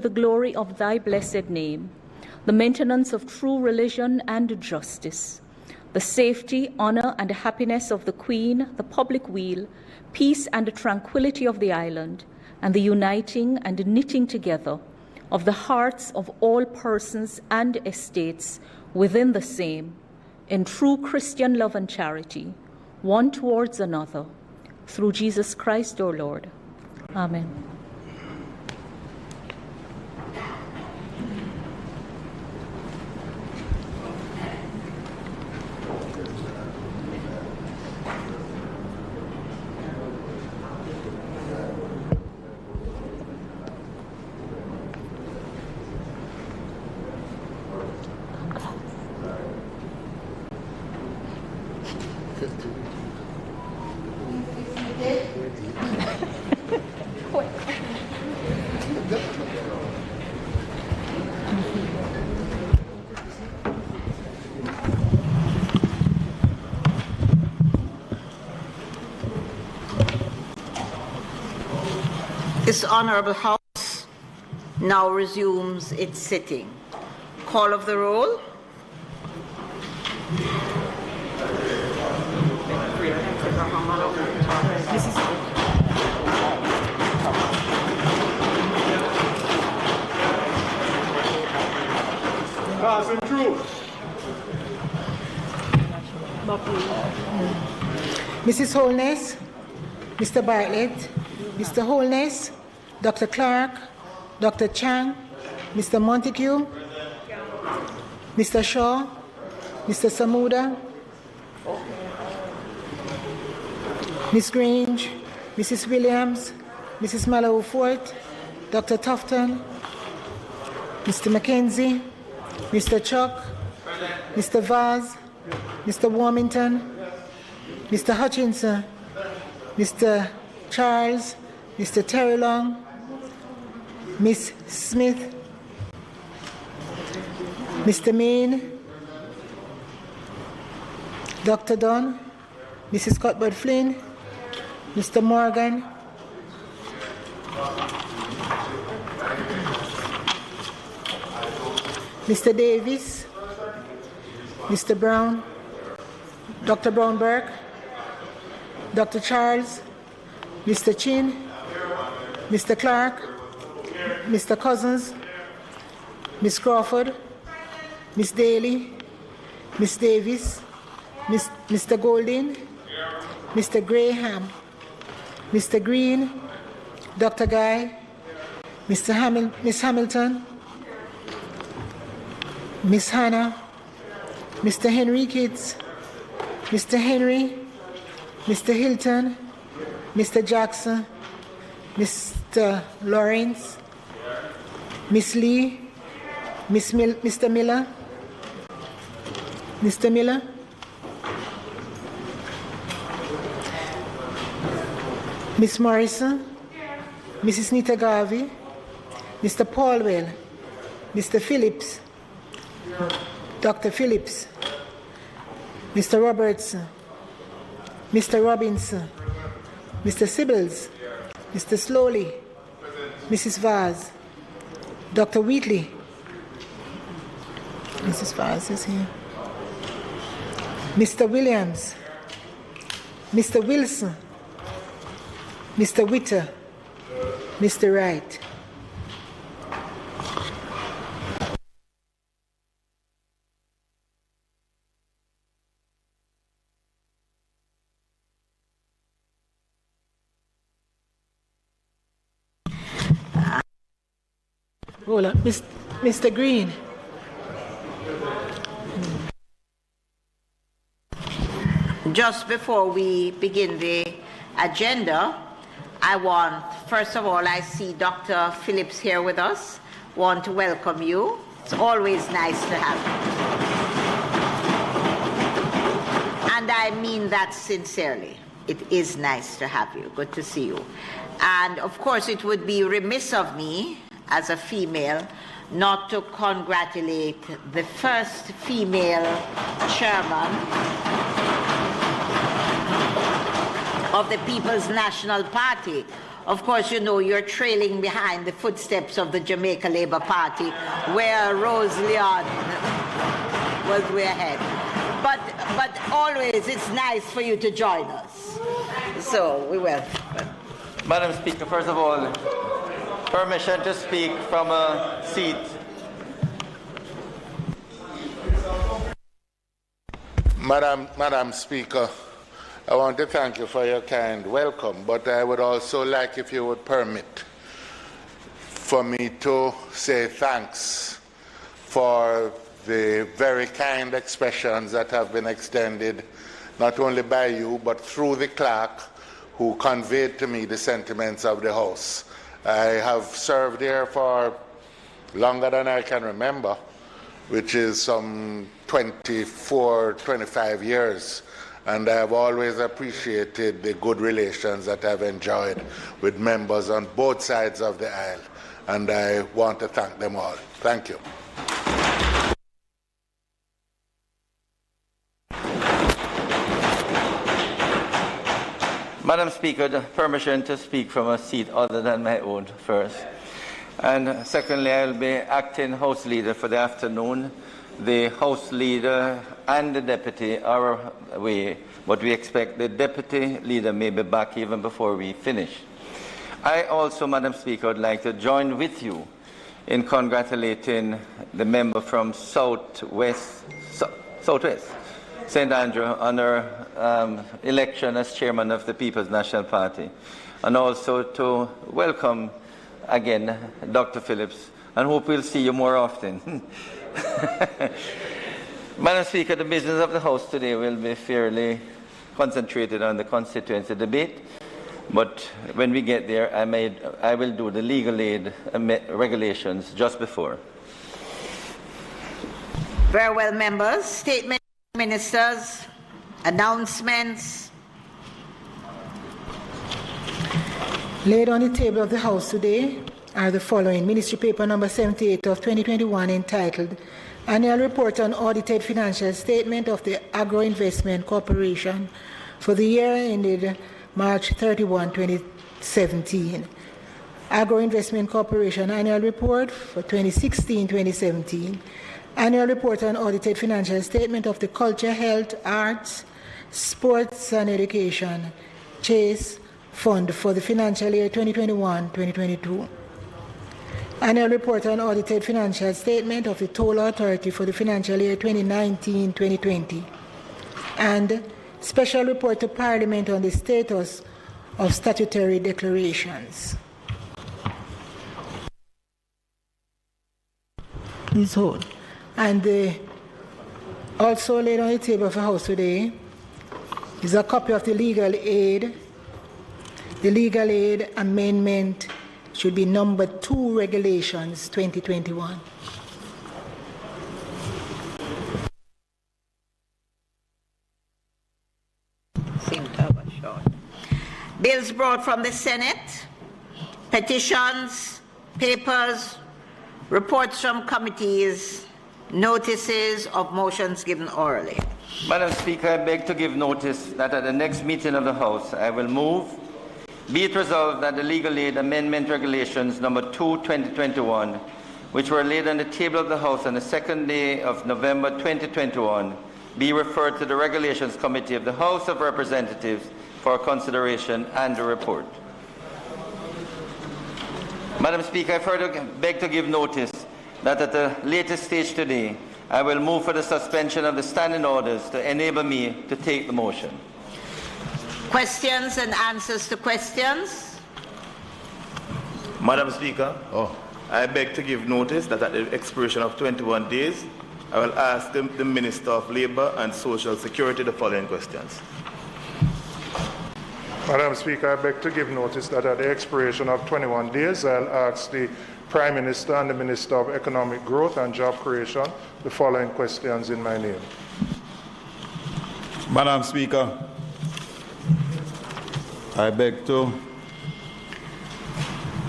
the glory of thy blessed name, the maintenance of true religion and justice, the safety, honor, and happiness of the Queen, the public weal, peace and tranquility of the island, and the uniting and knitting together of the hearts of all persons and estates within the same, in true Christian love and charity, one towards another, through Jesus Christ our Lord. Amen. This Honourable House now resumes its sitting. Call of the roll. Passing through. Mrs. Holness, Mr. Bartlett, Mr. Holness, Dr. Clark, Dr. Chang, Mr. Montague, Mr. Shaw, Mr. Samuda, Ms. Grange, Mrs. Williams, Mrs. Mallow Fort, Dr. Tufton, Mr. Mackenzie, Mr. Chuck, Mr. Vaz, Mr. Warmington, Mr. Hutchinson, Mr. Charles, Mr. Terry Long, Miss Smith, Mr. Main, Dr. Dunn, Mrs. Cuthbert Flynn, Mr. Morgan, Mr. Davis, Mr. Brown, Dr. Brown-Burke, Dr. Charles, Mr. Chin, Mr. Clark, Mr. Cousins, Miss Crawford, Miss Daly, Miss Davis, Mr. Golding, Mr. Graham, Mr. Green, Dr. Guy, Miss Hamilton, Miss Hannah, Mr. Henry Kitts, Mr. Henry, Mr. Hilton, Mr. Jackson, Mr. Lawrence, Miss Lee, Mr. Miller, Mr. Miller, Miss Morrison, Mrs. Nita Garvey, Mr. Paulwell, Mr. Phillips, Dr. Phillips, Mr. Robertson, Mr. Robinson, Mr. Sibbles, Mr. Slowly, Mrs. Vaz, Dr. Wheatley, Mrs. Vaz is here, Mr. Williams, Mr. Wilson, Mr. Witter, Mr. Wright. Hold on, Mr. Green. Just before we begin the agenda, first of all, I see Dr. Phillips here with us. Want to welcome you. It's always nice to have you. And I mean that sincerely. It is nice to have you. Good to see you. And of course, it would be remiss of me as a female not to congratulate the first female chairman of the People's National Party, of course, you know, you're trailing behind the footsteps of the Jamaica Labour Party, where Rose Leon was way ahead. But always, it's nice for you to join us. So, we will. Madam Speaker, first of all, permission to speak from a seat. Madam Speaker, I want to thank you for your kind welcome, but I would also like, if you would permit, for me to say thanks for the very kind expressions that have been extended, not only by you, but through the clerk who conveyed to me the sentiments of the House. I have served here for longer than I can remember, which is some 24, 25 years. And I have always appreciated the good relations that I've enjoyed with members on both sides of the aisle. And I want to thank them all. Thank you. Madam Speaker, the permission to speak from a seat other than my own first. And secondly, I will be acting House Leader for the afternoon. The House Leader and the Deputy are away, but we expect the Deputy Leader may be back even before we finish. I also, Madam Speaker, would like to join with you in congratulating the member from Southwest, St. Andrew, on her election as Chairman of the People's National Party, and also to welcome again Dr. Phillips, and hope we'll see you more often. Madam Speaker, the business of the House today will be fairly concentrated on the constituency debate, but when we get there, I will do the legal aid regulations just before. Very well, members. Statements, ministers, announcements. Laid on the table of the House today are the following: Ministry Paper number 78 of 2021, entitled Annual Report on Audited Financial Statement of the Agro-Investment Corporation for the year ended March 31, 2017. Agro-Investment Corporation Annual Report for 2016-2017. Annual Report on Audited Financial Statement of the Culture, Health, Arts, Sports and Education, Chase Fund for the financial year 2021-2022. Annual Report on Audited Financial Statement of the Toll Authority for the financial year 2019-2020. And Special Report to Parliament on the status of statutory declarations. Please hold. And also laid on the table of the House today is a copy of the legal aid. The legal aid amendment should be number 2, Regulations 2021. Seem to have a short. Bills brought from the Senate, petitions, papers, reports from committees, notices of motions given orally. Madam Speaker, I beg to give notice that at the next meeting of the House, I will move, be it resolved that the Legal Aid Amendment Regulations number 2, 2021, which were laid on the table of the House on the 2nd day of November 2021, be referred to the Regulations Committee of the House of Representatives for consideration and a report. Madam Speaker, I further beg to give notice that at a later stage today, I will move for the suspension of the standing orders to enable me to take the motion. Questions and answers to questions? Madam Speaker, I beg to give notice that at the expiration of 21 days, I will ask the Minister of Labour and Social Security the following questions. Madam Speaker, I beg to give notice that at the expiration of 21 days, I'll ask the Prime Minister and the Minister of Economic Growth and Job Creation the following questions in my name. Madam Speaker, I beg to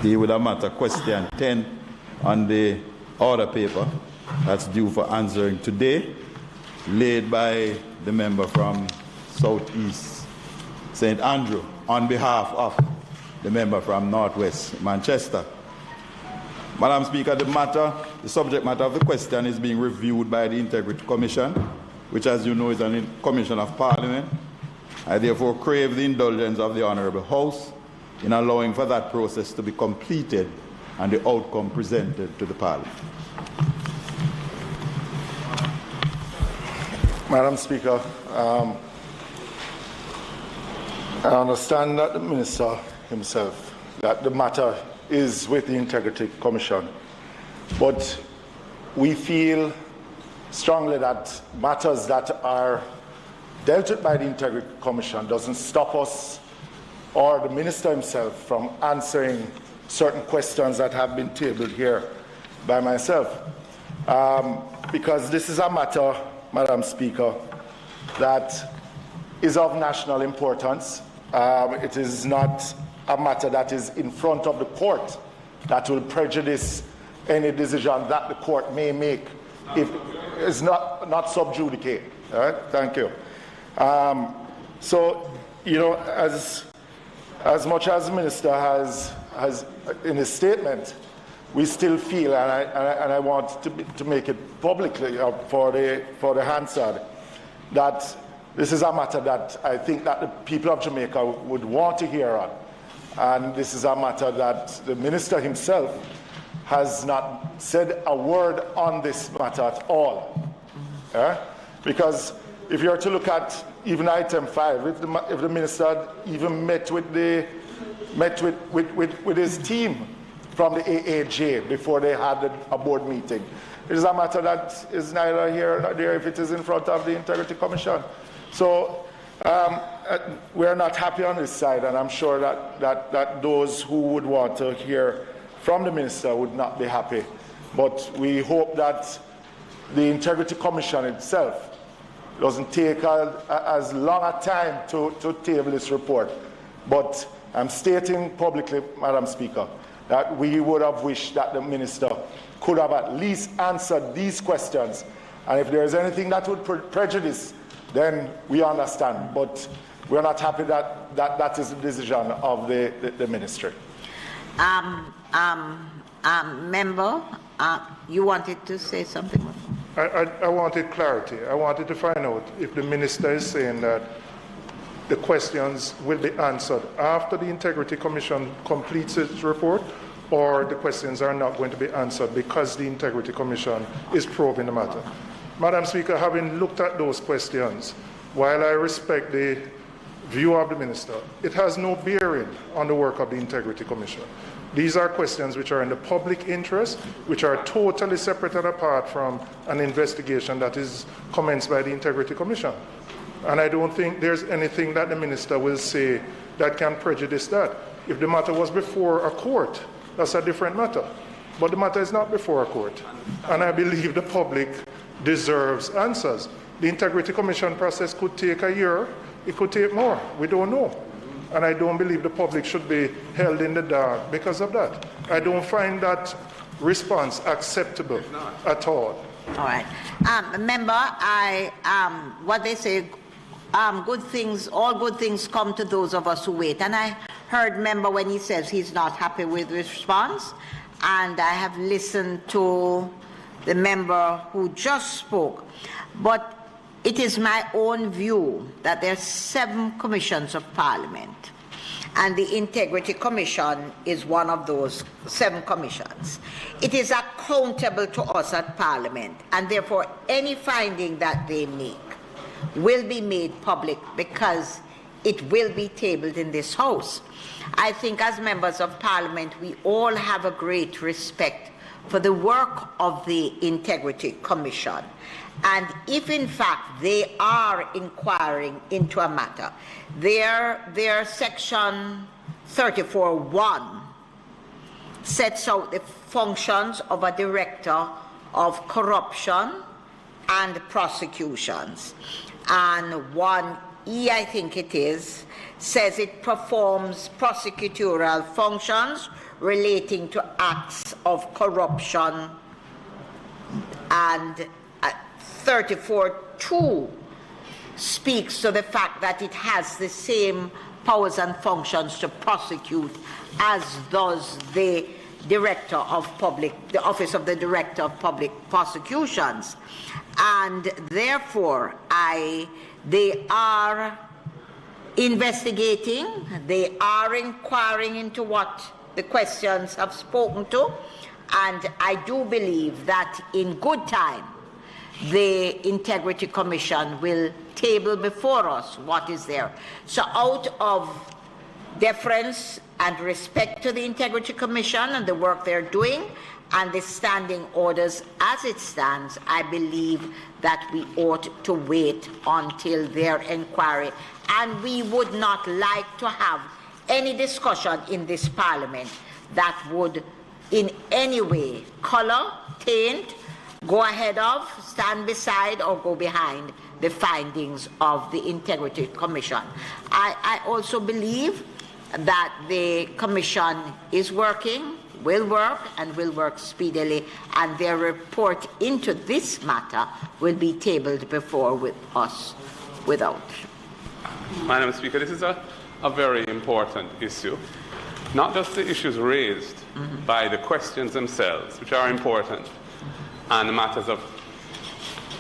deal with a matter, question 10 on the order paper that's due for answering today, laid by the member from Southeast St. Andrew on behalf of the member from Northwest Manchester. Madam Speaker, the subject matter of the question is being reviewed by the Integrity Commission, which, as you know, is a commission of Parliament. I therefore crave the indulgence of the Honourable House in allowing for that process to be completed and the outcome presented to the Parliament. Madam Speaker, I understand that the Minister himself, that the matter is with the Integrity Commission, but we feel strongly that matters that are dealt with by the Integrity Commission doesn't stop us or the Minister himself from answering certain questions that have been tabled here by myself. Because this is a matter, Madam Speaker, that is of national importance. It is not a matter that is in front of the court that will prejudice any decision that the court may make if it's not sub-judice. All right? Thank you. So, you know, as much as the Minister has in his statement, we still feel, and I want to make it publicly for the Hansard, that this is a matter that I think that the people of Jamaica would want to hear on. And this is a matter that the Minister himself has not said a word on this matter at all. Because if you are to look at even item 5, if the Minister had even met with his team from the AAJ before they had a board meeting, it is a matter that is neither here nor there if it is in front of the Integrity Commission. So we are not happy on this side, and I'm sure that those who would want to hear from the Minister would not be happy. But we hope that the Integrity Commission itself doesn't take as long a time to table this report. But I'm stating publicly, Madam Speaker, that we would have wished that the Minister could have at least answered these questions. And if there is anything that would prejudice, then we understand. But we're not happy that is the decision of the Ministry. Member, you wanted to say something? I wanted clarity. I wanted to find out if the Minister is saying that the questions will be answered after the Integrity Commission completes its report, or the questions are not going to be answered because the Integrity Commission is probing the matter. Madam Speaker, having looked at those questions, while I respect the view of the Minister, it has no bearing on the work of the Integrity Commission. These are questions which are in the public interest, which are totally separate and apart from an investigation that is commenced by the Integrity Commission. And I don't think there's anything that the Minister will say that can prejudice that. If the matter was before a court, that's a different matter. But the matter is not before a court. And I believe the public deserves answers. The Integrity Commission process could take a year, it could take more, we don't know. And I don't believe the public should be held in the dark because of that. I don't find that response acceptable at all. All right. Member, what they say, good things, all good things come to those of us who wait. And I heard member when he says he's not happy with the response, and I have listened to the member who just spoke. But it is my own view that there are 7 commissions of Parliament, and the Integrity Commission is one of those 7 commissions. It is accountable to us at Parliament, and therefore any finding that they make will be made public because it will be tabled in this House. I think as members of Parliament, we all have a great respect for the work of the Integrity Commission. And if in fact they are inquiring into a matter, their section 34(1) sets out the functions of a director of corruption and prosecutions. And 1E, I think it is, says it performs prosecutorial functions relating to acts of corruption, and 34(2) speaks to the fact that it has the same powers and functions to prosecute, as does the Office of the Director of Public Prosecutions. And therefore, they are investigating, they are inquiring into what the questions have spoken to, and I do believe that in good time, the Integrity Commission will table before us what is there. So out of deference and respect to the Integrity Commission and the work they're doing and the standing orders as it stands, I believe that we ought to wait until their inquiry. And we would not like to have any discussion in this Parliament that would in any way color, taint, go ahead of, stand beside, or go behind the findings of the Integrity Commission. I also believe that the Commission is working, will work, and will work speedily, and their report into this matter will be tabled before with us without. Madam Speaker, this is a very important issue. Not just the issues raised by the questions themselves, which are important, and the matters of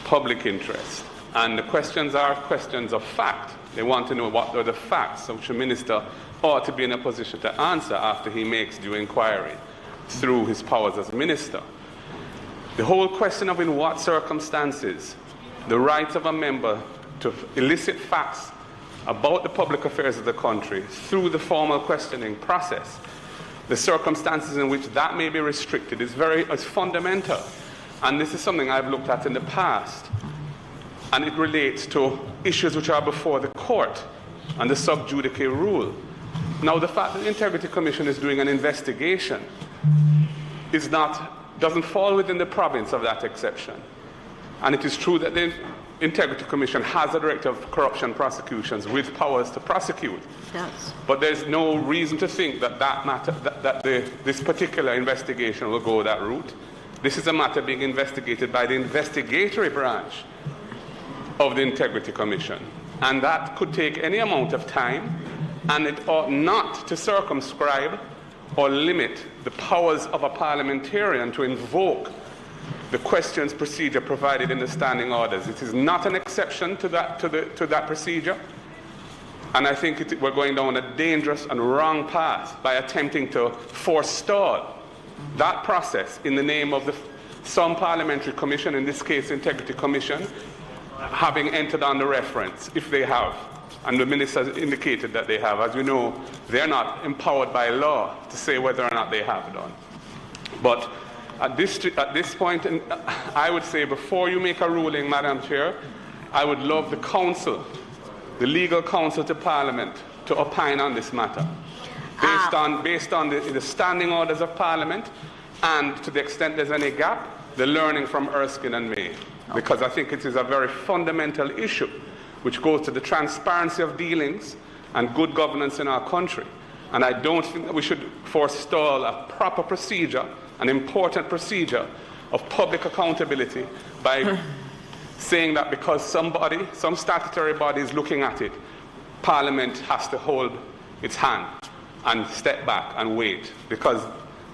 public interest. And the questions are questions of fact. They want to know what are the facts which a minister ought to be in a position to answer after he makes due inquiry through his powers as minister. The whole question of in what circumstances the right of a member to elicit facts about the public affairs of the country through the formal questioning process, the circumstances in which that may be restricted is fundamental. And this is something I've looked at in the past. And it relates to issues which are before the court and the sub-judice rule. Now, the fact that the Integrity Commission is doing an investigation doesn't fall within the province of that exception. And it is true that the Integrity Commission has a Director of Corruption Prosecutions with powers to prosecute. Yes. But there's no reason to think that this particular investigation will go that route. This is a matter being investigated by the investigatory branch of the Integrity Commission. And that could take any amount of time, and it ought not to circumscribe or limit the powers of a parliamentarian to invoke the questions procedure provided in the standing orders. It is not an exception to that procedure. And I think we're going down a dangerous and wrong path by attempting to forestall that process in the name of some parliamentary commission, in this case Integrity Commission, having entered on the reference, if they have. And the minister has indicated that they have. As you know, they're not empowered by law to say whether or not they have done. But at this point, I would say before you make a ruling, Madam Chair, I would love the counsel, the legal counsel to Parliament, to opine on this matter, based on the standing orders of Parliament, and to the extent there's any gap, the learning from Erskine and May. Because I think it is a very fundamental issue which goes to the transparency of dealings and good governance in our country. And I don't think that we should forestall a proper procedure, an important procedure of public accountability by saying that because some statutory body is looking at it, Parliament has to hold its hand and step back and wait. Because,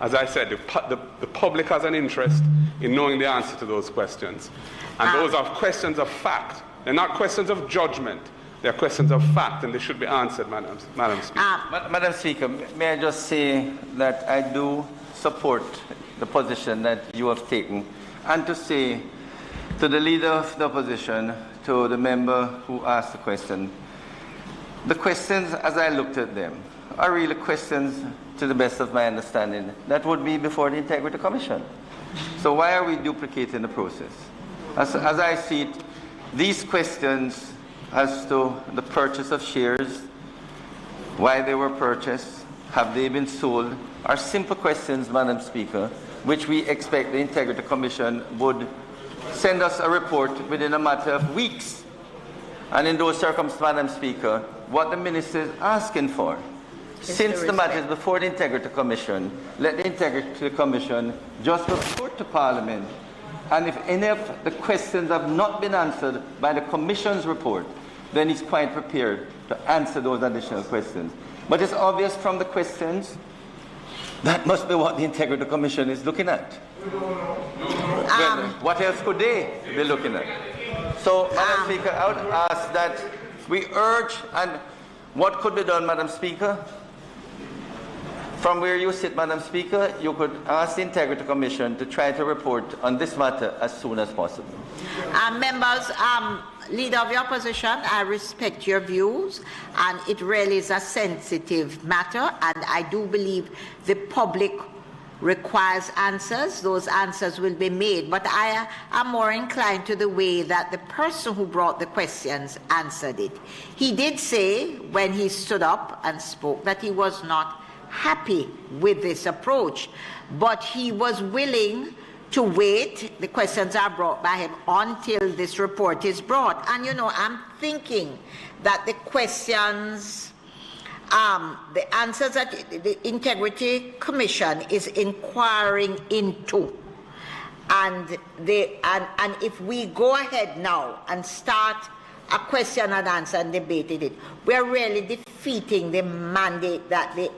as I said, the public has an interest in knowing the answer to those questions. And those are questions of fact. They're not questions of judgment. They're questions of fact, and they should be answered, Madam Speaker. Madam Speaker, may I just say that I do support the position that you have taken, and to say to the Leader of the Opposition, to the member who asked the question, the questions, as I looked at them, are really questions, to the best of my understanding, that would be before the Integrity Commission. So why are we duplicating the process? As I see it, these questions as to the purchase of shares, why they were purchased, have they been sold, are simple questions, Madam Speaker, which we expect the Integrity Commission would send us a report within a matter of weeks. And in those circumstances, Madam Speaker, what the Minister is asking for, since the matter is before the Integrity Commission, let the Integrity Commission just report to Parliament. And if any of the questions have not been answered by the Commission's report, then he's quite prepared to answer those additional questions. But it's obvious from the questions that must be what the Integrity Commission is looking at. Well, what else could they be looking at? So, Madam Speaker, I would ask that we urge, and what could be done, Madam Speaker? From where you sit, Madam Speaker, you could ask the Integrity Commission to try to report on this matter as soon as possible. Members, Leader of the Opposition, I respect your views, and it really is a sensitive matter, and I do believe the public requires answers. Those answers will be made, but I am more inclined to the way that the person who brought the questions answered it. He did say, when he stood up and spoke, that he was not happy with this approach, but he was willing to wait. The questions are brought by him until this report is brought. And you know, I'm thinking that the questions, the answers that the Integrity Commission is inquiring into, and if we go ahead now and start a question and answer and debated it, we're really defeating the mandate that the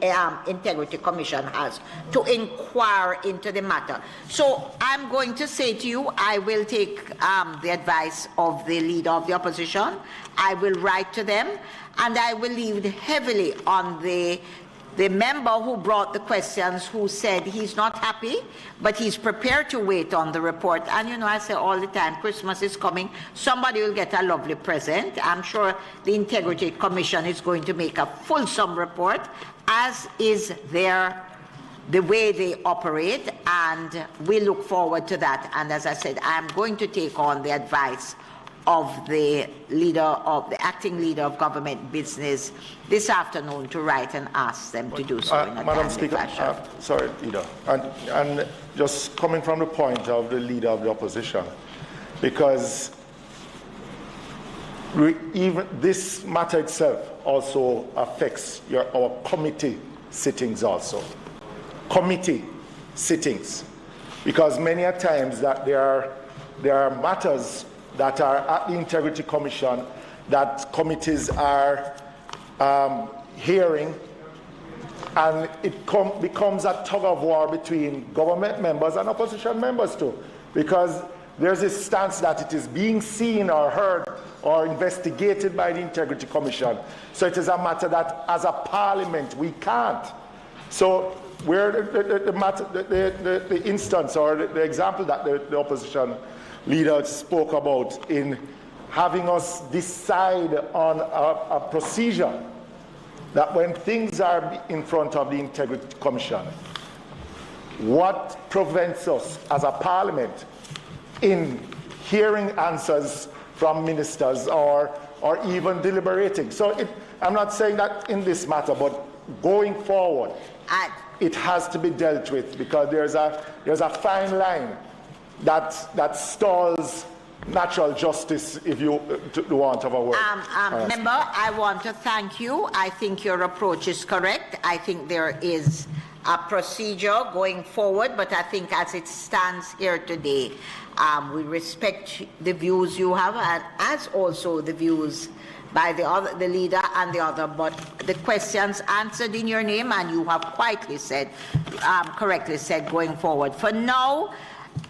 Integrity Commission has to inquire into the matter. So I'm going to say to you, I will take the advice of the Leader of the Opposition. I will write to them, and I will leave heavily on the member who brought the questions, who said he's not happy, but he's prepared to wait on the report. And you know, I say all the time, Christmas is coming. Somebody will get a lovely present. I'm sure the Integrity Commission is going to make a fulsome report, as is the way they operate, and we look forward to that. And as I said, I'm going to take on the advice of the acting leader of government business this afternoon to write and ask them to do so in a Madam timely Speaker, fashion. sorry, Leader, and just coming from the point of the Leader of the Opposition, because even this matter itself also affects our committee sittings also. Committee sittings, because many a times that there are matters that are at the Integrity Commission that committees are hearing, and it becomes a tug of war between government members and opposition members too, because there's this stance that it is being seen or heard or investigated by the Integrity Commission. So it is a matter that as a parliament we can't. So where the instance or the example that the opposition leader spoke about in having us decide on a procedure that when things are in front of the Integrity Commission, what prevents us as a parliament in hearing answers from ministers or even deliberating? So I'm not saying that in this matter, but going forward, it has to be dealt with, because there's a fine line that stalls natural justice, if you want of a word. Member, I want to thank you. I think your approach is correct. I think there is a procedure going forward, but I think as it stands here today, we respect the views you have, and as also the views by the leader and the other, but the questions answered in your name, and you have correctly said going forward. For now,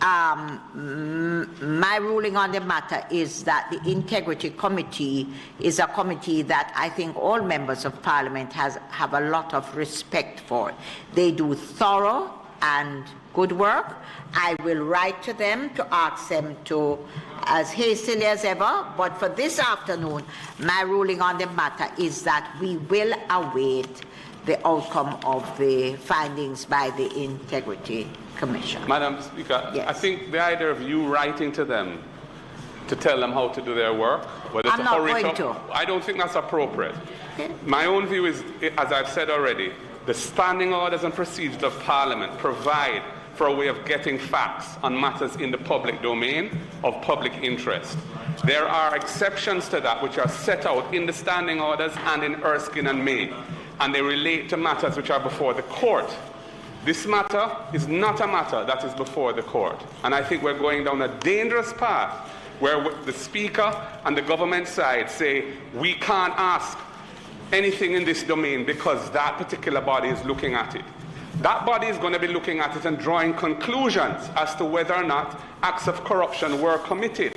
my ruling on the matter is that the Integrity Committee is a committee that I think all members of Parliament have a lot of respect for. They do thorough and good work. I will write to them to ask them to, as hastily as ever, but for this afternoon, my ruling on the matter is that we will await the outcome of the findings by the Integrity Commission. Madam Speaker, yes. I think the idea of you writing to them to tell them how to do their work, whether I'm not going to. I don't think that's appropriate. Okay. My own view is, as I've said already, the standing orders and procedures of Parliament provide for a way of getting facts on matters in the public domain of public interest. There are exceptions to that which are set out in the standing orders and in Erskine and May, and they relate to matters which are before the court. This matter is not a matter that is before the court, and I think we're going down a dangerous path where the Speaker and the government side say we can't ask anything in this domain because that particular body is looking at it. That body is going to be looking at it and drawing conclusions as to whether or not acts of corruption were committed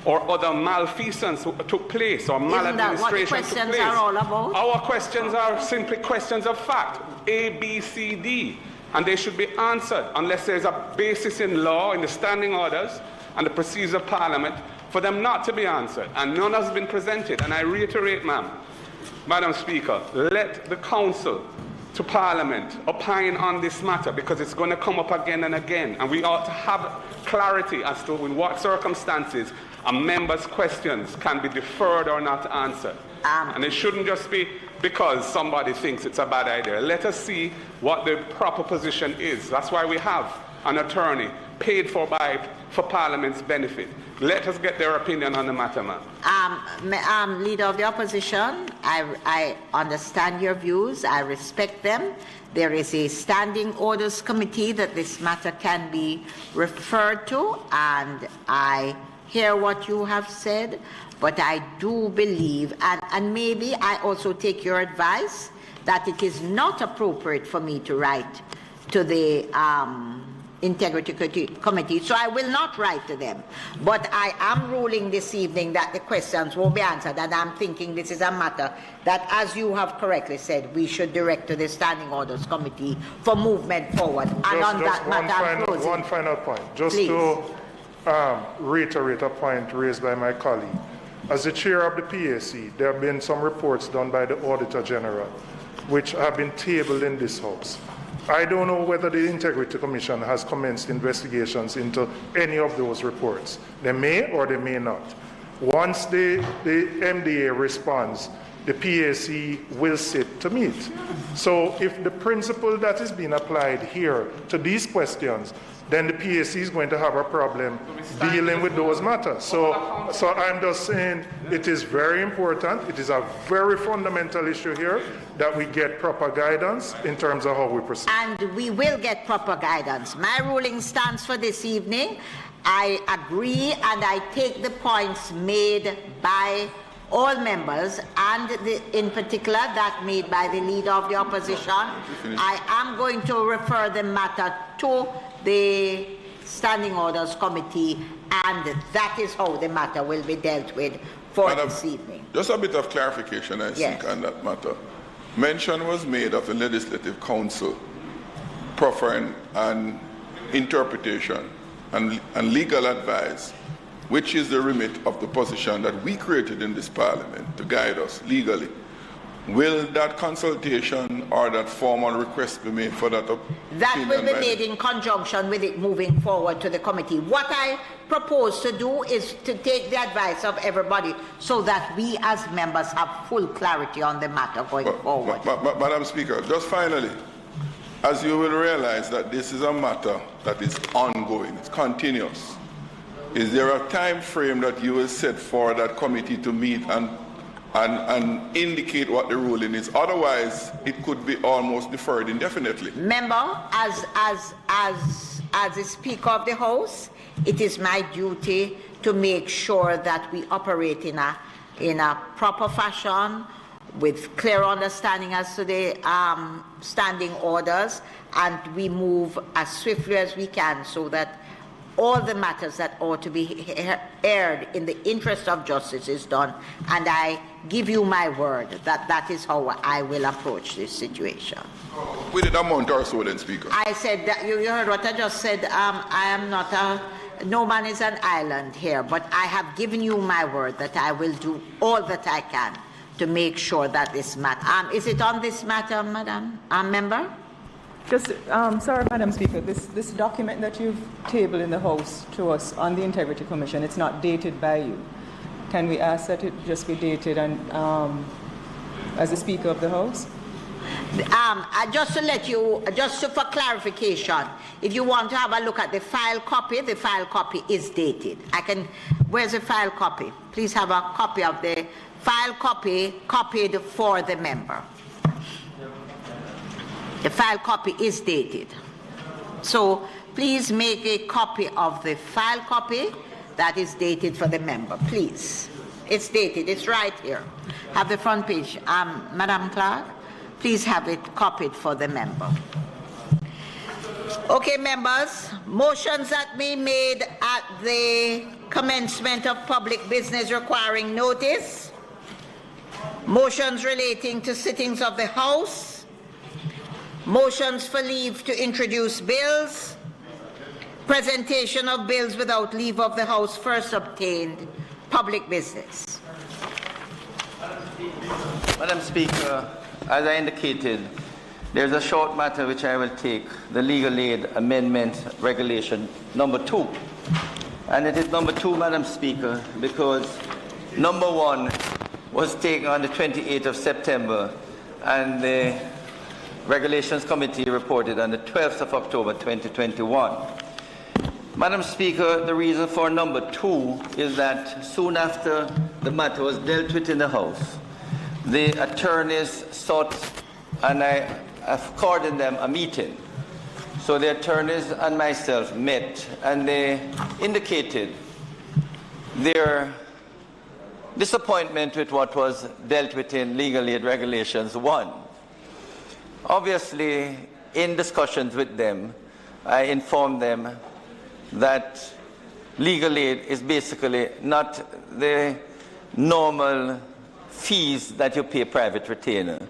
or other malfeasance took place or maladministration took place. Are all about? Our questions are simply questions of fact, A, B, C, D, and they should be answered unless there's a basis in law, in the standing orders and the procedures of Parliament for them not to be answered, and none has been presented. And I reiterate, Madam Speaker, let the counsel to Parliament opine on this matter, because it's going to come up again and again, and we ought to have clarity as to in what circumstances a member's questions can be deferred or not answered. And it shouldn't just be because somebody thinks it's a bad idea. Let us see what the proper position is. That's why we have an attorney paid for Parliament's benefit. Let us get their opinion on the matter, ma'am. Leader of the Opposition, I understand your views. I respect them. There is a standing orders committee that this matter can be referred to, and I hear what you have said, but I do believe, and maybe I also take your advice, that it is not appropriate for me to write to the Integrity Committee, so I will not write to them. But I am ruling this evening that the questions won't be answered, and I'm thinking this is a matter that, as you have correctly said, we should direct to the Standing Orders Committee for movement forward. And on that matter, one final point, just please, to reiterate a point raised by my colleague. As the chair of the PAC, there have been some reports done by the Auditor General which have been tabled in this House. I don't know whether the Integrity Commission has commenced investigations into any of those reports. They may or they may not. Once the MDA responds, the PAC will sit to meet. So if the principle that is being applied here to these questions, then the PAC is going to have a problem dealing with those matters. So I'm just saying it is very important. It is a very fundamental issue here that we get proper guidance in terms of how we proceed. And we will get proper guidance. My ruling stands for this evening. I agree and I take the points made by all members, and in particular that made by the Leader of the Opposition. I am going to refer the matter to the Standing Orders Committee, and that is how the matter will be dealt with for this evening. Just a bit of clarification, I think, on that matter. Mention was made of the Legislative Council proffering an interpretation and legal advice, which is the remit of the position that we created in this Parliament to guide us legally. Will that consultation or that formal request be made for that? That will be made in conjunction with it moving forward to the committee. What I propose to do is to take the advice of everybody so that we as members have full clarity on the matter going forward. Madam Speaker, just finally, as you will realize that this is a matter that is ongoing, it's continuous. Is there a time frame that you will set for that committee to meet and indicate what the ruling is? Otherwise, it could be almost deferred indefinitely. Member, as the Speaker of the House, it is my duty to make sure that we operate in a proper fashion with clear understanding as to the standing orders, and we move as swiftly as we can so that all the matters that ought to be aired in the interest of justice is done. And I give you my word that that is how I will approach this situation. With it amount or so then, Speaker? I said that you heard what I just said. I am not no man is an island here, but I have given you my word that I will do all that I can to make sure that this matter. Is it on this matter, Madam Member? Just, sorry, Madam Speaker, this document that you've tabled in the House to us on the Integrity Commission, it's not dated by you. Can we ask that it just be dated and as the Speaker of the House? Just to let you, for clarification, if you want to have a look at the file copy is dated. Where's the file copy? Please have a copy of the file copy copied for the member. The file copy is dated. So please make a copy of the file copy that is dated for the member, please. It's dated, it's right here. Have the front page. Madam Clerk, please have it copied for the member. Okay, members, motions that be made at the commencement of public business requiring notice, motions relating to sittings of the House, motions for leave to introduce bills, presentation of bills without leave of the House first obtained, public business. Madam Speaker, as I indicated, there's a short matter which I will take, the Legal Aid Amendment Regulation number 2. And it is number 2, Madam Speaker, because number 1 was taken on the 28th of September and the Regulations Committee reported on the 12th of October 2021. Madam Speaker, the reason for number 2 is that soon after the matter was dealt with in the House, the attorneys sought, and I accorded them a meeting. So the attorneys and myself met, and they indicated their disappointment with what was dealt with in Legal Aid Regulations 1. Obviously, in discussions with them, I informed them that legal aid is basically not the normal fees that you pay private retainer.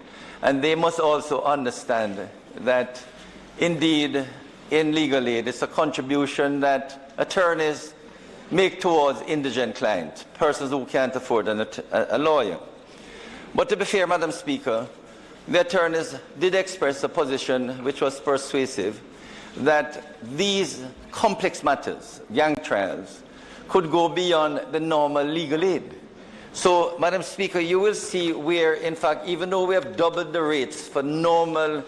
And they must also understand that indeed in legal aid it's a contribution that attorneys make towards indigent clients, persons who can't afford a lawyer. But to be fair, Madam Speaker, the attorneys did express a position which was persuasive that these complex matters, gang trials, could go beyond the normal legal aid. So, Madam Speaker, you will see where, in fact, even though we have doubled the rates for normal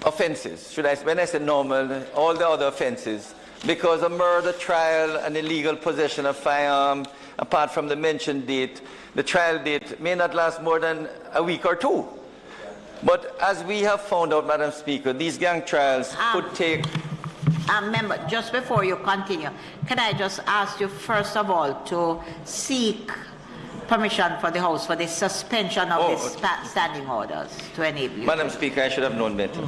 offenses, when I say normal, all the other offenses, because a murder trial and illegal possession of firearm, apart from the mentioned date, the trial date may not last more than a week or 2. But as we have found out, Madam Speaker, these gang trials could take... Member, just before you continue, can I just ask you first of all to seek permission for the House for the suspension of the standing orders to enable you? Madam Speaker, I should have known better.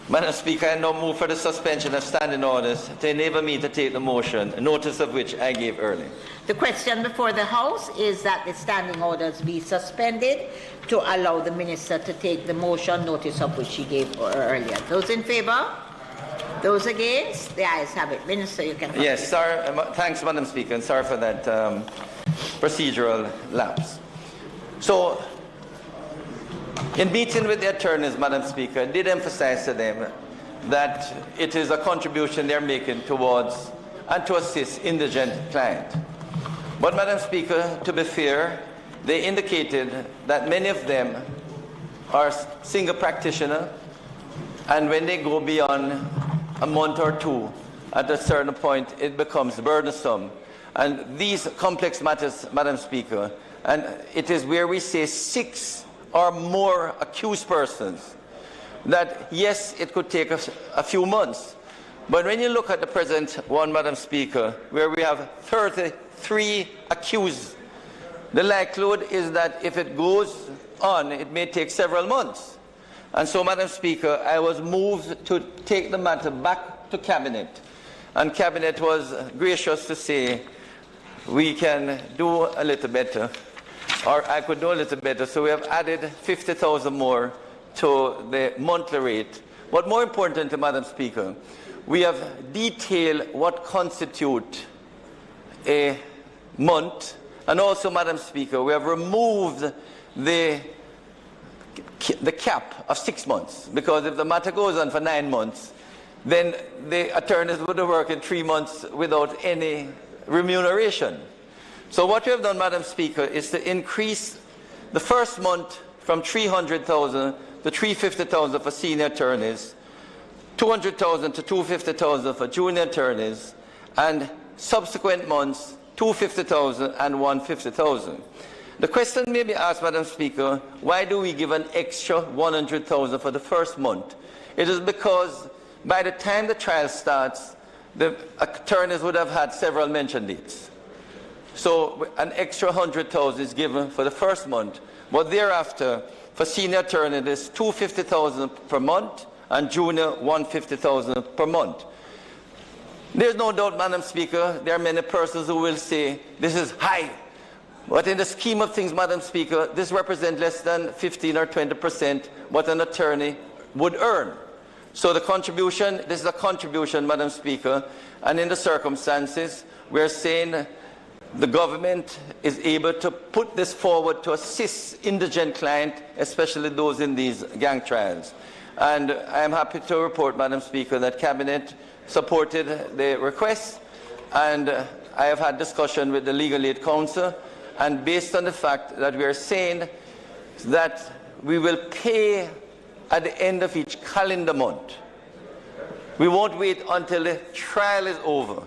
Madam Speaker, I now move for the suspension of standing orders to enable me to take the motion, notice of which I gave earlier. The question before the House is that the standing orders be suspended to allow the Minister to take the motion, notice of which he gave earlier. Those in favour? Those against? The ayes have it. Minister, you can... Yes, thanks, Madam Speaker, and sorry for that procedural lapse. So, in meeting with the attorneys, Madam Speaker, I did emphasize to them that it is a contribution they're making towards and to assist indigent clients. But, Madam Speaker, to be fair, they indicated that many of them are single practitioners, and when they go beyond a month or 2, at a certain point, it becomes burdensome. And these complex matters, Madam Speaker, and it is where we say 6 or more accused persons, that yes, it could take a few months. But when you look at the present one, Madam Speaker, where we have 33 accused, the likelihood is that if it goes on, it may take several months. And so, Madam Speaker, I was moved to take the matter back to Cabinet. And Cabinet was gracious to say, we can do a little better, or I could do a little better. So we have added 50,000 more to the monthly rate. But more importantly, Madam Speaker, we have detailed what constitutes a month. And also, Madam Speaker, we have removed the cap of 6 months, because if the matter goes on for 9 months, then the attorneys would have worked in 3 months without any remuneration. So what we have done, Madam Speaker, is to increase the first month from 300,000 to 350,000 for senior attorneys, 200,000 to 250,000 for junior attorneys, and subsequent months 250,000 and 150,000. The question may be asked, Madam Speaker, why do we give an extra 100,000 for the first month? It is because by the time the trial starts, the attorneys would have had several mention dates. So an extra 100,000 is given for the first month, but thereafter, for senior attorney, there's 250,000 per month, and junior 150,000 per month. There's no doubt, Madam Speaker, there are many persons who will say this is high. But in the scheme of things, Madam Speaker, this represents less than 15 or 20% what an attorney would earn. So the contribution, this is a contribution, Madam Speaker, and in the circumstances, we're saying the government is able to put this forward to assist indigent clients, especially those in these gang trials. And I am happy to report, Madam Speaker, that Cabinet supported the request, and I have had discussion with the Legal Aid Council, and based on the fact that we are saying that we will pay at the end of each calendar month. We won't wait until the trial is over.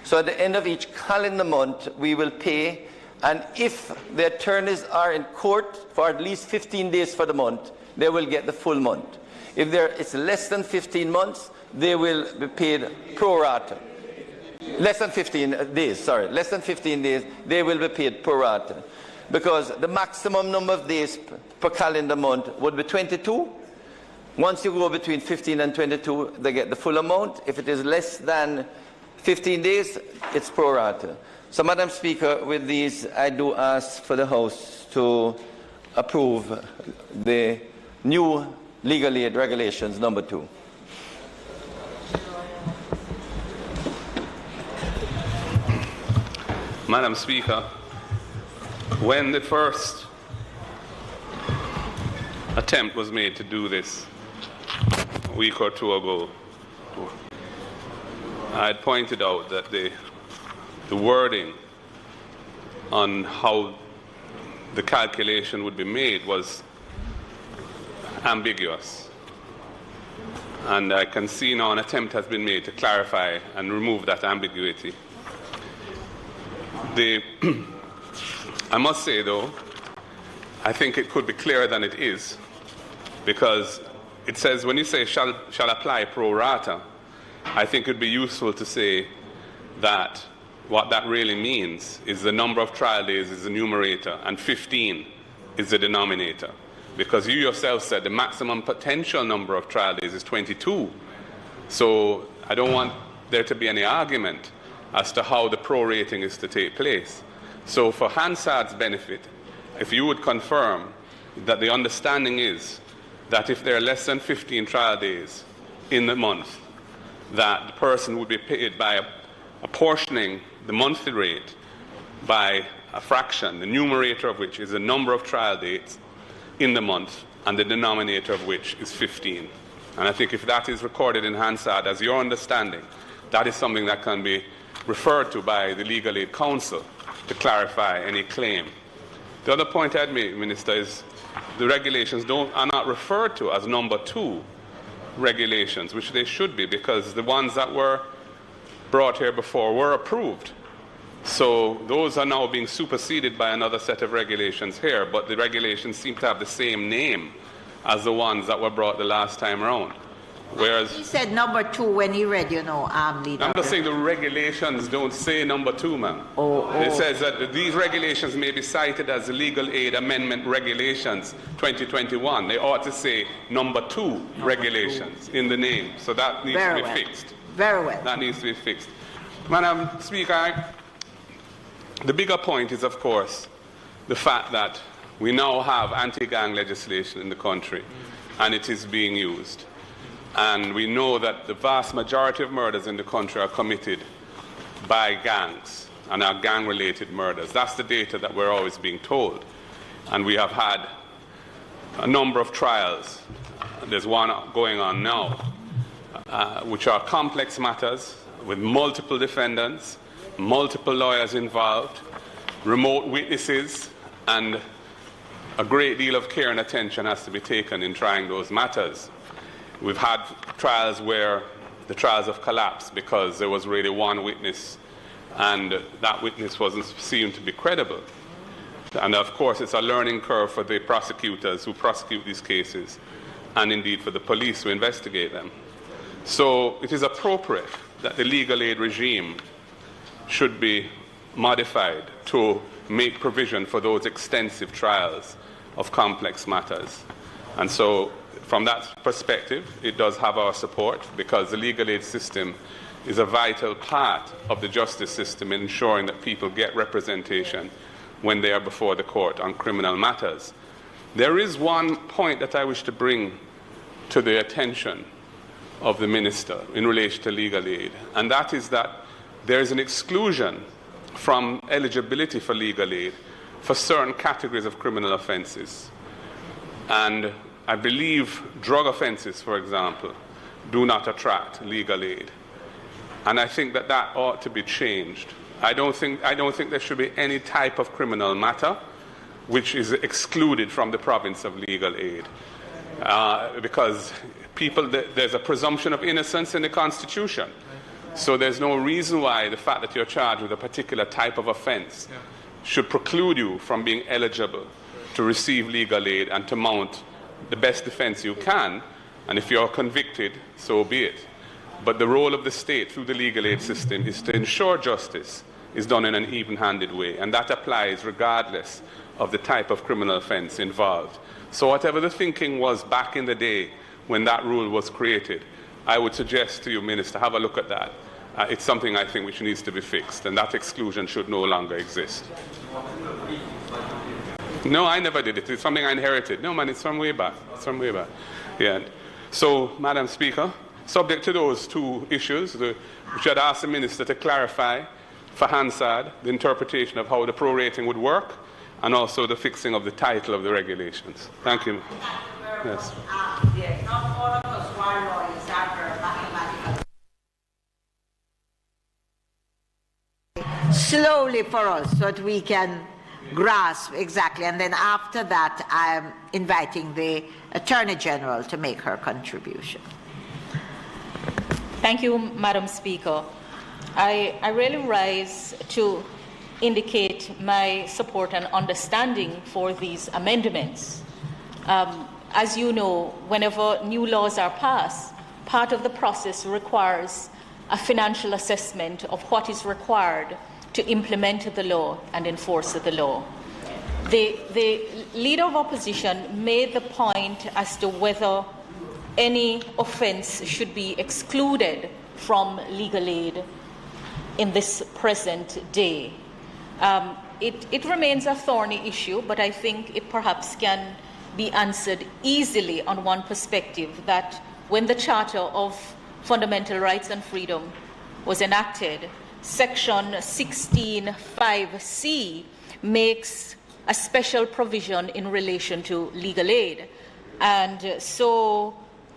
So at the end of each calendar month, we will pay, and if the attorneys are in court for at least 15 days for the month, they will get the full month. If it's less than 15 months, they will be paid pro rata. Less than 15 days, sorry. Less than 15 days, they will be paid pro rata. Because the maximum number of days per calendar month would be 22. Once you go between 15 and 22, they get the full amount. If it is less than 15 days, it's pro rata. So, Madam Speaker, with these, I do ask for the House to approve the new Legal Aid Regulations number 2. Madam Speaker, when the first attempt was made to do this a week or two ago, I had pointed out that the wording on how the calculation would be made was ambiguous. And I can see now an attempt has been made to clarify and remove that ambiguity. I must say, though, I think it could be clearer than it is, because it says when you say shall apply pro rata, I think it would be useful to say that what that really means is the number of trial days is the numerator and 15 is the denominator. Because you yourself said the maximum potential number of trial days is 22. So I don't want there to be any argument as to how the prorating is to take place. So for Hansard's benefit, if you would confirm that the understanding is that if there are less than 15 trial days in the month, that the person would be paid by apportioning the monthly rate by a fraction, the numerator of which is the number of trial dates in the month, and the denominator of which is 15. And I think if that is recorded in Hansard as your understanding, that is something that can be referred to by the Legal Aid Council to clarify any claim. The other point I'd make, Minister, is the regulations are not referred to as number 2 regulations, which they should be, because the ones that were brought here before were approved. So those are now being superseded by another set of regulations here, but the regulations seem to have the same name as the ones that were brought the last time around. Whereas he said number 2 when he read, Leader. I'm just saying the regulations don't say number 2, ma'am. It says that these regulations may be cited as the Legal Aid Amendment Regulations 2021. They ought to say number 2 regulations in the name. So that needs to be fixed. Very well. That needs to be fixed. Madam Speaker, the bigger point is, of course, the fact that we now have anti-gang legislation in the country, and it is being used. And we know that the vast majority of murders in the country are committed by gangs and are gang-related murders. That's the data that we're always being told. And we have had a number of trials. There's one going on now, which are complex matters with multiple defendants, multiple lawyers involved, remote witnesses, and a great deal of care and attention has to be taken in trying those matters. We've had trials where the trials have collapsed because there was really one witness and that witness wasn't seen to be credible. And of course, it's a learning curve for the prosecutors who prosecute these cases and indeed for the police who investigate them. So it is appropriate that the legal aid regime should be modified to make provision for those extensive trials of complex matters. And so, from that perspective, it does have our support, because the legal aid system is a vital part of the justice system in ensuring that people get representation when they are before the court on criminal matters. There is one point that I wish to bring to the attention of the Minister in relation to legal aid, and that is that there is an exclusion from eligibility for legal aid for certain categories of criminal offences. And I believe drug offences, for example, do not attract legal aid. And I think that that ought to be changed. I don't think there should be any type of criminal matter which is excluded from the province of legal aid. Because there's a presumption of innocence in the Constitution. So there's no reason why the fact that you're charged with a particular type of offence should preclude you from being eligible to receive legal aid and to mount the best defence you can. And if you're convicted, so be it. But the role of the state through the legal aid system is to ensure justice is done in an even-handed way, and that applies regardless of the type of criminal offence involved. So whatever the thinking was back in the day when that rule was created, I would suggest to you, Minister, have a look at that. It's something I think which needs to be fixed, and that exclusion should no longer exist. No, I never did it. It's something I inherited. No, man, it's from way back. It's from way back. Yeah. So, Madam Speaker, subject to those two issues, we should ask the Minister to clarify for Hansard the interpretation of how the prorating would work, and also the fixing of the title of the regulations. Thank you. Yes. Not all of us who are lawyers are mathematical. Slowly for us, so that we can grasp exactly. And then after that, I'm inviting the Attorney General to make her contribution. Thank you, Madam Speaker. I really rise to indicate my support and understanding for these amendments. As you know, whenever new laws are passed, part of the process requires a financial assessment of what is required to implement the law and enforce the law. The Leader of Opposition made the point as to whether any offence should be excluded from legal aid in this present day. It remains a thorny issue, but I think it perhaps can be answered easily on one perspective, that when the Charter of Fundamental Rights and Freedom was enacted, Section 16(5)(c) makes a special provision in relation to legal aid. And so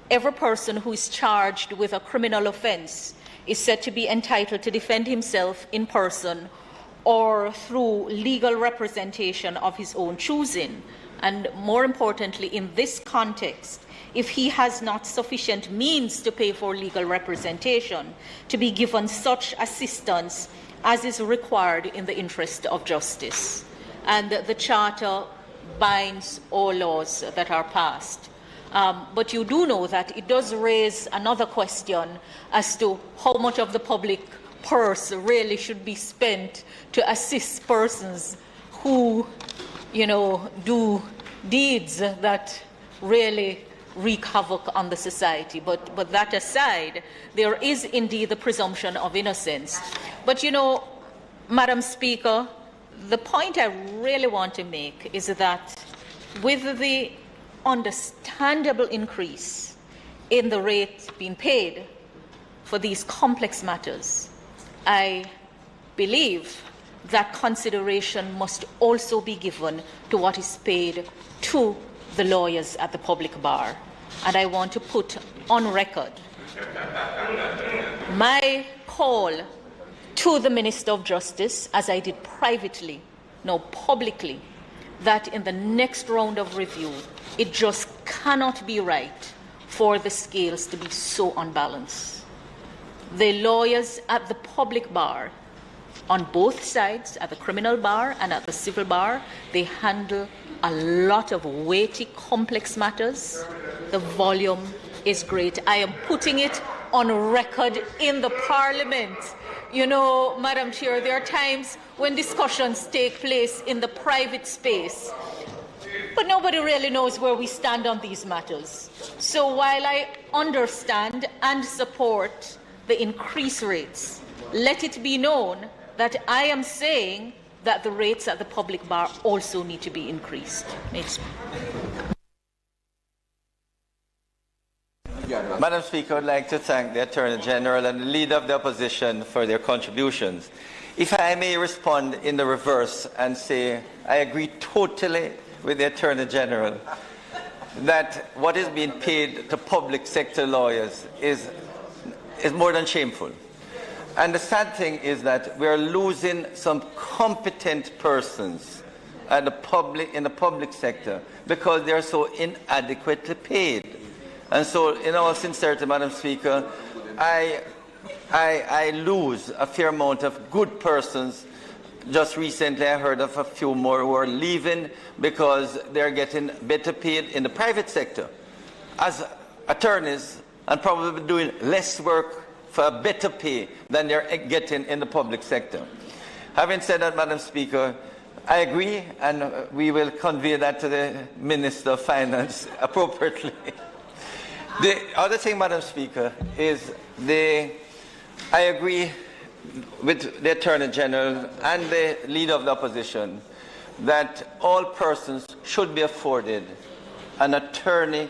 every person who is charged with a criminal offence is said to be entitled to defend himself in person or through legal representation of his own choosing. And more importantly, in this context, if he has not sufficient means to pay for legal representation, to be given such assistance as is required in the interest of justice. And the Charter binds all laws that are passed. But you do know that it does raise another question as to how much of the public purse really should be spent to assist persons who, do deeds that really wreak havoc on the society. But that aside, there is indeed the presumption of innocence. But Madam Speaker, the point I really want to make is that with the understandable increase in the rate being paid for these complex matters, I believe that consideration must also be given to what is paid to the lawyers at the public bar. And I want to put on record my call to the Minister of Justice, as I did privately, now publicly, that in the next round of review, it just cannot be right for the scales to be so unbalanced. The lawyers at the public bar, on both sides, at the criminal bar and at the civil bar, they handle a lot of weighty, complex matters. The volume is great. I am putting it on record in the Parliament. You know, Madam Chair, there are times when discussions take place in the private space, but nobody really knows where we stand on these matters. So while I understand and support the increased rates, let it be known that I am saying that the rates at the public bar also need to be increased. Madam Speaker, I would like to thank the Attorney General and the Leader of the Opposition for their contributions. If I may respond in the reverse and say I agree totally with the Attorney General that what is being paid to public sector lawyers is more than shameful. And the sad thing is that we are losing some competent persons in the public sector because they are so inadequately paid. And so, in all sincerity, Madam Speaker, I lose a fair amount of good persons. Just recently I heard of a few more who are leaving because they're getting better paid in the private sector as attorneys and probably doing less work for a better pay than they're getting in the public sector. Having said that, Madam Speaker, I agree, and we will convey that to the Minister of Finance appropriately. The other thing, Madam Speaker, is I agree with the Attorney General and the Leader of the Opposition that all persons should be afforded an attorney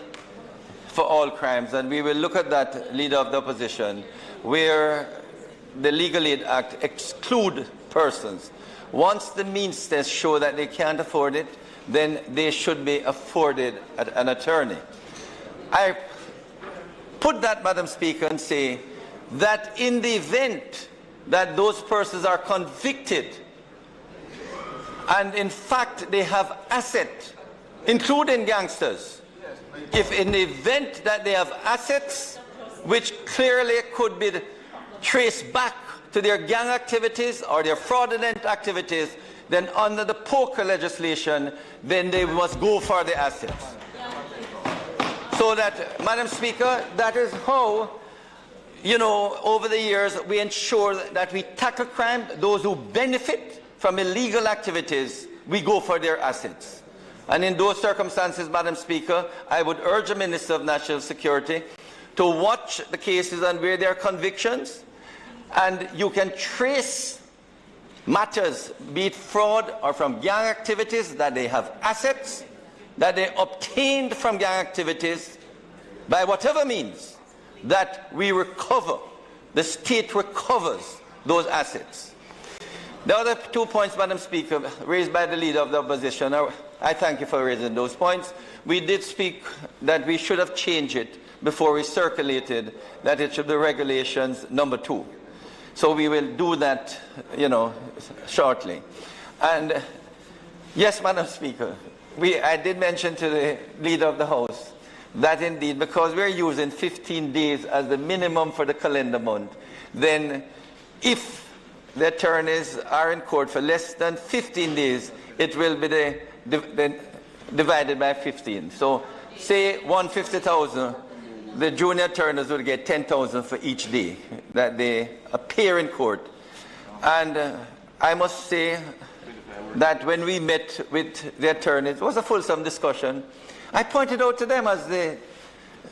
for all crimes, and we will look at that, Leader of the Opposition, where the Legal Aid Act excludes persons. Once the means tests show that they can't afford it, then they should be afforded an attorney. I put that, Madam Speaker, and say that in the event that those persons are convicted and in fact they have assets, including gangsters, if in the event that they have assets which clearly could be traced back to their gang activities or their fraudulent activities, then under the poker legislation, then they must go for the assets. So that, Madam Speaker, that is how, you know, over the years we ensure that we tackle crime. Those who benefit from illegal activities, we go for their assets. And in those circumstances, Madam Speaker, I would urge the Minister of National Security to watch the cases and where there are convictions, and you can trace matters, be it fraud or from gang activities, that they have assets that they obtained from gang activities by whatever means, that we recover, the state recovers those assets. The other 2 points, Madam Speaker, raised by the Leader of the Opposition, I thank you for raising those points. We did speak that we should have changed it before we circulated, that it should be regulations number 2. So we will do that, you know, shortly. And yes, Madam Speaker, I did mention to the Leader of the House that indeed, because we're using 15 days as the minimum for the calendar month, then if the attorneys are in court for less than 15 days, it will be divided by 15. So say 150,000, the junior attorneys will get 10,000 for each day that they appear in court. And I must say that when we met with the attorneys, it was a fulsome discussion. I pointed out to them, as the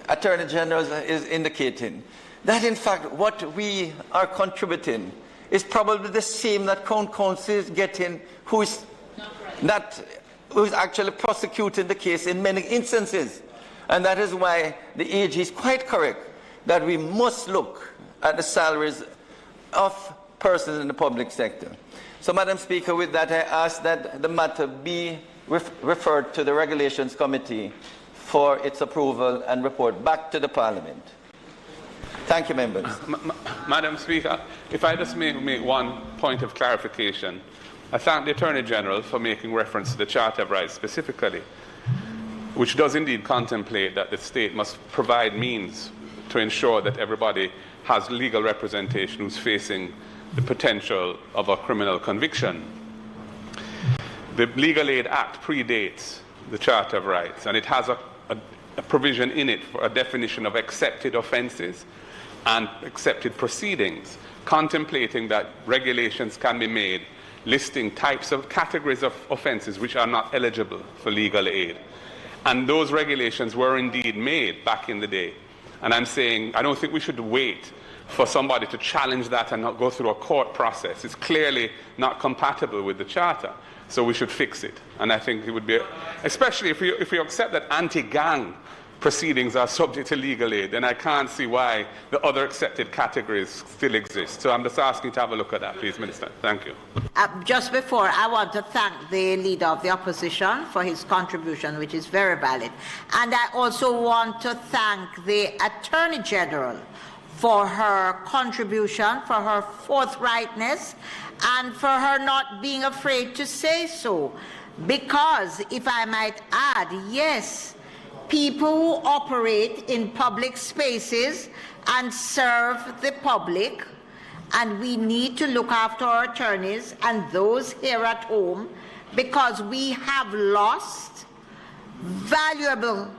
Attorney General is indicating, that in fact what we are contributing is probably the same that Crown Counsel is getting, who is actually prosecuting the case in many instances. And that is why the AG is quite correct that we must look at the salaries of persons in the public sector. So, Madam Speaker, with that I ask that the matter be referred to the Regulations Committee for its approval and report back to the Parliament. Thank you, members. Madam Speaker, if I just may make one point of clarification. I thank the Attorney General for making reference to the Charter of Rights specifically, which does indeed contemplate that the state must provide means to ensure that everybody has legal representation who's facing the potential of a criminal conviction. The Legal Aid Act predates the Charter of Rights, and it has a provision in it for a definition of accepted offences. and accepted proceedings, contemplating that regulations can be made listing types of categories of offences which are not eligible for legal aid. And those regulations were indeed made back in the day. And I'm saying I don't think we should wait for somebody to challenge that and not go through a court process. It's clearly not compatible with the Charter, so we should fix it. And I think it would be, especially if we accept that anti-gang proceedings are subject to legal aid, then I can't see why the other accepted categories still exist. So I'm just asking to have a look at that, please, Minister. Thank you. Just before, I want to thank the Leader of the Opposition for his contribution, which is very valid. And I also want to thank the Attorney General for her contribution, for her forthrightness, and for her not being afraid to say so. Because, if I might add, yes, people who operate in public spaces and serve the public, and we need to look after our attorneys and those here at home, because we have lost valuable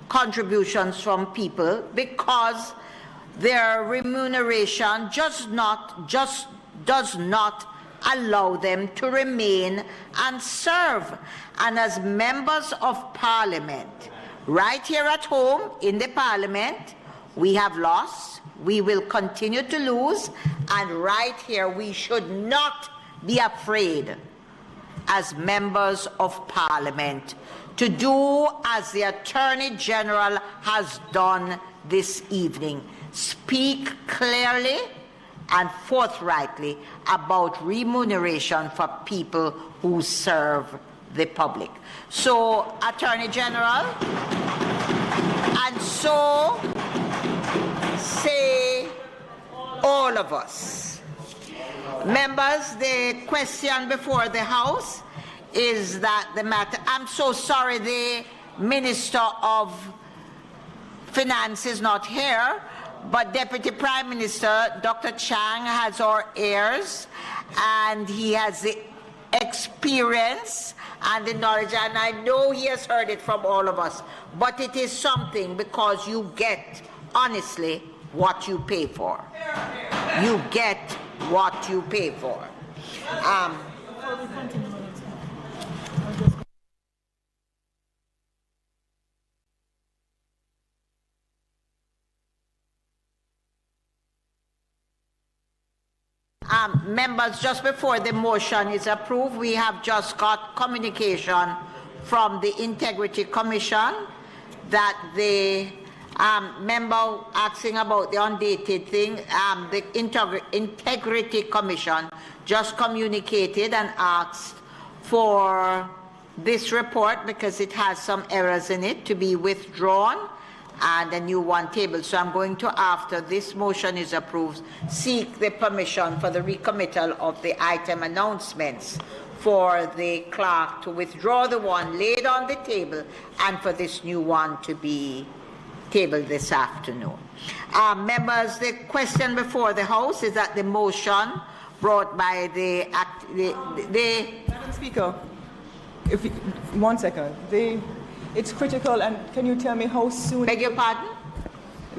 contributions from people because their remuneration just does not allow them to remain and serve. And as members of Parliament, right here at home in the Parliament, we have lost, we will continue to lose, and right here we should not be afraid as members of Parliament to do as the Attorney General has done this evening. Speak clearly and forthrightly about remuneration for people who serve the public. So, Attorney General, and so say all of us. Members, the question before the House is that the matter, I'm so sorry the Minister of Finance is not here, but Deputy Prime Minister Dr. Chang has our ears, and he has the experience and the knowledge, and I know he has heard it from all of us. But it is something, because you get, honestly, what you pay for. You get what you pay for. Members, just before the motion is approved, we have just got communication from the Integrity Commission that the member asking about the undated thing, the Integrity Commission just communicated and asked for this report, because it has some errors in it, to be withdrawn and a new one tabled. So I'm going to, after this motion is approved, seek the permission for the recommittal of the item announcements for the clerk to withdraw the one laid on the table and for this new one to be tabled this afternoon. Members, the question before the House is that the motion brought by the Madam Speaker, if you, 1 second. It's critical, and can you tell me how soon? Beg your pardon?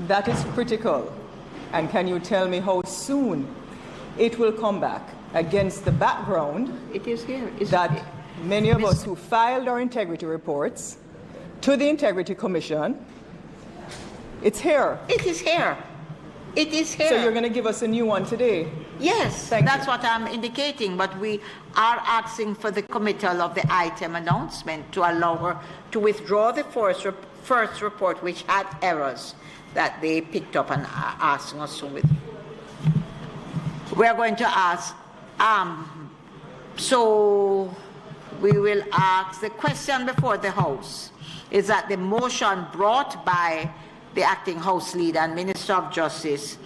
That is critical, and can you tell me how soon it will come back, against the background it is here. That many of us who filed our integrity reports to the Integrity Commission, it's here. It is here. It is here. So you're going to give us a new one today? Yes, that's what I'm indicating, but we are asking for the committal of the item announcement to allow her to withdraw the first report, which had errors that they picked up and are asking us to withdraw. We're going to ask, so we will ask, the question before the House is that the motion brought by the Acting House Leader and Minister of Justice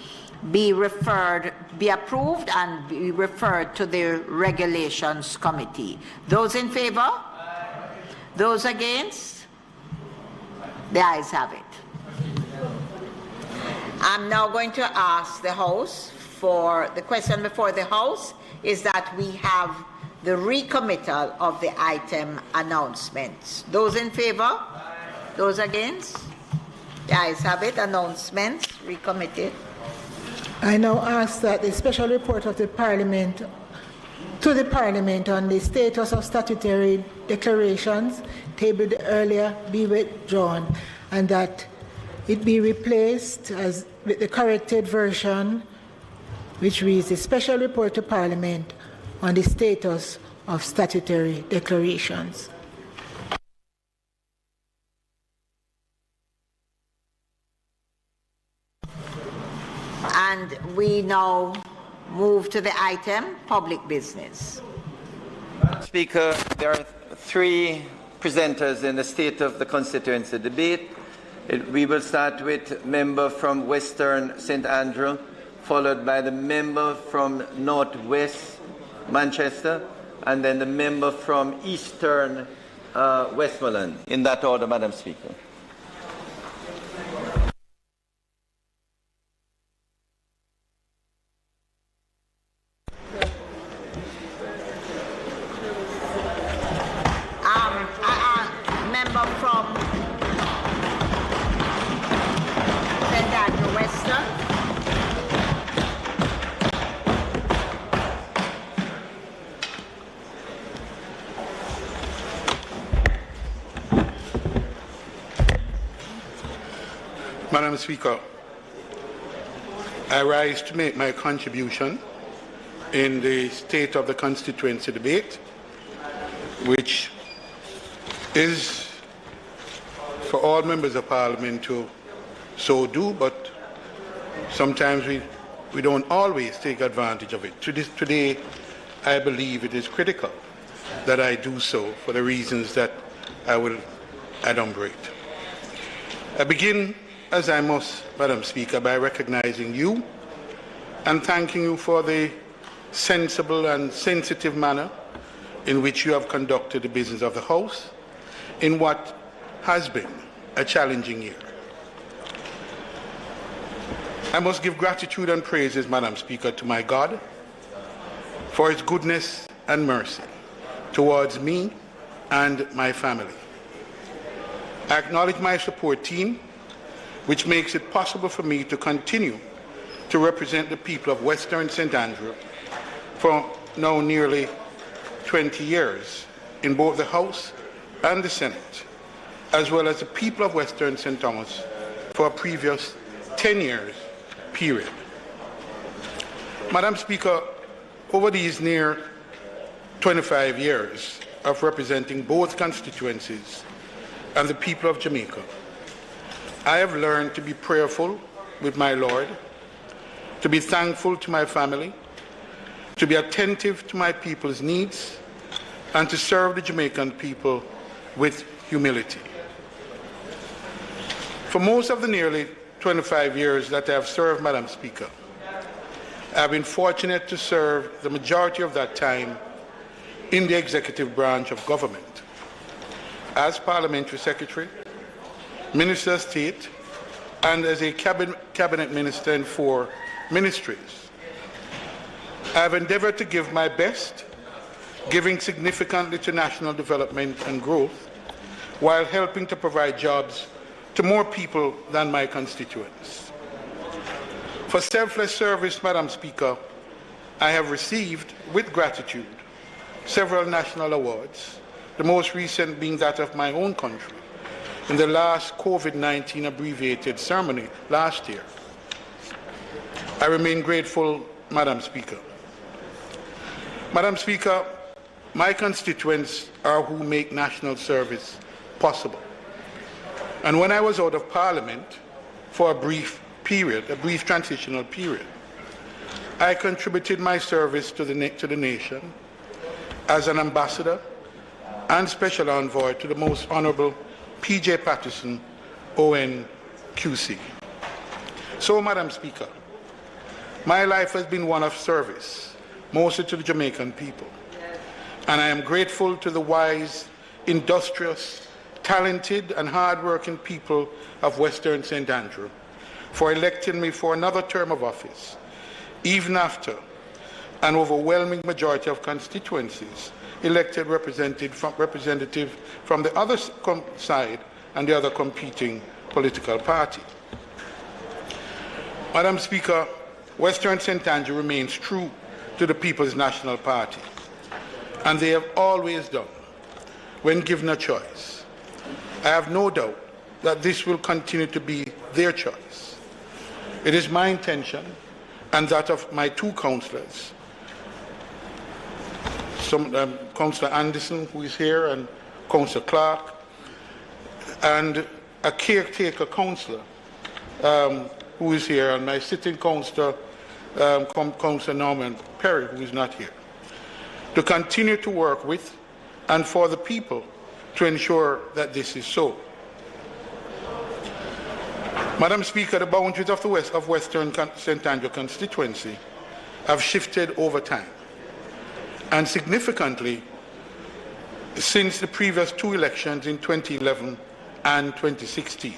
be approved and be referred to the Regulations Committee. Those in favor? Aye. Those against? The ayes have it. I'm now going to ask the House for the question before the House is that we have the recommittal of the item announcements. Those in favor? Aye. Those against? The ayes have it. Announcements recommitted. I now ask that the special report of the Parliament to the Parliament on the status of statutory declarations tabled earlier be withdrawn and that it be replaced as with the corrected version which reads the special report to Parliament on the status of statutory declarations. And we now move to the item, public business. Speaker, there are three presenters in the State of the Constituency debate. We will start with member from Western St. Andrew, followed by the member from Northwest Manchester, and then the member from Eastern Westmoreland. In that order, Madam Speaker. Member from St. Andrew Western. Madam Speaker, I rise to make my contribution in the State of the Constituency debate, which is for all members of Parliament to so do, but sometimes we don't always take advantage of it. Today, I believe it is critical that I do so for the reasons that I will adumbrate. I begin, as I must, Madam Speaker, by recognizing you and thanking you for the sensible and sensitive manner in which you have conducted the business of the House in what has been a challenging year. I must give gratitude and praises, Madam Speaker, to my God for his goodness and mercy towards me and my family. I acknowledge my support team, which makes it possible for me to continue to represent the people of Western St. Andrew for now nearly 20 years in both the House and the Senate, as well as the people of Western St. Thomas for a previous 10 years period. Madam Speaker, over these near 25 years of representing both constituencies and the people of Jamaica, I have learned to be prayerful with my Lord, to be thankful to my family, to be attentive to my people's needs, and to serve the Jamaican people with humility. For most of the nearly 25 years that I have served, Madam Speaker, I have been fortunate to serve the majority of that time in the executive branch of government, as Parliamentary Secretary, Minister of State, and as a cabinet minister in 4 ministries. I have endeavored to give my best, giving significantly to national development and growth, while helping to provide jobs to more people than my constituents. For selfless service, Madam Speaker, I have received, with gratitude, several national awards, the most recent being that of my own country, in the last COVID-19 abbreviated ceremony last year. I remain grateful, Madam Speaker. Madam Speaker, my constituents are who make national service possible. And when I was out of Parliament for a brief period, a brief transitional period, I contributed my service to the nation as an ambassador and special envoy to the Most Honourable P.J. Patterson, ONQC. So, Madam Speaker, my life has been one of service, mostly to the Jamaican people. And I am grateful to the wise, industrious, talented and hard-working people of Western St. Andrew for electing me for another term of office, even after an overwhelming majority of constituencies elected representative from the other side and the other competing political party. Madam Speaker, Western St. Andrew remains true to the People's National Party, and they have always done when given a choice. I have no doubt that this will continue to be their choice. It is my intention and that of my two councillors, Councillor Anderson, who is here, and Councillor Clark, and a caretaker councillor who is here, and my sitting councillor, Councillor Norman Perry, who is not here, to continue to work with and for the people to ensure that this is so. Madam Speaker, the boundaries of the Western St. Andrew constituency have shifted over time, and significantly since the previous two elections in 2011 and 2016.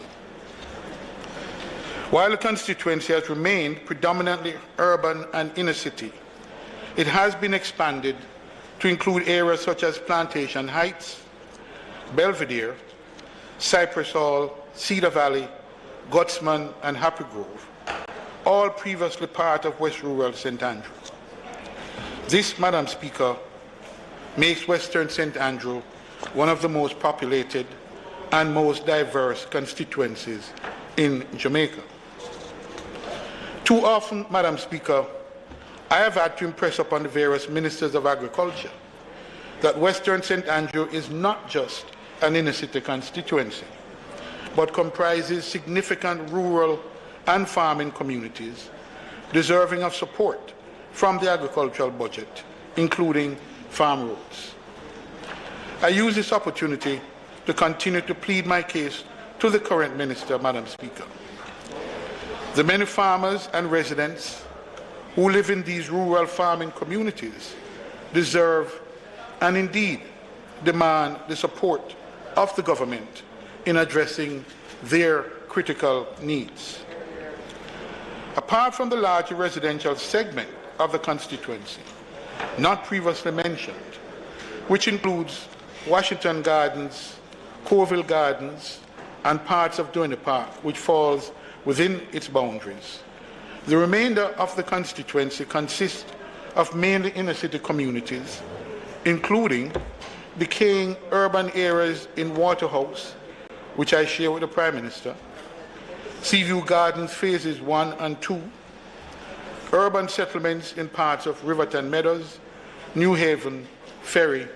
While the constituency has remained predominantly urban and inner city, it has been expanded to include areas such as Plantation Heights, Belvedere, Cypress Hall, Cedar Valley, Gutsman, and Happy Grove, all previously part of West Rural St. Andrew. This, Madam Speaker, makes Western St. Andrew one of the most populated and most diverse constituencies in Jamaica. Too often, Madam Speaker, I have had to impress upon the various ministers of agriculture that Western St. Andrew is not just an inner-city constituency, but comprises significant rural and farming communities deserving of support from the agricultural budget, including farm roads. I use this opportunity to continue to plead my case to the current minister, Madam Speaker. The many farmers and residents who live in these rural farming communities deserve and indeed demand the support of the government in addressing their critical needs. Apart from the larger residential segment of the constituency, not previously mentioned, which includes Washington Gardens, Colville Gardens, and parts of Duane Park, which falls within its boundaries, the remainder of the constituency consists of mainly inner-city communities, including decaying urban areas in Waterhouse, which I share with the Prime Minister, Seaview Gardens Phases 1 and 2, urban settlements in parts of Riverton Meadows, New Haven, Ferry,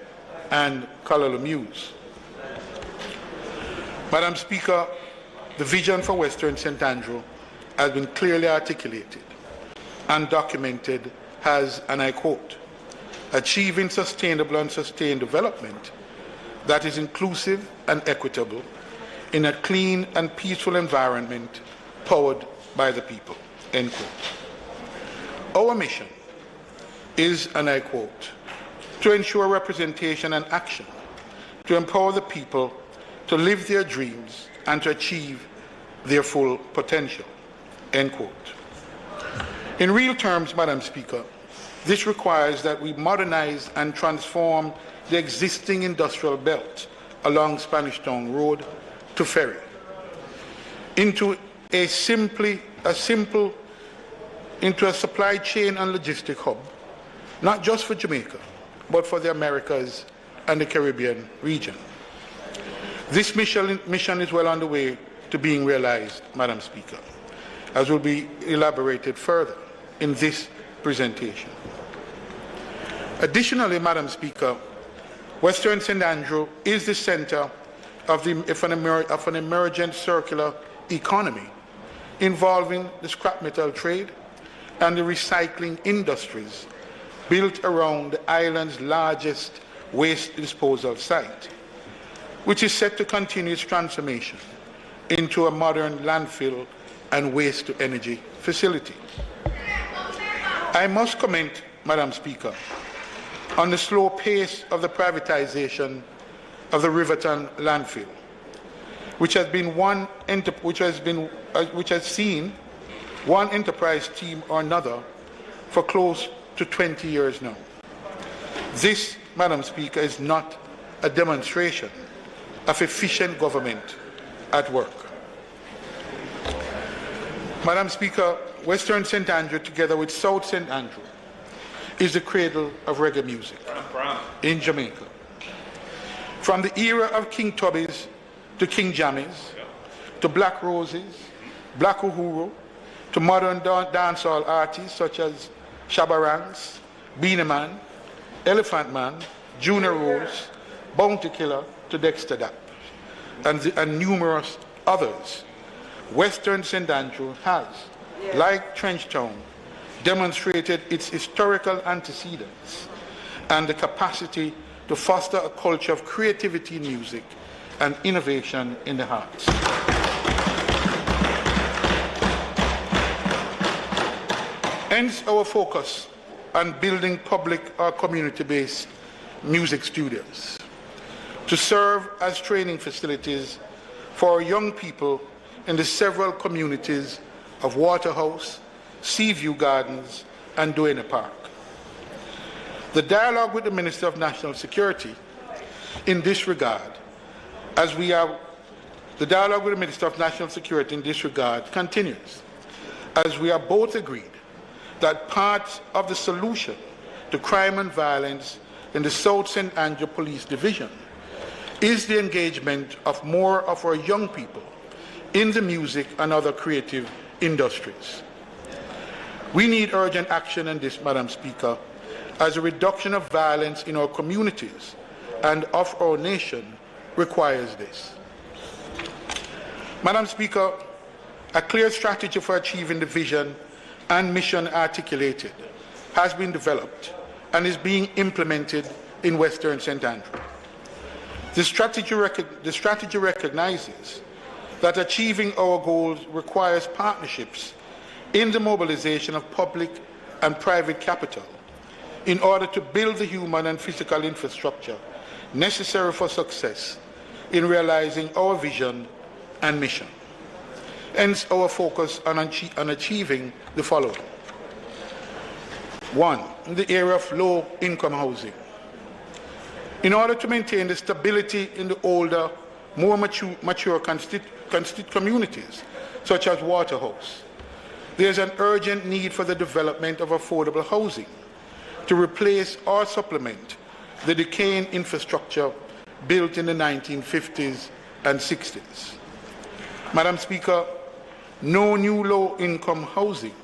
and Colorado Mews. Madam Speaker, the vision for Western St. Andrew has been clearly articulated and documented as, and I quote, achieving sustainable and sustained development that is inclusive and equitable in a clean and peaceful environment powered by the people, end quote. Our mission is, and I quote, to ensure representation and action, to empower the people to live their dreams and to achieve their full potential, end quote. In real terms, Madam Speaker, this requires that we modernize and transform the existing industrial belt along Spanish Town Road to Ferry into a supply chain and logistic hub, not just for Jamaica, but for the Americas and the Caribbean region. This mission is well underway to being realized, Madam Speaker, as will be elaborated further in this presentation. Additionally, Madam Speaker, Western St. Andrew is the center of an emergent circular economy involving the scrap metal trade and the recycling industries built around the island's largest waste disposal site, which is set to continue its transformation into a modern landfill and waste-to-energy facility. I must comment, Madam Speaker, on the slow pace of the privatization of the Riverton landfill, which has seen one enterprise team or another for close to 20 years now. This, Madam Speaker, is not a demonstration of efficient government at work. Madam Speaker, Western St. Andrew, together with South St. Andrew, is the cradle of reggae music in Jamaica. From the era of King Tubby's to King Jammy's, to Black Roses, Black Uhuru, to modern dancehall artists such as Shabba Ranks, Beanie Man, Elephant Man, Junior Rose, Bounty Killer, to Dexter Dapp, and numerous others. Western St. Andrew has, like Trenchtown, demonstrated its historical antecedents and the capacity to foster a culture of creativity in music and innovation in the arts. Hence our focus on building public or community-based music studios to serve as training facilities for young people in the several communities of Waterhouse, Seaview Gardens, and Duane Park. The dialogue with the Minister of National Security in this regard, continues, as we are both agreed that part of the solution to crime and violence in the South St. Andrew Police Division is the engagement of more of our young people in the music and other creative industries. We need urgent action on this, Madam Speaker, as a reduction of violence in our communities and of our nation requires this. Madam Speaker, a clear strategy for achieving the vision and mission articulated has been developed and is being implemented in Western St. Andrew. The strategy recognizes that achieving our goals requires partnerships in the mobilization of public and private capital in order to build the human and physical infrastructure necessary for success in realizing our vision and mission. Hence our focus on achieving the following. 1. In the area of low-income housing. In order to maintain the stability in the older, more mature communities, such as Waterhouse, there is an urgent need for the development of affordable housing to replace or supplement the decaying infrastructure built in the 1950s and 60s. Madam Speaker, no new low-income housing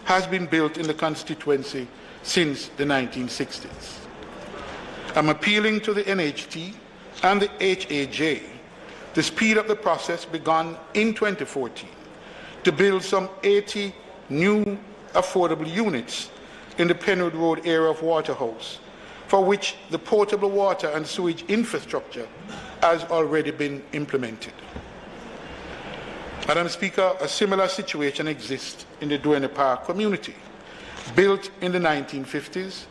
has been built in the constituency since the 1960s. I'm appealing to the NHT and the HAJ to speed up the process begun in 2014 to build some 80 new affordable units in the Penwood Road area of Waterhouse, for which the potable water and sewage infrastructure has already been implemented. Madam Speaker, a similar situation exists in the Duane Park community, built in the 1950s,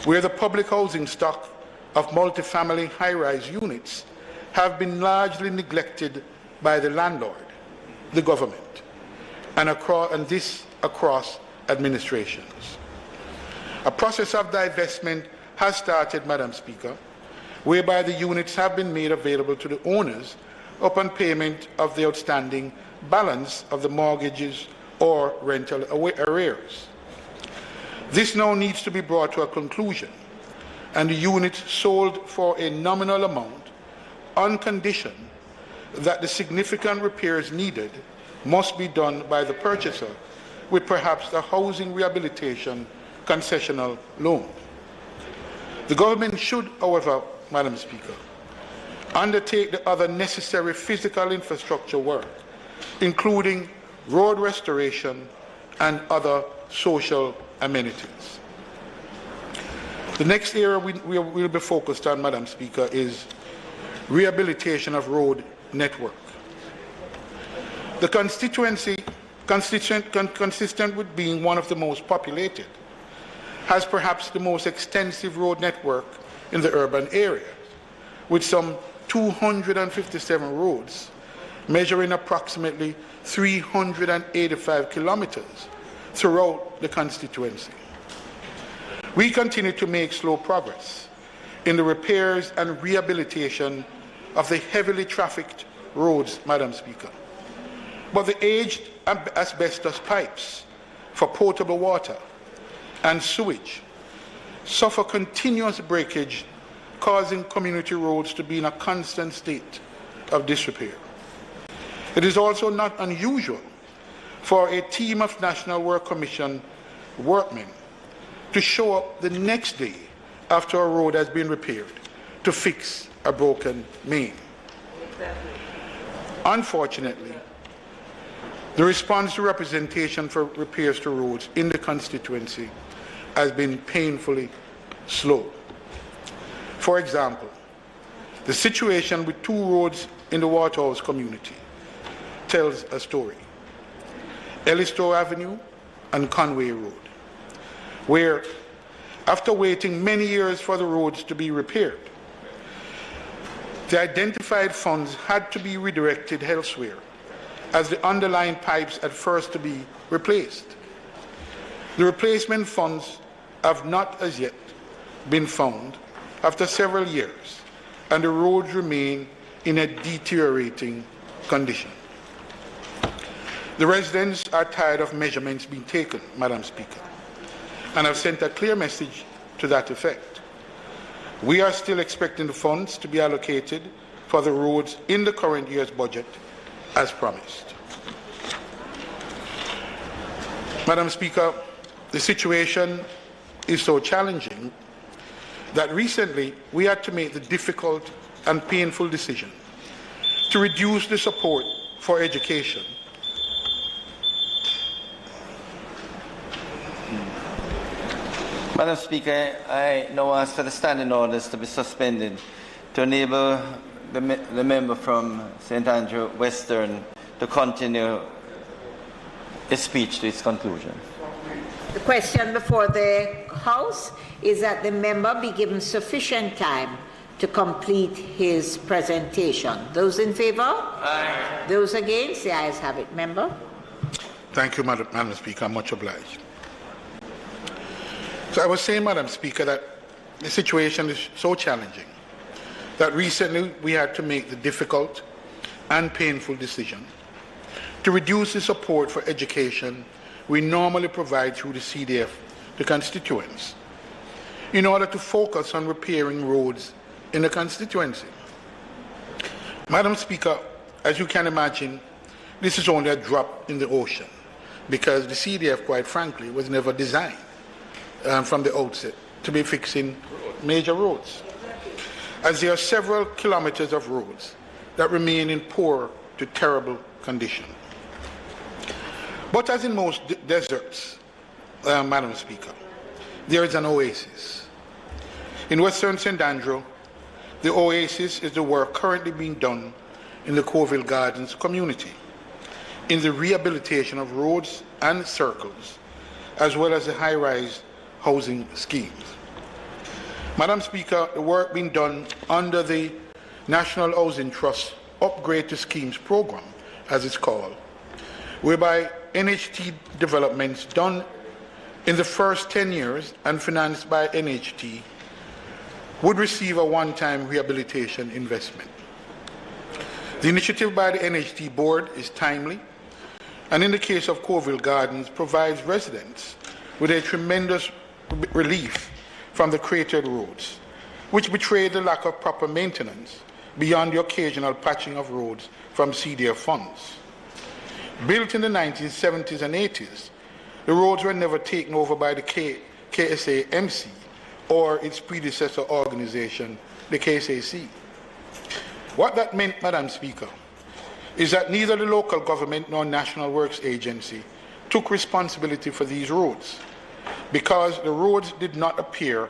where the public housing stock of multifamily high-rise units have been largely neglected by the landlord, the government, and this across administrations. A process of divestment has started, Madam Speaker, whereby the units have been made available to the owners upon payment of the outstanding balance of the mortgages or rental arrears. This now needs to be brought to a conclusion, and the units sold for a nominal amount on condition that the significant repairs needed must be done by the purchaser with perhaps a housing rehabilitation concessional loan. The government should, however, Madam Speaker, undertake the other necessary physical infrastructure work, including road restoration and other social amenities. The next area we will be focused on, Madam Speaker, is rehabilitation of road network. The constituency, consistent with being one of the most populated, has perhaps the most extensive road network in the urban area, with some 257 roads measuring approximately 385 kilometers throughout the constituency. We continue to make slow progress in the repairs and rehabilitation of the heavily trafficked roads, Madam Speaker. But the aged asbestos pipes for potable water and sewage suffer continuous breakage, causing community roads to be in a constant state of disrepair. It is also not unusual for a team of National Work Commission workmen to show up the next day after a road has been repaired to fix a broken main. Unfortunately, the response to representation for repairs to roads in the constituency has been painfully slow. For example, the situation with two roads in the Waterhouse community tells a story. Ellistow Avenue and Conway Road, where after waiting many years for the roads to be repaired, the identified funds had to be redirected elsewhere as the underlying pipes had first to be replaced. The replacement funds have not as yet been found after several years, and the roads remain in a deteriorating condition. The residents are tired of measurements being taken, Madam Speaker, and have sent a clear message to that effect. We are still expecting the funds to be allocated for the roads in the current year's budget as promised. Madam Speaker, the situation is so challenging that recently we had to make the difficult and painful decision to reduce the support for education. Madam Speaker, I now ask for the standing orders to be suspended to enable the member from St. Andrew Western to continue his speech to its conclusion. The question before the House is that the member be given sufficient time to complete his presentation. Those in favour? Aye. Those against? The ayes have it. Member? Thank you, Madam Speaker. I'm much obliged. So I was saying, Madam Speaker, that the situation is so challenging that recently we had to make the difficult and painful decision to reduce the support for education we normally provide through the CDF to constituents in order to focus on repairing roads in the constituency. Madam Speaker, as you can imagine, this is only a drop in the ocean because the CDF, quite frankly, was never designed from the outset to be fixing major roads, as there are several kilometers of roads that remain in poor to terrible condition. But as in most deserts, Madam Speaker, there is an oasis. In Western St. Andrew, the oasis is the work currently being done in the Coville Gardens community, in the rehabilitation of roads and circles, as well as the high-rise housing schemes. Madam Speaker, the work being done under the National Housing Trust Upgrade to Schemes program, as it's called, whereby NHT developments done in the first 10 years and financed by NHT would receive a one-time rehabilitation investment. The initiative by the NHT board is timely, and in the case of Coville Gardens, provides residents with a tremendous relief from the cratered roads, which betray the lack of proper maintenance beyond the occasional patching of roads from CDF funds. Built in the 1970s and 80s, the roads were never taken over by the KSA-MC or its predecessor organization, the KSAC. What that meant, Madam Speaker, is that neither the local government nor National Works Agency took responsibility for these roads because the roads did not appear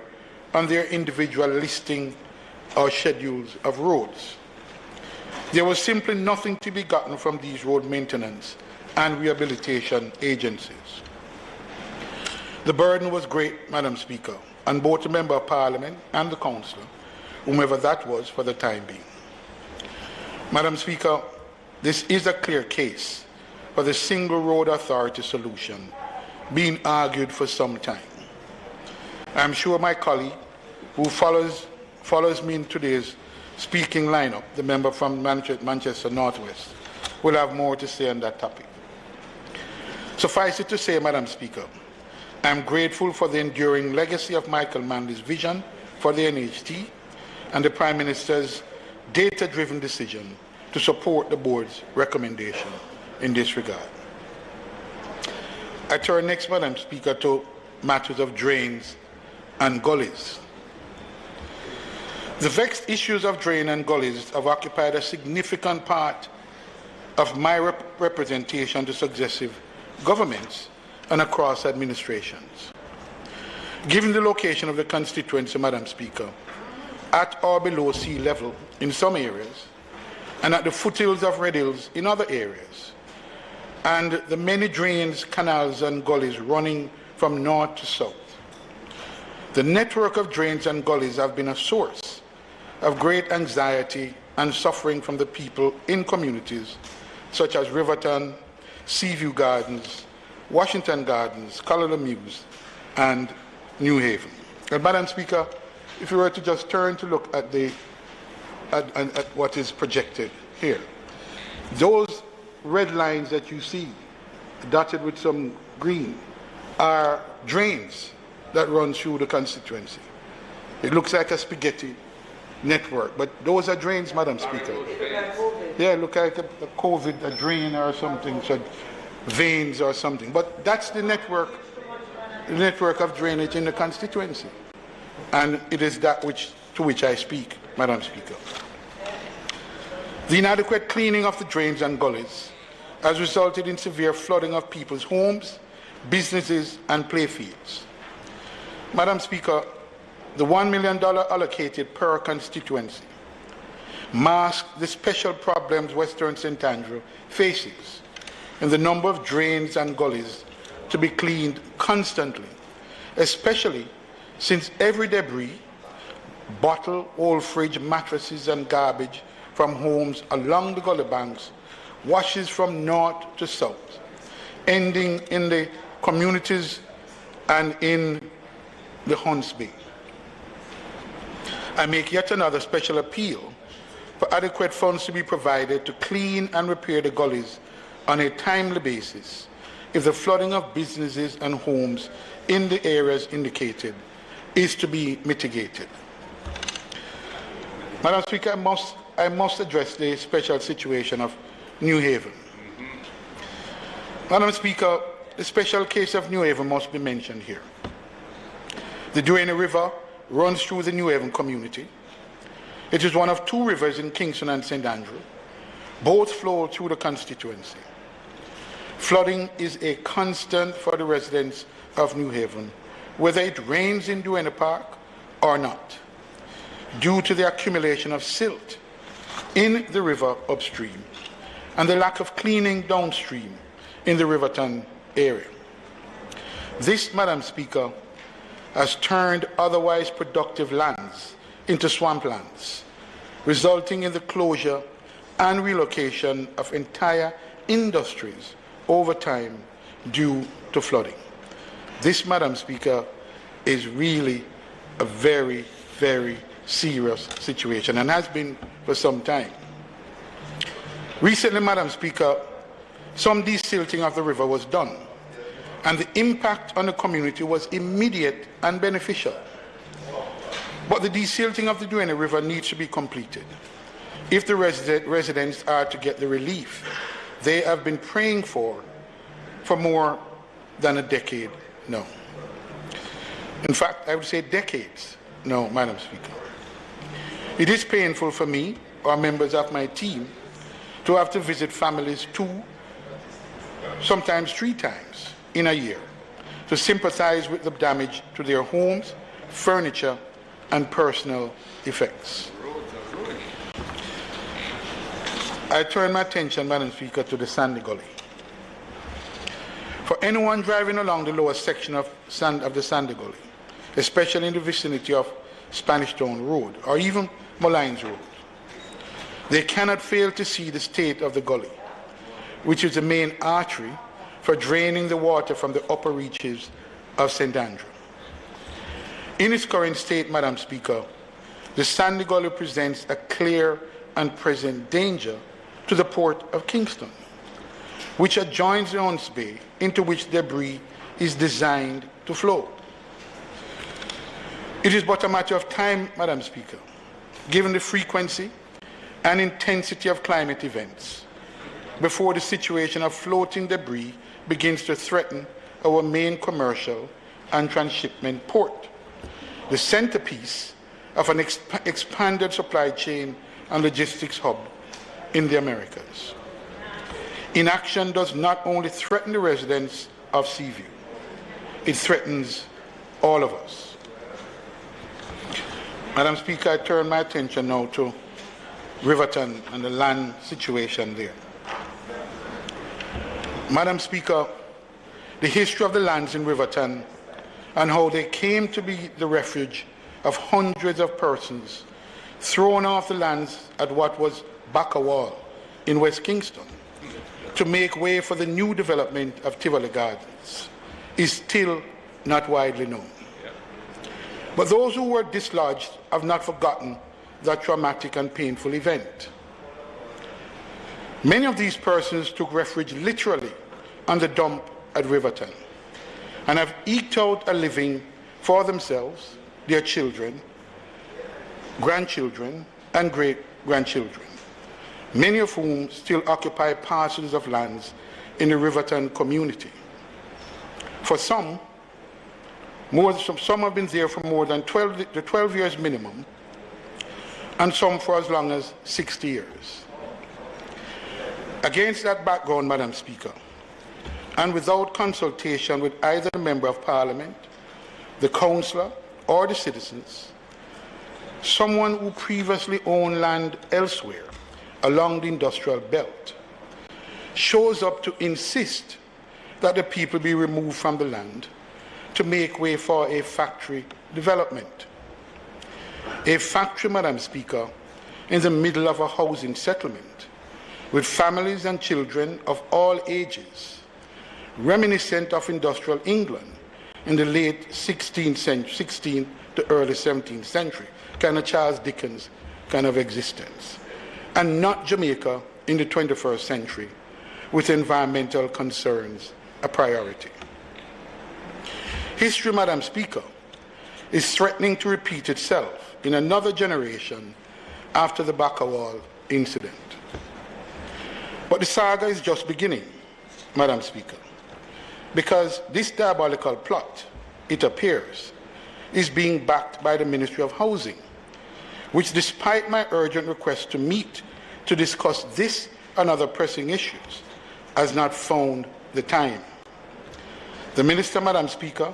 on their individual listing or schedules of roads. There was simply nothing to be gotten from these road maintenance and rehabilitation agencies. The burden was great, Madam Speaker, on both the Member of Parliament and the Councillor, whomever that was for the time being. Madam Speaker, this is a clear case for the single road authority solution being argued for some time. I'm sure my colleague, who follows me in today's speaking lineup, the member from Manchester Northwest, will have more to say on that topic. Suffice it to say, Madam Speaker, I am grateful for the enduring legacy of Michael Manley's vision for the NHT and the Prime Minister's data-driven decision to support the board's recommendation in this regard. I turn next, Madam Speaker, to matters of drains and gullies. The vexed issues of drain and gullies have occupied a significant part of my representation to successive governments and across administrations. Given the location of the constituency, Madam Speaker, at or below sea level in some areas, and at the foothills of Red Hills in other areas, and the many drains, canals, and gullies running from north to south, the network of drains and gullies have been a source of great anxiety and suffering from the people in communities such as Riverton, Seaview Gardens, Washington Gardens, Colonel Mews, and New Haven. And Madam Speaker, if you were to just turn to look at what is projected here, those red lines that you see dotted with some green are drains that run through the constituency. It looks like a spaghetti network, but those are drains, Madam Speaker. Yeah, look like a COVID, a drain or something, so veins or something. But that's the network of drainage in the constituency. And it is that to which I speak, Madam Speaker. The inadequate cleaning of the drains and gullies has resulted in severe flooding of people's homes, businesses, and playfields. Madam Speaker, the $1 million allocated per constituency masks the special problems Western St. Andrew faces in the number of drains and gullies to be cleaned constantly, especially since every debris, bottle, old fridge, mattresses, and garbage from homes along the gully banks washes from north to south, ending in the communities and in the Hunts Bay. I make yet another special appeal for adequate funds to be provided to clean and repair the gullies on a timely basis if the flooding of businesses and homes in the areas indicated is to be mitigated. Madam Speaker, I must address the special situation of New Haven. Madam Speaker, the special case of New Haven must be mentioned here. The Duane River runs through the New Haven community. It is one of two rivers in Kingston and St. Andrew. Both flow through the constituency. Flooding is a constant for the residents of New Haven, whether it rains in Duane Park or not, due to the accumulation of silt in the river upstream and the lack of cleaning downstream in the Riverton area. This, Madam Speaker, has turned otherwise productive lands into swamplands, resulting in the closure and relocation of entire industries over time due to flooding. This, Madam Speaker, is really a very, very serious situation and has been for some time. Recently, Madam Speaker, some desilting of the river was done, and the impact on the community was immediate and beneficial. But the desilting of the Duane River needs to be completed if the residents are to get the relief they have been praying for more than a decade now. In fact, I would say decades now, Madam Speaker. It is painful for me or members of my team to have to visit families 2, sometimes 3 times in a year to sympathize with the damage to their homes, furniture, and personal effects. I turn my attention, Madam Speaker, to the Sandy Gully. For anyone driving along the lower section of the Sandy Gully, especially in the vicinity of Spanish Town Road or even Mollines Road, they cannot fail to see the state of the gully, which is the main artery for draining the water from the upper reaches of St. Andrew. In its current state, Madam Speaker, the Sandy Gully presents a clear and present danger to the Port of Kingston, which adjoins the Hunts Bay, into which debris is designed to flow. It is but a matter of time, Madam Speaker, given the frequency and intensity of climate events, before the situation of floating debris begins to threaten our main commercial and transshipment port, the centerpiece of an expanded supply chain and logistics hub in the Americas. Inaction does not only threaten the residents of Seaview, it threatens all of us. Madam Speaker, I turn my attention now to Riverton and the land situation there. Madam Speaker, the history of the lands in Riverton and how they came to be the refuge of hundreds of persons thrown off the lands at what was Withdrawal in West Kingston to make way for the new development of Tivoli Gardens is still not widely known. But those who were dislodged have not forgotten that traumatic and painful event. Many of these persons took refuge literally on the dump at Riverton and have eked out a living for themselves, their children, grandchildren, and great-grandchildren, many of whom still occupy parcels of lands in the Riverton community. For some have been there for more than 12 years minimum, and some for as long as 60 years. Against that background, Madam Speaker, and without consultation with either the Member of Parliament, the councillor, or the citizens, someone who previously owned land elsewhere along the industrial belt shows up to insist that the people be removed from the land to make way for a factory development. A factory, Madam Speaker, in the middle of a housing settlement with families and children of all ages, reminiscent of industrial England in the late 16th to early 17th century, kind of Charles Dickens kind of existence, and not Jamaica in the 21st century with environmental concerns a priority. History, Madam Speaker, is threatening to repeat itself in another generation after the Withdrawal incident. But the saga is just beginning, Madam Speaker, because this diabolical plot, it appears, is being backed by the Ministry of Housing, which, despite my urgent request to meet to discuss this and other pressing issues, has not found the time. The Minister, Madam Speaker,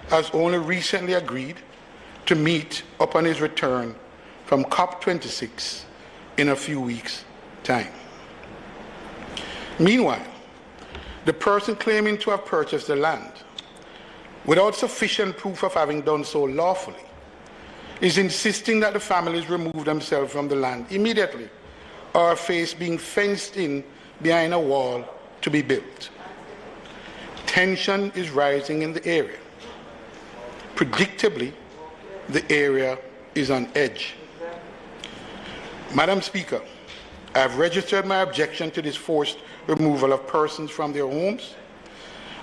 has only recently agreed to meet upon his return from COP26 in a few weeks' time. Meanwhile, the person claiming to have purchased the land without sufficient proof of having done so lawfully is insisting that the families remove themselves from the land immediately or face being fenced in behind a wall to be built. Tension is rising in the area. Predictably, the area is on edge. Madam Speaker, I have registered my objection to this forced removal of persons from their homes,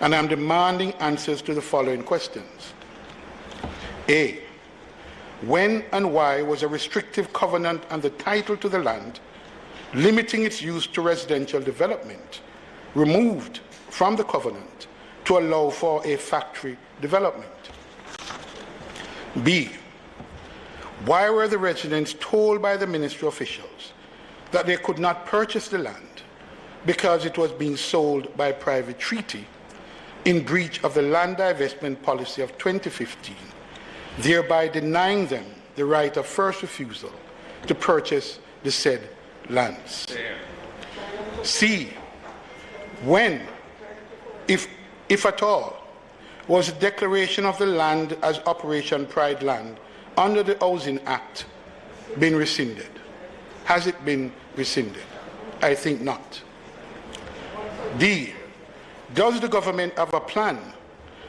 and I am demanding answers to the following questions. A, when and why was a restrictive covenant on the title to the land, limiting its use to residential development, removed from the covenant to allow for a factory development? B, why were the residents told by the ministry officials that they could not purchase the land because it was being sold by private treaty in breach of the land divestment policy of 2015, thereby denying them the right of first refusal to purchase the said lands? C, when, if at all, was the declaration of the land as Operation Pride Land under the Housing Act been rescinded? Has it been rescinded? I think not. D, does the government have a plan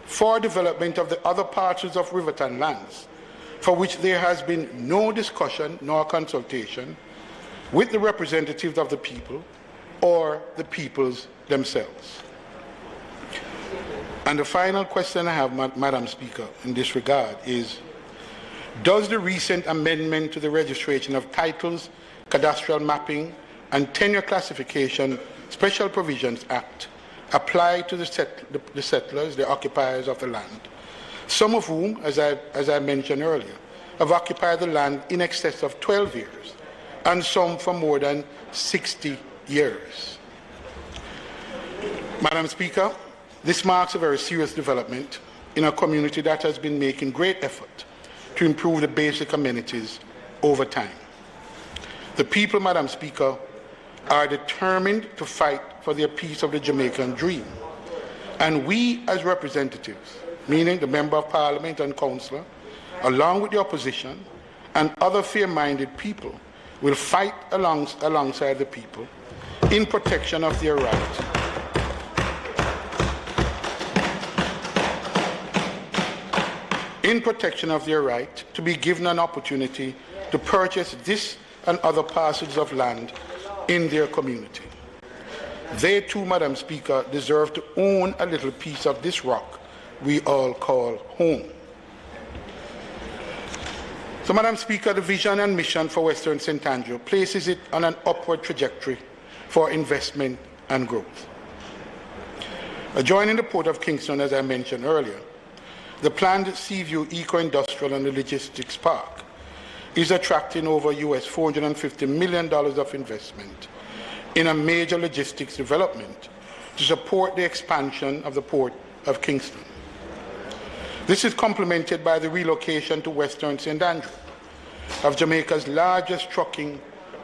for development of the other parcels of Riverton lands for which there has been no discussion nor consultation with the representatives of the people or the people's themselves. And the final question I have, Madam Speaker, in this regard is, does the recent amendment to the Registration of Titles, Cadastral Mapping, and Tenure Classification Special Provisions Act apply to the settlers, the occupiers of the land, some of whom, as I mentioned earlier, have occupied the land in excess of 12 years, and some for more than 60 years? Madam Speaker, this marks a very serious development in a community that has been making great effort to improve the basic amenities over time. The people, Madam Speaker, are determined to fight for their piece of the Jamaican dream. And we as representatives, meaning the Member of Parliament and Councillor, along with the opposition and other fair-minded people, will fight alongside the people in protection of their rights. In protection of their right to be given an opportunity to purchase this and other parcels of land in their community. They too, Madam Speaker, deserve to own a little piece of this rock we all call home. So, Madam Speaker, the vision and mission for Western St. Andrew places it on an upward trajectory for investment and growth. Adjoining the Port of Kingston, as I mentioned earlier, the planned Seaview Eco-Industrial and Logistics Park is attracting over US $450 million of investment in a major logistics development to support the expansion of the Port of Kingston. This is complemented by the relocation to Western St. Andrew of Jamaica's largest trucking,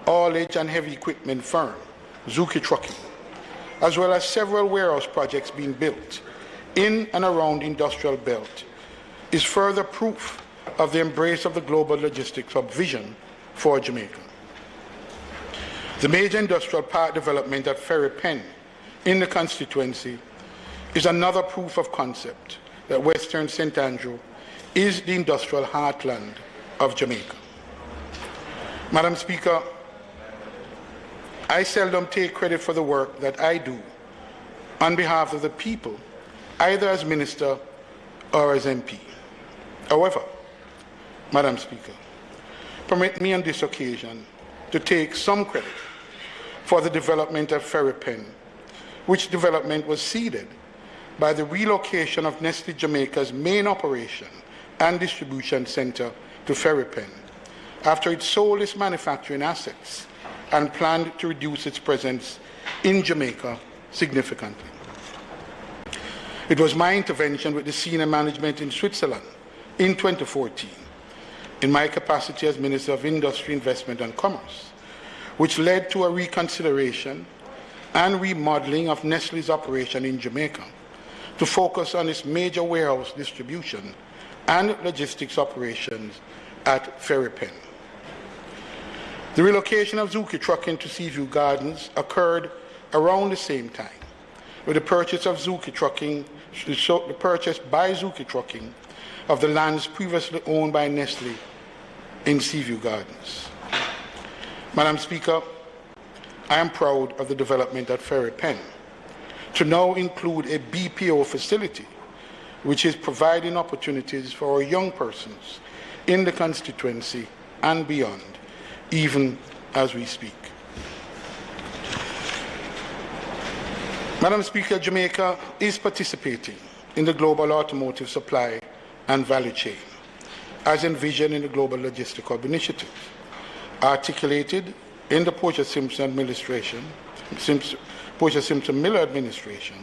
haulage and heavy equipment firm, Zuki Trucking, as well as several warehouse projects being built in and around the industrial belt, is further proof of the embrace of the global logistics hub vision for Jamaica. The major industrial park development at Ferry Pen in the constituency is another proof of concept that Western St. Andrew is the industrial heartland of Jamaica. Madam Speaker, I seldom take credit for the work that I do on behalf of the people, either as Minister or as MP. However, Madam Speaker, permit me on this occasion to take some credit for the development of Ferry Pen, which development was seeded by the relocation of Nestle Jamaica's main operation and distribution center to Ferry Pen, after it sold its manufacturing assets and planned to reduce its presence in Jamaica significantly. It was my intervention with the senior management in Switzerland in 2014, in my capacity as Minister of Industry, Investment and Commerce, which led to a reconsideration and remodeling of Nestle's operation in Jamaica to focus on its major warehouse distribution and logistics operations at Ferry Pen. The relocation of Zuki Trucking to Seaview Gardens occurred around the same time, with the purchase of Zuki Trucking, the purchase by Zuki Trucking of the lands previously owned by Nestle in Seaview Gardens. Madam Speaker, I am proud of the development at Ferry Pen to now include a BPO facility which is providing opportunities for our young persons in the constituency and beyond, even as we speak. Madam Speaker, Jamaica is participating in the global automotive supply and value chain, as envisioned in the Global Logistic Hub Initiative, articulated in the Portia Simpson Miller administration,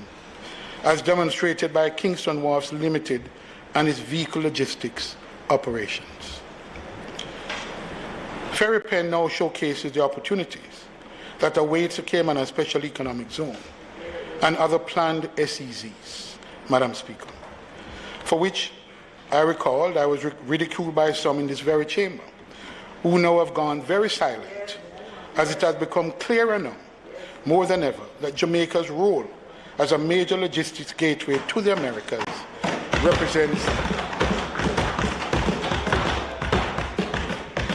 as demonstrated by Kingston Wharves Limited and its vehicle logistics operations. Ferry Pen now showcases the opportunities that awaits the Cayman Special Economic Zone and other planned SEZs, Madam Speaker, for which I recalled I was ridiculed by some in this very chamber, who now have gone very silent, as it has become clearer now, more than ever, that Jamaica's role as a major logistics gateway to the Americas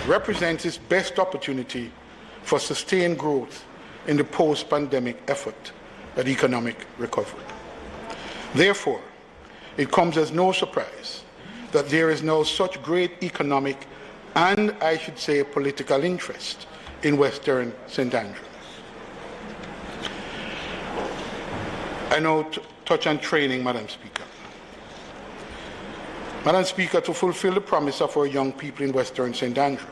represents its best opportunity for sustained growth in the post-pandemic effort at economic recovery. Therefore, it comes as no surprise that there is now such great economic and, I should say, political interest in Western St. Andrew. I now touch on training, Madam Speaker. Madam Speaker, to fulfill the promise of our young people in Western St. Andrew,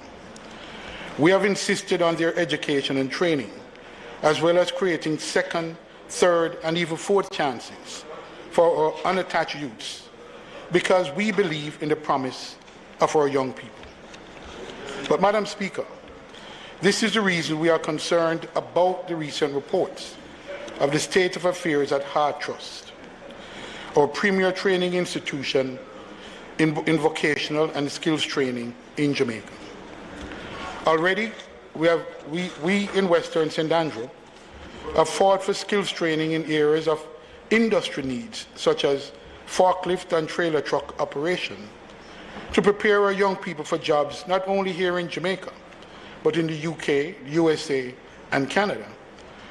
we have insisted on their education and training, as well as creating second, third, and even fourth chances for our unattached youths, because we believe in the promise of our young people. But, Madam Speaker, this is the reason we are concerned about the recent reports of the state of affairs at Hart Trust, our premier training institution in vocational and skills training in Jamaica. Already, we in Western St. Andrew have fought for skills training in areas of industry needs, such as forklift and trailer truck operation, to prepare our young people for jobs not only here in Jamaica, but in the UK, USA, and Canada,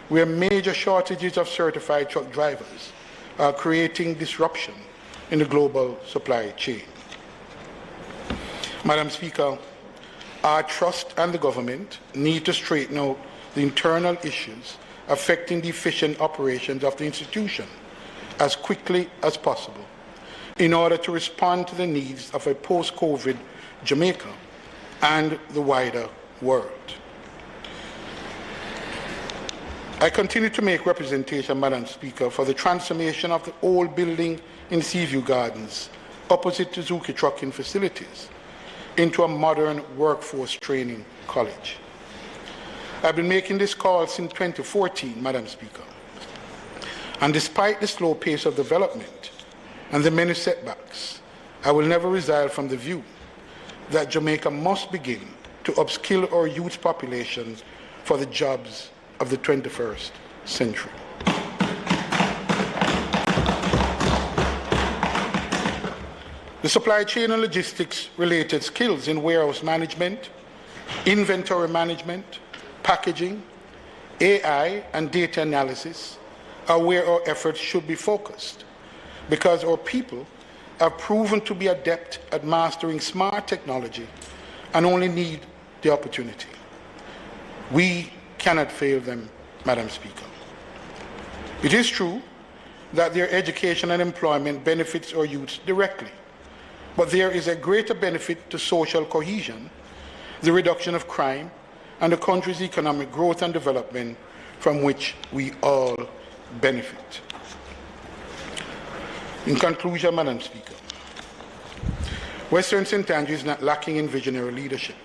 where major shortages of certified truck drivers are creating disruption in the global supply chain. Madam Speaker, our trust and the government need to straighten out the internal issues affecting the efficient operations of the institution as quickly as possible in order to respond to the needs of a post-COVID Jamaica and the wider world. I continue to make representation, Madam Speaker, for the transformation of the old building in Seaview Gardens, opposite to Zuki Trucking Facilities, into a modern workforce training college. I've been making this call since 2014, Madam Speaker. And despite the slow pace of development and the many setbacks, I will never resile from the view that Jamaica must begin to upskill our youth population for the jobs of the 21st century. The supply chain and logistics related skills in warehouse management, inventory management, packaging, AI, and data analysis are where our efforts should be focused, because our people have proven to be adept at mastering smart technology and only need the opportunity. We cannot fail them, Madam Speaker. It is true that their education and employment benefits our youths directly, but there is a greater benefit to social cohesion, the reduction of crime, and the country's economic growth and development from which we all benefit. In conclusion, Madam Speaker, Western St. Andrew is not lacking in visionary leadership.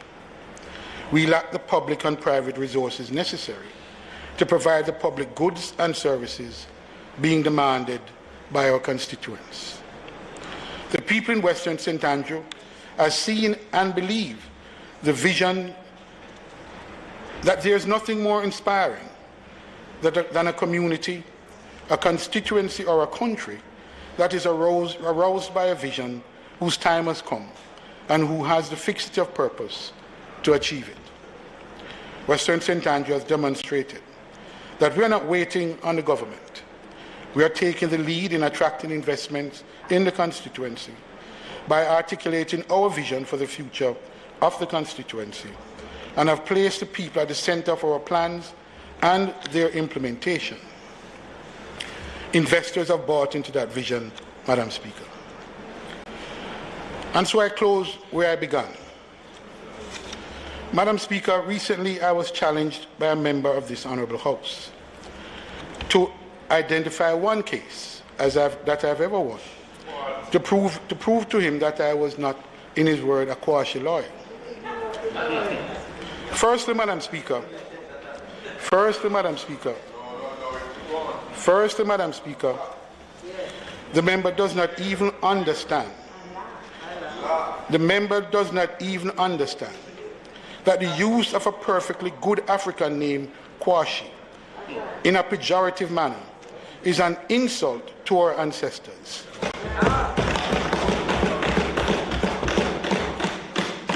We lack the public and private resources necessary to provide the public goods and services being demanded by our constituents. The people in Western St. Andrew are seen and believe the vision that there is nothing more inspiring than a community, a constituency, or a country that is aroused by a vision whose time has come and who has the fixity of purpose to achieve it. Western St. Andrew has demonstrated that we are not waiting on the government. We are taking the lead in attracting investments in the constituency by articulating our vision for the future of the constituency and have placed the people at the center of our plans and their implementation. Investors have bought into that vision, Madam Speaker. And so I close where I began. Madam Speaker, recently I was challenged by a member of this Honourable House to identify one case that I've ever won, to prove to him that I was not, in his word, a quasi lawyer. Firstly, Madam Speaker, the member does not even understand. The member does not even understand that the use of a perfectly good African name, Kwashi, in a pejorative manner, is an insult to our ancestors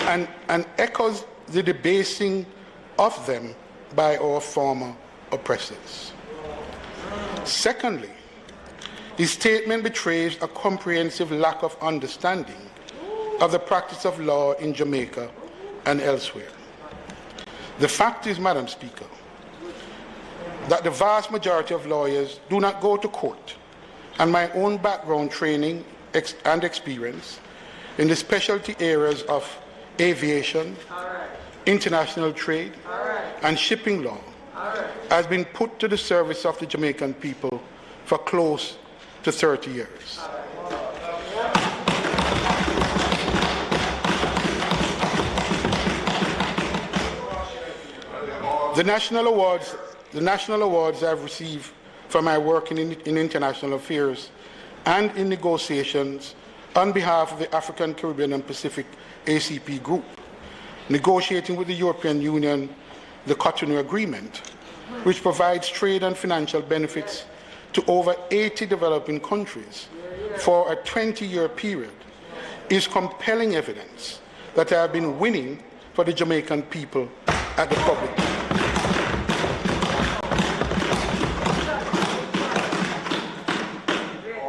and echoes the debasing of them by our former oppressors. Secondly, his statement betrays a comprehensive lack of understanding of the practice of law in Jamaica and elsewhere. The fact is, Madam Speaker, that the vast majority of lawyers do not go to court, and my own background training and experience in the specialty areas of aviation, international trade, and shipping law has been put to the service of the Jamaican people for close to 30 years. The national awards I've received for my work in international affairs and in negotiations on behalf of the African, Caribbean and Pacific ACP group, negotiating with the European Union the Cotonou Agreement, which provides trade and financial benefits to over 80 developing countries for a 20-year period, is compelling evidence that I have been winning for the Jamaican people at the public.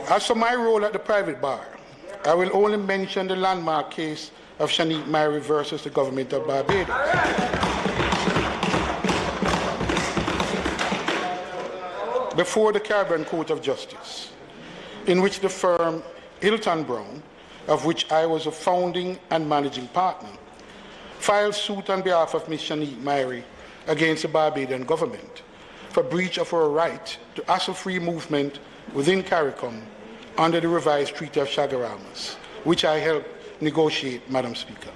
As for my role at the private bar, I will only mention the landmark case of Shanique Myrie versus the government of Barbados. Before the Caribbean Court of Justice, in which the firm Hilton Brown, of which I was a founding and managing partner, filed suit on behalf of Ms. Shanique Myrie against the Barbadian government for breach of her right to hassle-free movement within CARICOM under the revised Treaty of Chaguaramas, which I helped negotiate, Madam Speaker.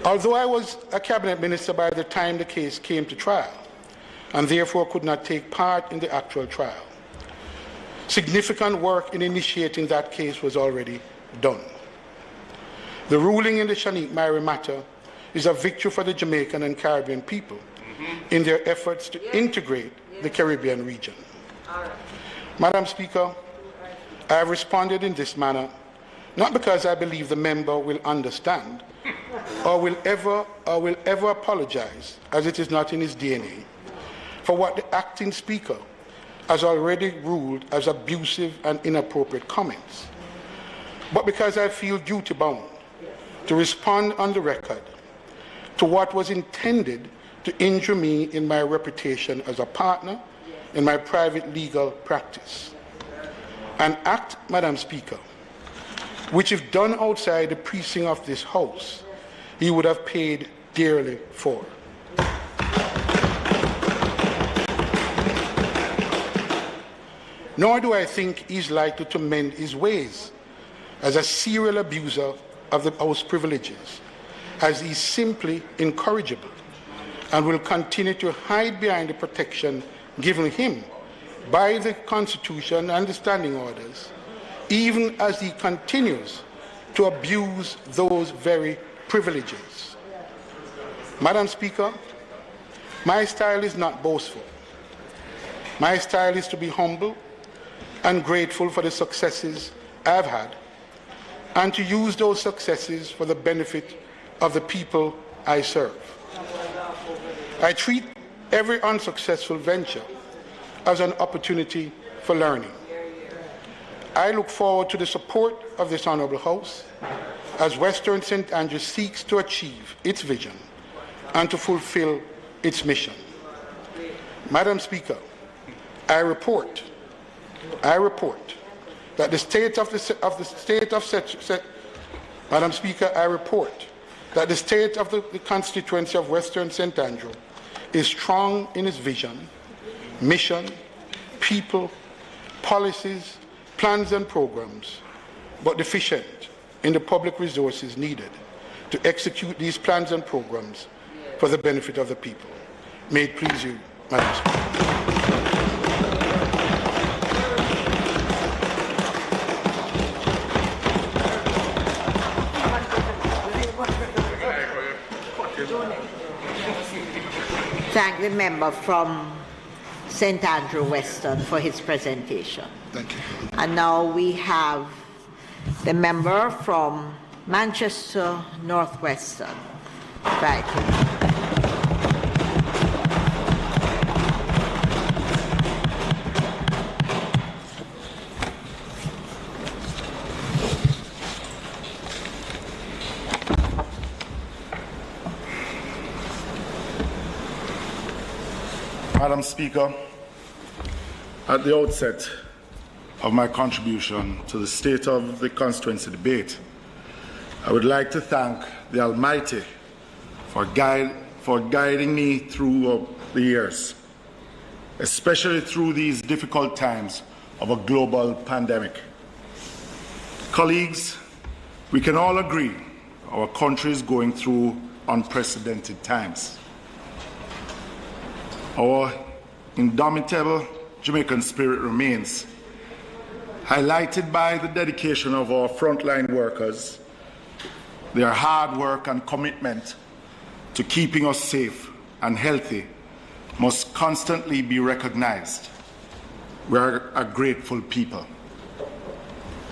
Although I was a cabinet minister by the time the case came to trial, and therefore could not take part in the actual trial, significant work in initiating that case was already done. The ruling in the Shanique Myrie matter is a victory for the Jamaican and Caribbean people in their efforts to integrate the Caribbean region. Madam Speaker, I have responded in this manner, not because I believe the member will understand or will ever apologize, as it is not in his DNA, for what the acting speaker has already ruled as abusive and inappropriate comments, but because I feel duty-bound to respond on the record to what was intended to injure me in my reputation as a partner in my private legal practice. An act, Madam Speaker, which if done outside the precinct of this House, he would have paid dearly for. Nor do I think he's likely to mend his ways as a serial abuser of the House privileges, as he's simply incorrigible and will continue to hide behind the protection given him by the Constitution and the standing orders, even as he continues to abuse those very privileges. Madam Speaker, my style is not boastful. My style is to be humble and grateful for the successes I've had, and to use those successes for the benefit of the people I serve. I treat every unsuccessful venture as an opportunity for learning. I look forward to the support of this Honourable House as Western St. Andrews seeks to achieve its vision and to fulfill its mission. Madam Speaker, I report that the state of the constituency of Western St. Andrews is strong in its vision, mission, people, policies, plans and programs, but deficient in the public resources needed to execute these plans and programs for the benefit of the people. May it please you, Madam Speaker. Thank the member from St. Andrew Western for his presentation. Thank you. And now we have the member from Manchester Northwestern. Right. Madam Speaker, at the outset of my contribution to the State of the Constituency debate, I would like to thank the Almighty for guiding me through the years, especially through these difficult times of a global pandemic. Colleagues, we can all agree our country is going through unprecedented times. Our indomitable Jamaican spirit remains, highlighted by the dedication of our frontline workers, their hard work and commitment to keeping us safe and healthy must constantly be recognized. We are a grateful people.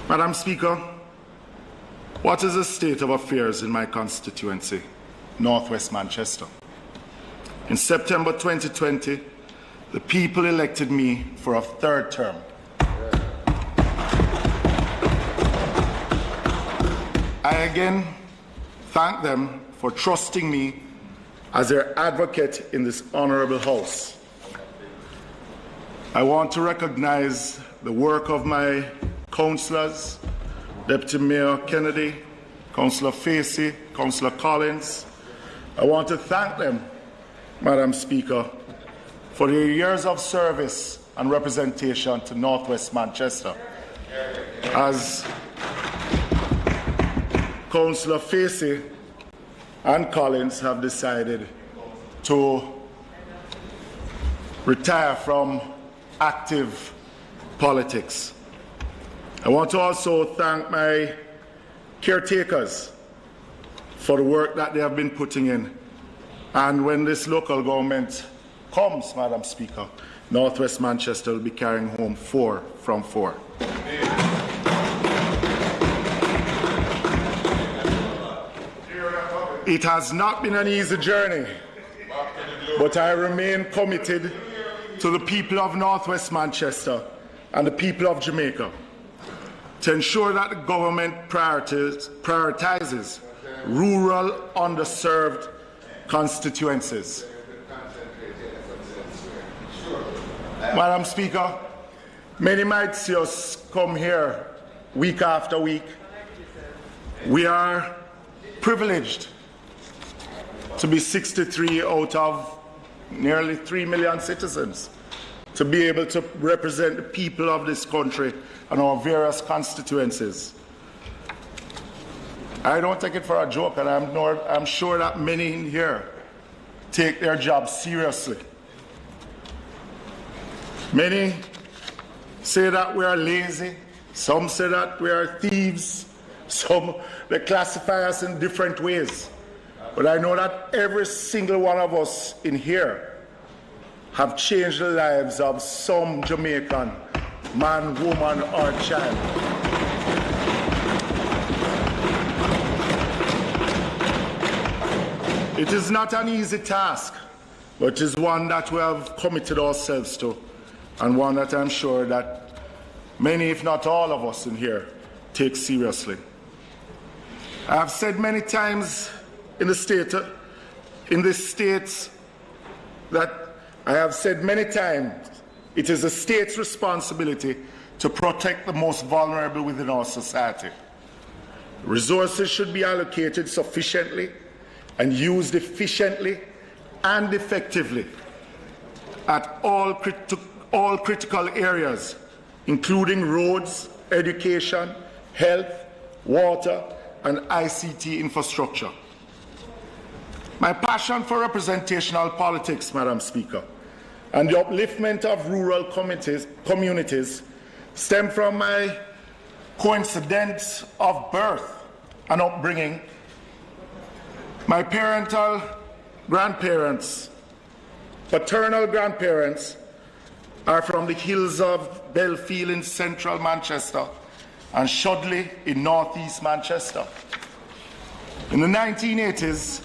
Madam Speaker, what is the state of affairs in my constituency, Northwest Manchester? In September 2020, the people elected me for a third term. I again thank them for trusting me as their advocate in this honorable House. I want to recognize the work of my councillors, Deputy Mayor Kennedy, Councillor Facey, Councillor Collins. I want to thank them, Madam Speaker, for their years of service and representation to Northwest Manchester. As Councillor Facey and Collins have decided to retire from active politics. I want to also thank my caretakers for the work that they have been putting in. And when this local government comes, Madam Speaker, Northwest Manchester will be carrying home 4 from 4. It has not been an easy journey, but I remain committed to the people of Northwest Manchester and the people of Jamaica to ensure that the government prioritizes rural, underserved constituencies. Madam Speaker, many might see us come here week after week. We are privileged to be 63 out of nearly 3 million citizens, to be able to represent the people of this country and our various constituencies. I don't take it for a joke, and I'm sure that many in here take their job seriously. Many say that we are lazy, some say that we are thieves, some they classify us in different ways. But I know that every single one of us in here have changed the lives of some Jamaican man, woman, or child. It is not an easy task, but it is one that we have committed ourselves to, and one that I'm sure that many, if not all of us in here, take seriously. I have said many times in this state that I have said many times, it is the state's responsibility to protect the most vulnerable within our society. Resources should be allocated sufficiently and used efficiently and effectively at all critical areas, including roads, education, health, water, and ICT infrastructure. My passion for representational politics, Madam Speaker, and the upliftment of rural communities stem from my coincidence of birth and upbringing. My paternal grandparents are from the hills of Belfield in central Manchester and Shudley in northeast Manchester. In the 1980s,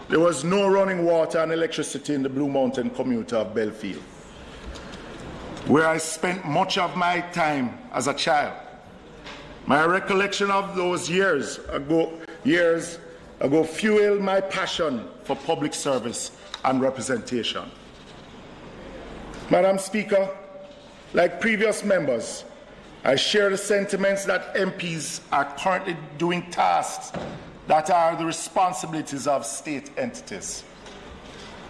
there was no running water and electricity in the Blue Mountain community of Belfield, where I spent much of my time as a child. My recollection of those years ago fueled my passion for public service and representation. Madam Speaker, like previous members, I share the sentiments that MPs are currently doing tasks that are the responsibilities of state entities,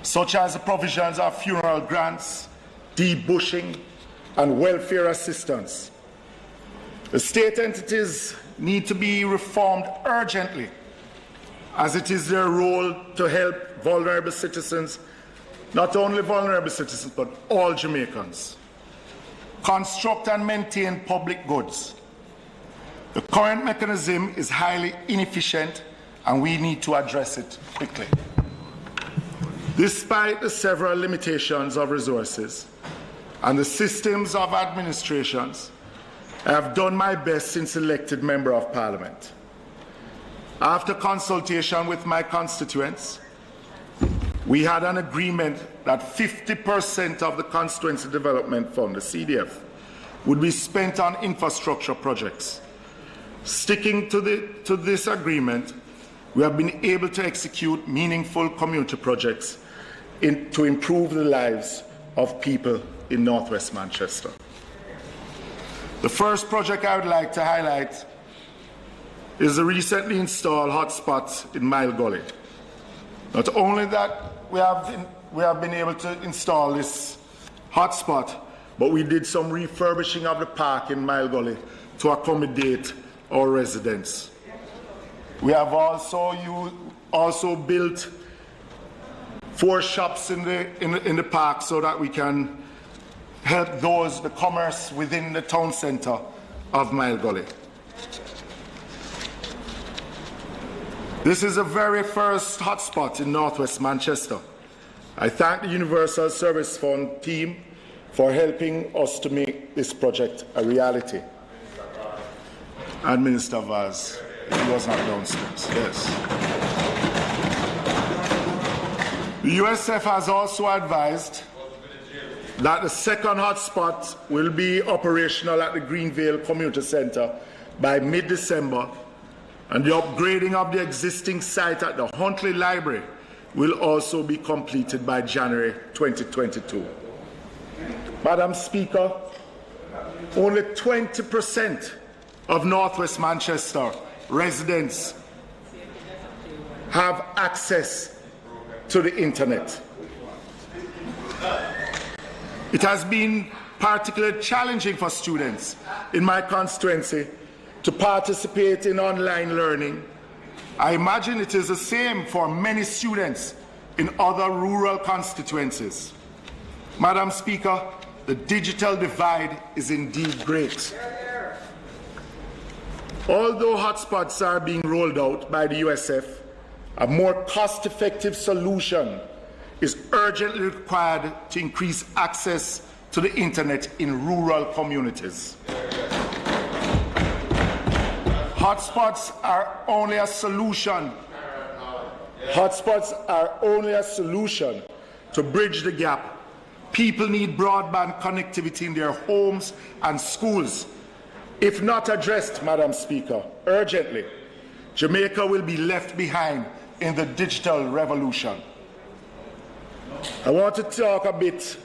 such as the provisions of funeral grants, debushing, and welfare assistance. The state entities need to be reformed urgently, as it is their role to help vulnerable citizens, not only vulnerable citizens, but all Jamaicans, construct and maintain public goods. The current mechanism is highly inefficient, and we need to address it quickly. Despite the several limitations of resources and the systems of administrations, I have done my best since elected Member of Parliament. After consultation with my constituents, we had an agreement that 50% of the Constituency Development Fund, the CDF, would be spent on infrastructure projects. Sticking to this agreement, we have been able to execute meaningful community projects to improve the lives of people in Northwest Manchester. The first project I would like to highlight is the recently installed hotspot in Mile Gully. Not only that we have been able to install this hotspot, but we did some refurbishing of the park in Mile Gully to accommodate our residents. We have also built 4 shops in the park so that we can help the commerce within the town centre of Mile Gully. This is the very first hotspot in Northwest Manchester. I thank the Universal Service Fund team for helping us to make this project a reality. And Minister Vaz, he was not downstairs, yes. The USF has also advised that the second hotspot will be operational at the Greenvale Community Centre by mid-December, and the upgrading of the existing site at the Huntley Library will also be completed by January 2022. Madam Speaker, only 20% of Northwest Manchester residents have access to the internet. It has been particularly challenging for students in my constituency to participate in online learning. I imagine it is the same for many students in other rural constituencies. Madam Speaker, the digital divide is indeed great. Although hotspots are being rolled out by the USF, a more cost-effective solution is urgently required to increase access to the internet in rural communities. Hotspots are only a solution. Hotspots are only a solution to bridge the gap. People need broadband connectivity in their homes and schools. If not addressed, Madam Speaker, urgently, Jamaica will be left behind in the digital revolution. I want to talk a bit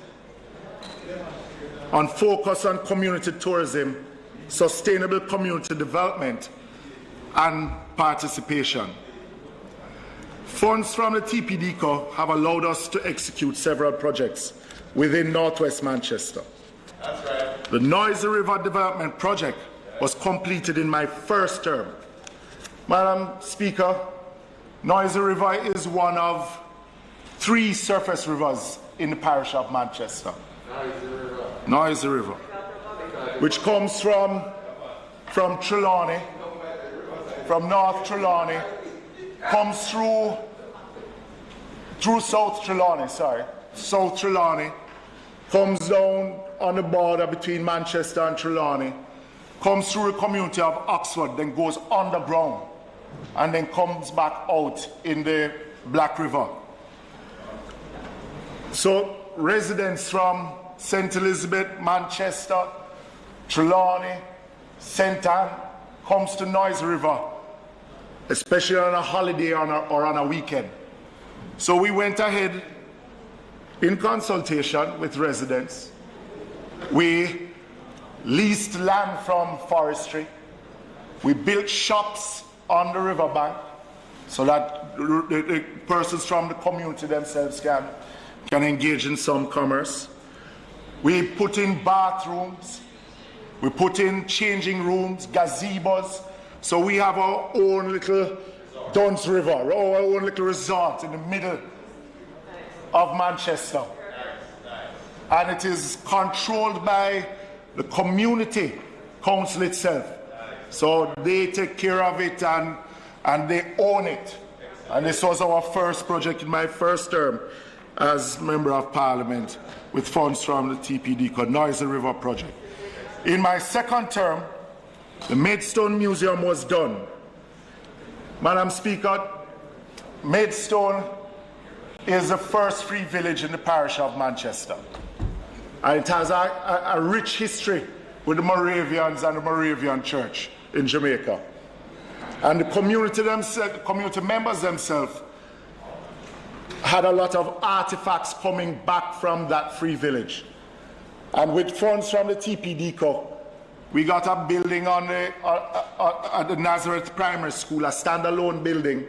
on focus on community tourism, sustainable community development, and participation. Funds from the TPDCO have allowed us to execute several projects within Northwest Manchester. That's right. The Noisy River Development Project was completed in my first term. Madam Speaker, Noisy River is one of 3 surface rivers in the parish of Manchester. Noisy River, which comes from Trelawney, from North Trelawney, comes through South Trelawney, South Trelawney, comes down on the border between Manchester and Trelawney, comes through the community of Oxford, then goes underground, and then comes back out in the Black River. So residents from St. Elizabeth, Manchester, Trelawney, St. Anne comes to Noisy River, especially on a holiday or on a weekend. So we went ahead in consultation with residents, we leased land from forestry. We built shops on the riverbank so that the persons from the community themselves can engage in some commerce. We put in bathrooms. We put in changing rooms, gazebos. So we have our own little Duns River, our own little resort in the middle of Manchester. And it is controlled by the community council itself. So they take care of it and they own it. And this was our first project in my first term as Member of Parliament with funds from the TPD called Noisy River Project. In my second term, the Maidstone Museum was done. Madam Speaker, Maidstone is the first free village in the parish of Manchester. And it has a rich history with the Moravians and the Moravian Church in Jamaica. And the community members themselves had a lot of artifacts coming back from that free village. And with funds from the TPD, we got a building at the Nazareth Primary School, a standalone building.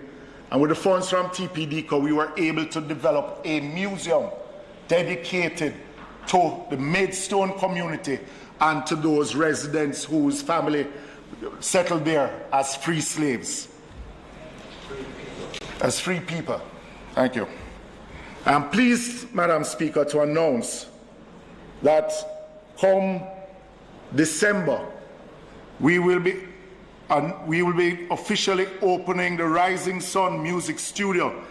And with the funds from TPD, we were able to develop a museum dedicated to the Maidstone community and to those residents whose family settled there as free slaves, as free people. Thank you. I'm pleased, Madam Speaker, to announce that come December, we will be officially opening the Rising Sun Music Studio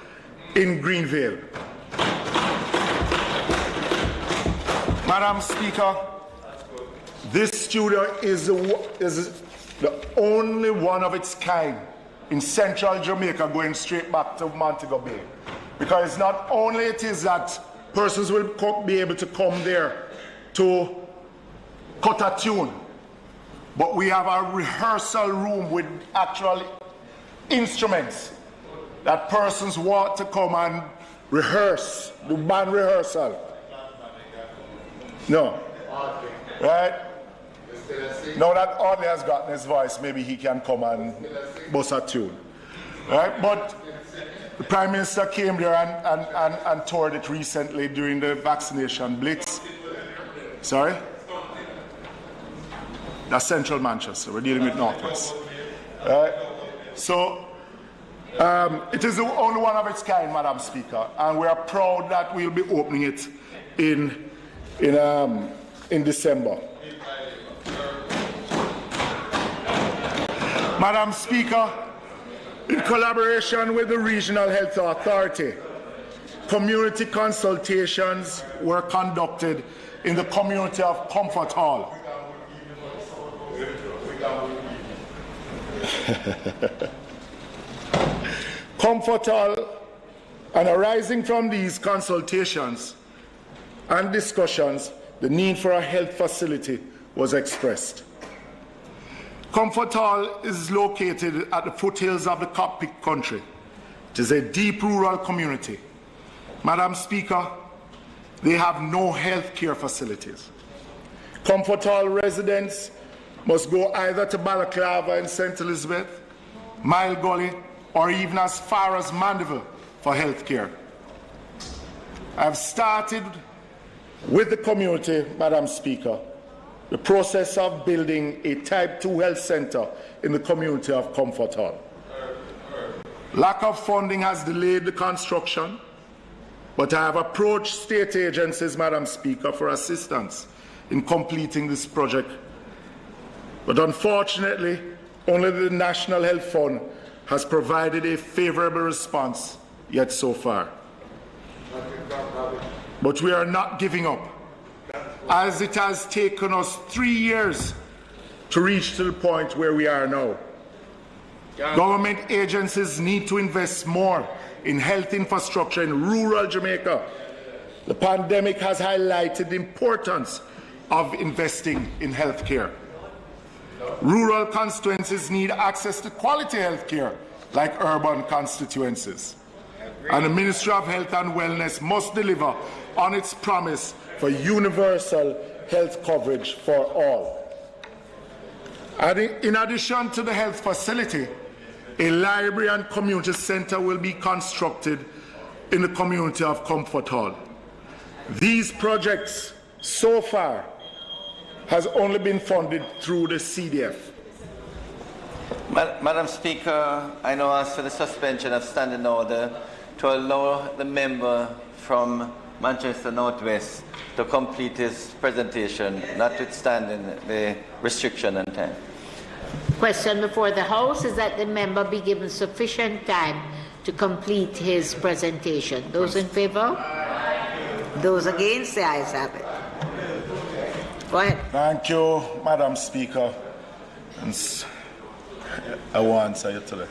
in Greenvale. Madam Speaker, this studio is the only one of its kind in central Jamaica going straight back to Montego Bay. Because not only it is that persons will be able to come there to cut a tune, but we have a rehearsal room with actual instruments that persons want to come and rehearse, do band rehearsal. No. Right? Now that Audley has gotten his voice, maybe he can come and bust a tune. Right? But the Prime Minister came there and toured it recently during the vaccination blitz. Sorry? That's central Manchester. We're dealing with Northwest. So it is the only one of its kind, Madam Speaker, and we are proud that we'll be opening it in December. Madam Speaker, in collaboration with the Regional Health Authority, community consultations were conducted in the community of Comfort Hall. Comfort Hall, and arising from these consultations and discussions, the need for a health facility was expressed. Comfort Hall is located at the foothills of the Cockpit country. It is a deep rural community. Madam Speaker, they have no health care facilities. Comfort Hall residents must go either to Balaclava and St. Elizabeth, Mile Gully, or even as far as Mandeville for health care. I've started with the community, Madam Speaker, the process of building a Type 2 health centre in the community of Comfort Hall. Lack of funding has delayed the construction, but I have approached state agencies, Madam Speaker, for assistance in completing this project. But unfortunately, only the National Health Fund has provided a favourable response yet so far. But we are not giving up, as it has taken us 3 years to reach to the point where we are now. Government agencies need to invest more in health infrastructure in rural Jamaica. The pandemic has highlighted the importance of investing in health care. Rural constituencies need access to quality health care like urban constituencies. And the Ministry of Health and Wellness must deliver on its promise for universal health coverage for all. And in addition to the health facility, a library and community centre will be constructed in the community of Comfort Hall. These projects so far has only been funded through the CDF. Madam Speaker, I now ask for the suspension of standing order to allow the member from Manchester North West to complete his presentation, notwithstanding the restriction on time. Question before the House is that the member be given sufficient time to complete his presentation. Those in favour? Those against? The ayes have it. Go ahead. Thank you, Madam Speaker. I will answer you today.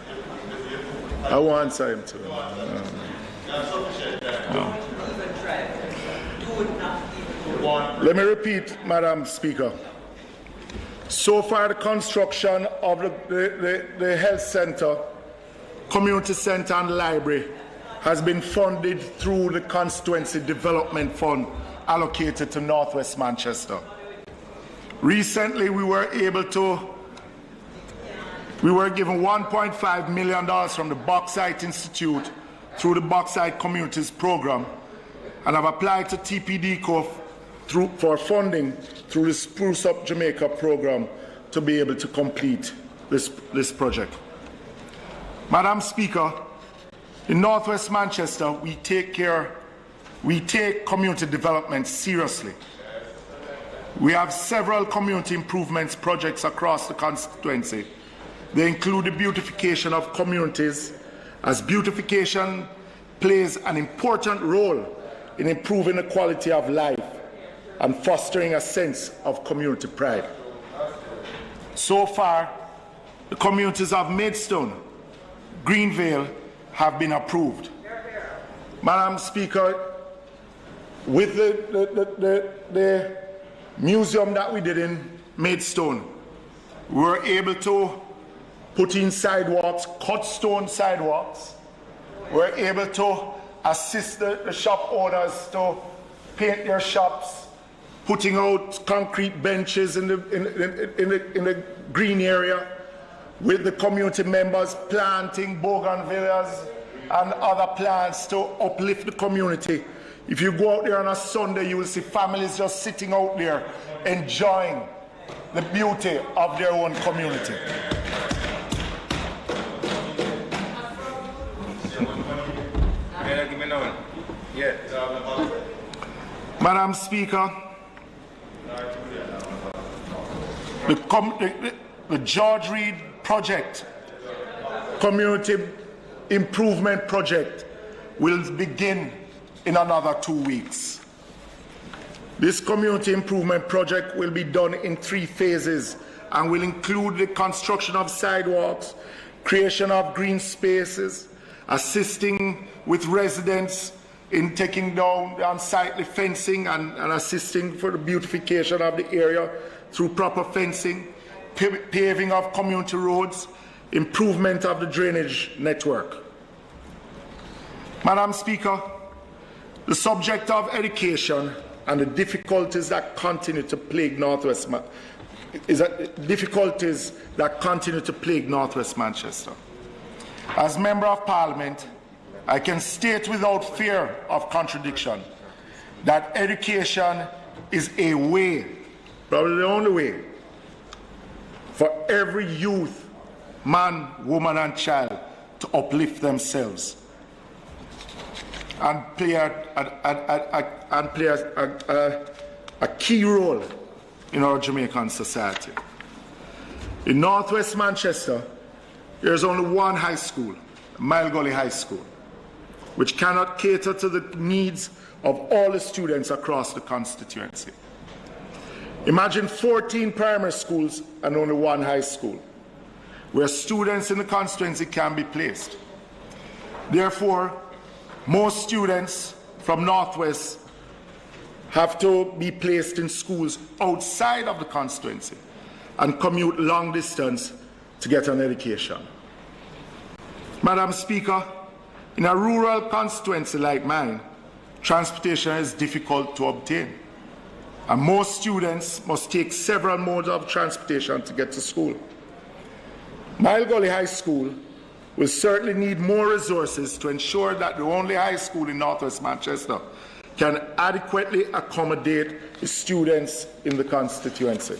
I will answer him today. Let me repeat, Madam Speaker. So far, the construction of the health centre, community centre and library has been funded through the Constituency Development Fund allocated to North West Manchester. Recently, we were given $1.5 million from the Bauxite Institute through the Bauxite Communities Programme, and have applied to TPDCO for funding through the Spruce Up Jamaica programme to be able to complete this project. Madam Speaker, in North West Manchester, we take community development seriously. We have several community improvements projects across the constituency. They include the beautification of communities, as beautification plays an important role in improving the quality of life and fostering a sense of community pride. So far, the communities of Maidstone, Greenvale have been approved. Madam Speaker, with the museum that we did in Maidstone, we were able to put in sidewalks, cut stone sidewalks. We were able to assist the shop owners to paint their shops, putting out concrete benches in the green area, with the community members planting bougainvilleas and other plants to uplift the community. If you go out there on a Sunday, you will see families just sitting out there enjoying the beauty of their own community. Madam Speaker, the George Reed Project, Community Improvement Project, will begin in another 2 weeks. This community improvement project will be done in 3 phases and will include the construction of sidewalks, creation of green spaces, assisting with residents in taking down the unsightly fencing and assisting for the beautification of the area through proper fencing, paving of community roads, improvement of the drainage network. Madam Speaker, the subject of education and the difficulties that continue to plague Northwest Manchester. As Member of Parliament, I can state without fear of contradiction that education is a way, probably the only way, for every youth, man, woman and child to uplift themselves and play a key role in our Jamaican society. In Northwest Manchester, there is only one high school, Mile Gully High School, which cannot cater to the needs of all the students across the constituency. Imagine 14 primary schools and only one high school, where students in the constituency can be placed. Therefore, most students from Northwest have to be placed in schools outside of the constituency and commute long distance to get an education. Madam Speaker, In a rural constituency like mine, transportation is difficult to obtain, and most students must take several modes of transportation to get to school. Mile Gully High School will certainly need more resources to ensure that the only high school in Northwest Manchester can adequately accommodate the students in the constituency.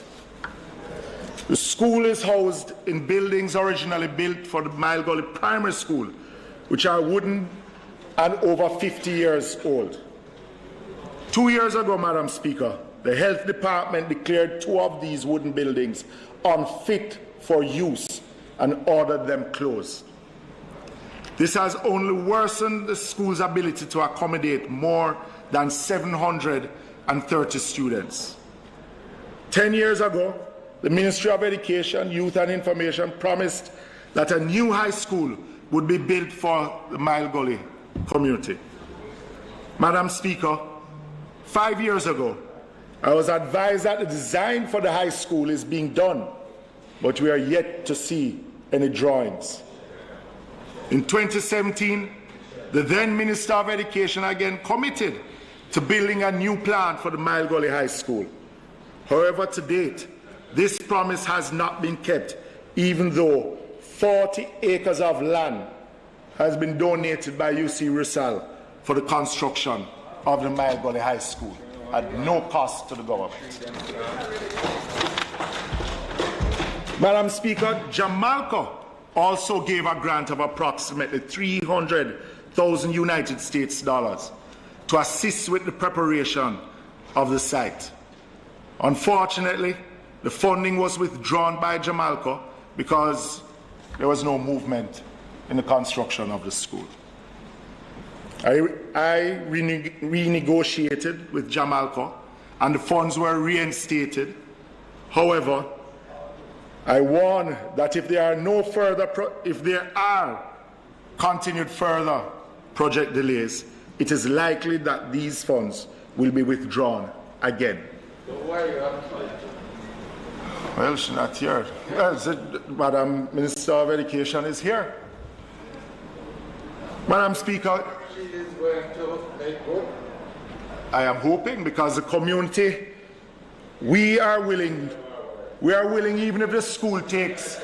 The school is housed in buildings originally built for the Mile Gully Primary School, which are wooden and over 50 years old. 2 years ago, Madam Speaker, the Health Department declared 2 of these wooden buildings unfit for use and ordered them closed. This has only worsened the school's ability to accommodate more than 730 students. 10 years ago, the Ministry of Education, Youth and Information promised that a new high school would be built for the Mile Gully community. Madam Speaker, 5 years ago, I was advised that the design for the high school is being done, but we are yet to see any drawings. In 2017, the then Minister of Education again committed to building a new plant for the Mile Gully High School. However, to date, this promise has not been kept, even though 40 acres of land has been donated by UC Rizal for the construction of the Mile Gully High School at no cost to the government. Madam Speaker, Jamaica also gave a grant of approximately 300,000 United States dollars to assist with the preparation of the site. Unfortunately, the funding was withdrawn by Jamaica because there was no movement in the construction of the school. I renegotiated with Jamaica and the funds were reinstated. However, I warn that if there are continued further project delays, it is likely that these funds will be withdrawn again. Well, she's not here. Madam Minister of Education is here. Madam Speaker, She is going to make good. I am hoping, because the community, we are willing, even if the school takes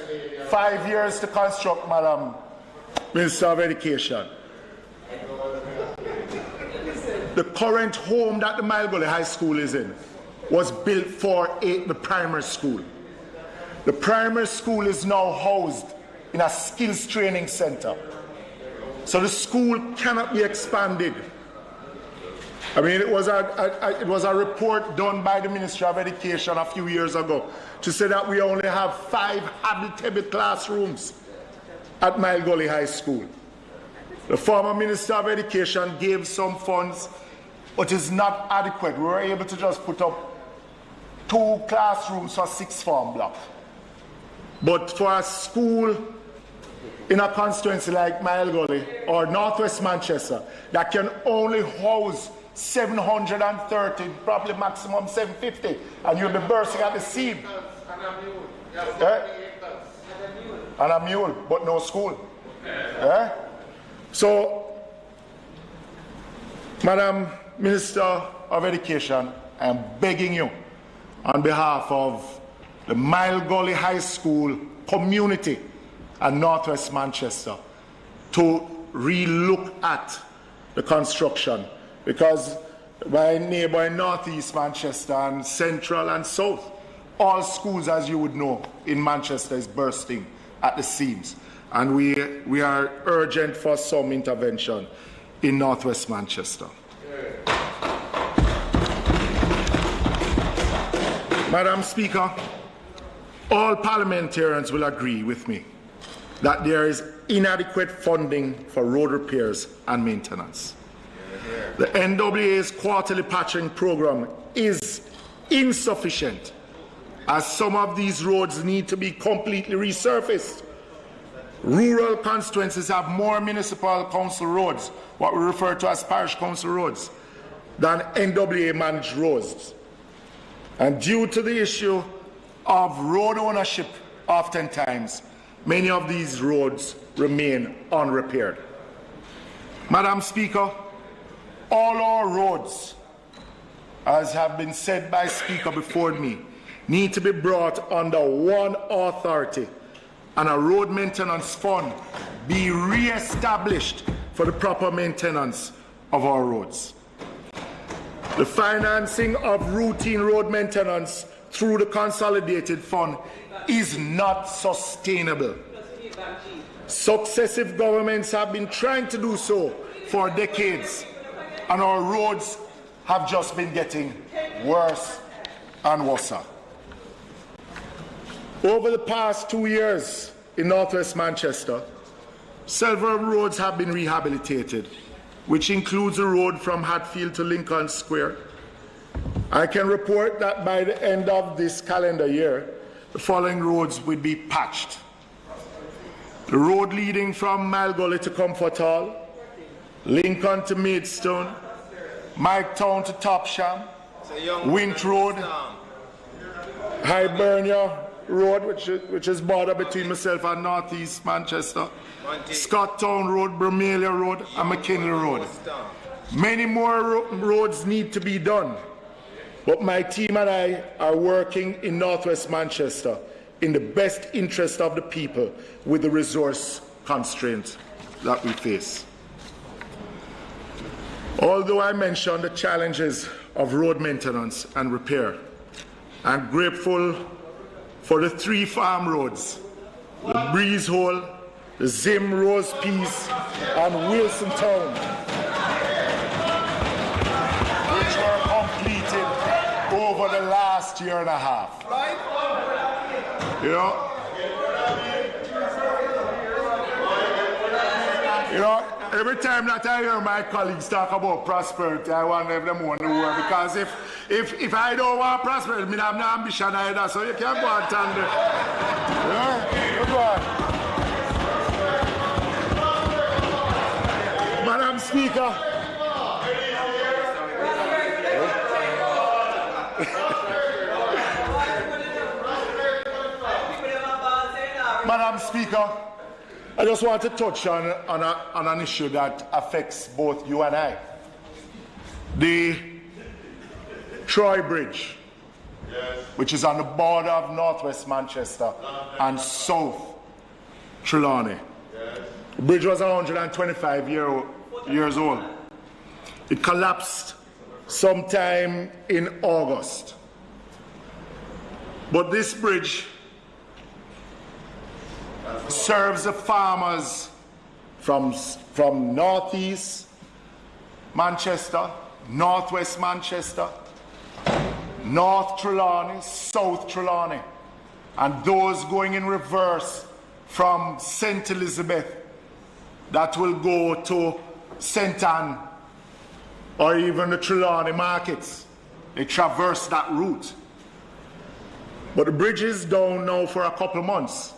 5 years to construct, Madam Minister of Education. The current home that the Mile Gully High School is in was built for the primary school. The primary school is now housed in a skills training center. So the school cannot be expanded. I mean, it was a report done by the Ministry of Education a few years ago to say that we only have 5 habitable classrooms at Mile Gully High School. The former Minister of Education gave some funds, but it's not adequate. We were able to just put up 2 classrooms for 6 form block. But for a school in a constituency like Mile Gully or Northwest Manchester that can only house 730, probably maximum 750, and you'll be bursting at the seam. And a mule, but no school. So, Madam Minister of Education, I am begging you on behalf of the Mile Gully High School community and Northwest Manchester to re-look at the construction, because my neighbor in Northeast Manchester and Central and South, all schools, as you would know, in Manchester is bursting at the seams, and we are urgent for some intervention in Northwest Manchester. Madam Speaker, all parliamentarians will agree with me that there is inadequate funding for road repairs and maintenance. The NWA's quarterly patching program is insufficient, as some of these roads need to be completely resurfaced. Rural constituencies have more municipal council roads, what we refer to as parish council roads, than NWA managed roads. And due to the issue of road ownership, oftentimes, many of these roads remain unrepaired. Madam Speaker, all our roads, as have been said by Speaker before me, need to be brought under one authority and a road maintenance fund be re-established for the proper maintenance of our roads. The financing of routine road maintenance through the consolidated fund is not sustainable. Successive governments have been trying to do so for decades, and our roads have just been getting worse and worse. Over the past 2 years in northwest Manchester, several roads have been rehabilitated, which includes a road from Hatfield to Lincoln Square. I can report that by the end of this calendar year, the following roads will be patched. The road leading from Mile Gully to Comfort Hall, Lincoln to Maidstone, Miketown to Topsham, Wint Road, Hibernia Road, which is border between myself and northeast Manchester, Scotttown Road, Bromelia Road, and McKinley Road. Many more roads need to be done, but my team and I are working in northwest Manchester in the best interest of the people with the resource constraints that we face. Although I mentioned the challenges of road maintenance and repair, I'm grateful for the 3 farm roads, the Breeze Hole, the Zim Rose Peace, and Wilson Town, which were completed over the last year and a half. You know, every time that I hear my colleagues talk about prosperity, I wonder if them want to work, because if I don't want prosperity, I mean, I have no ambition either, so you can't go and tell them. Go on. Madam Speaker. Madam Speaker, I just want to touch on an issue that affects both you and I. The Troy Bridge, which is on the border of northwest Manchester and south Trelawney. The bridge was 125 years old. It collapsed sometime in August. But this bridge serves the farmers from northeast Manchester, northwest Manchester, North Trelawney, South Trelawney, and those going in reverse from St. Elizabeth that will go to St. Anne or even the Trelawney markets. They traverse that route. But the bridge is down now for a couple months.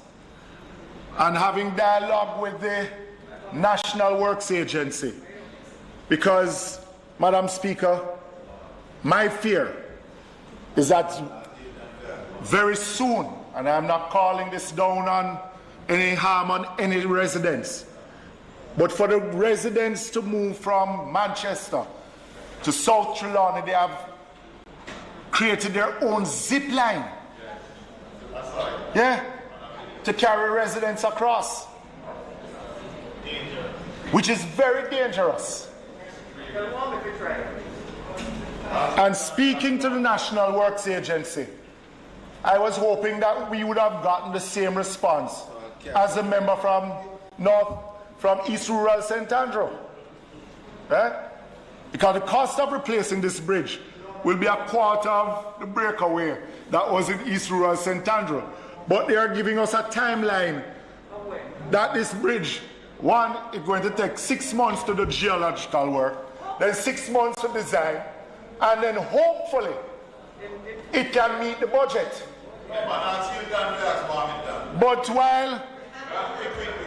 And having dialogue with the National Works Agency, because, Madam Speaker, my fear is that very soon, and I'm not calling this down on any harm on any residents, but for the residents to move from Manchester to South Trelawney, they have created their own zip line. Yeah, to carry residents across, which is very dangerous. And speaking to the National Works Agency, I was hoping that we would have gotten the same response as a member from East Rural St. Andrew. Right? Because the cost of replacing this bridge will be a quarter of the breakaway that was in East Rural St. Andrew. But they are giving us a timeline that this bridge, one, is going to take 6 months to do geological work, then 6 months to design, and then hopefully it can meet the budget. But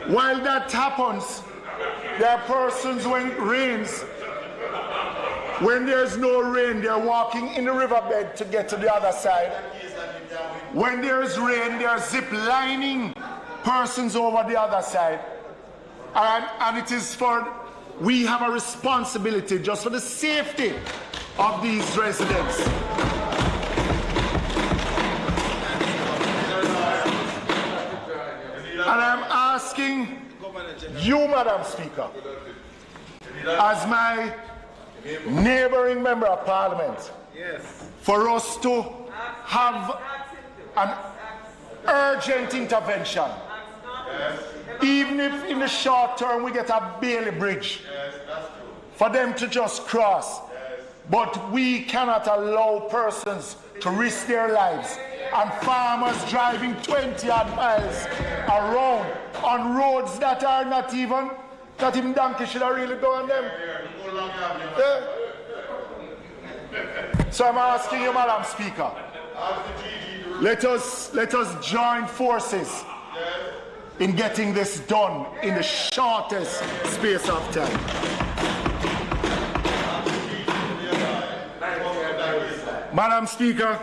while that happens, there are persons when it rains, when there's no rain, they're walking in the riverbed to get to the other side. When there's rain, they're zip lining persons over the other side. And it is for we have a responsibility just for the safety of these residents. And I'm asking you, Madam Speaker, as my neighboring member of Parliament, for us to have an urgent intervention, even if in the short term we get a Bailey Bridge, for them to just cross. But we cannot allow persons to risk their lives and farmers driving 20-odd miles around on roads that are not even donkey should have really go on them. Yeah. So I'm asking you, Madam Speaker, let us join forces in getting this done in the shortest space of time. Madam Speaker,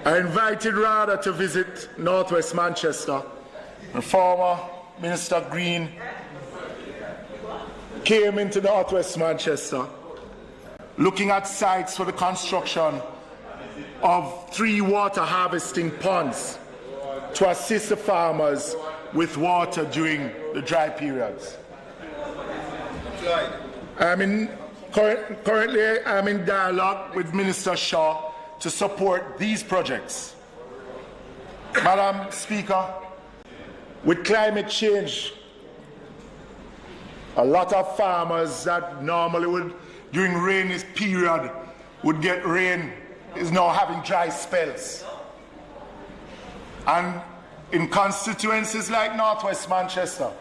I invited Rada to visit Northwest Manchester, and former Minister Green came into Northwest Manchester looking at sites for the construction of 3 water harvesting ponds to assist the farmers with water during the dry periods. Currently, I'm in dialogue with Minister Shaw to support these projects. Madam Speaker, with climate change, a lot of farmers that normally would, during rainy period, would get rain, is now having dry spells. And in constituencies like Northwest Manchester,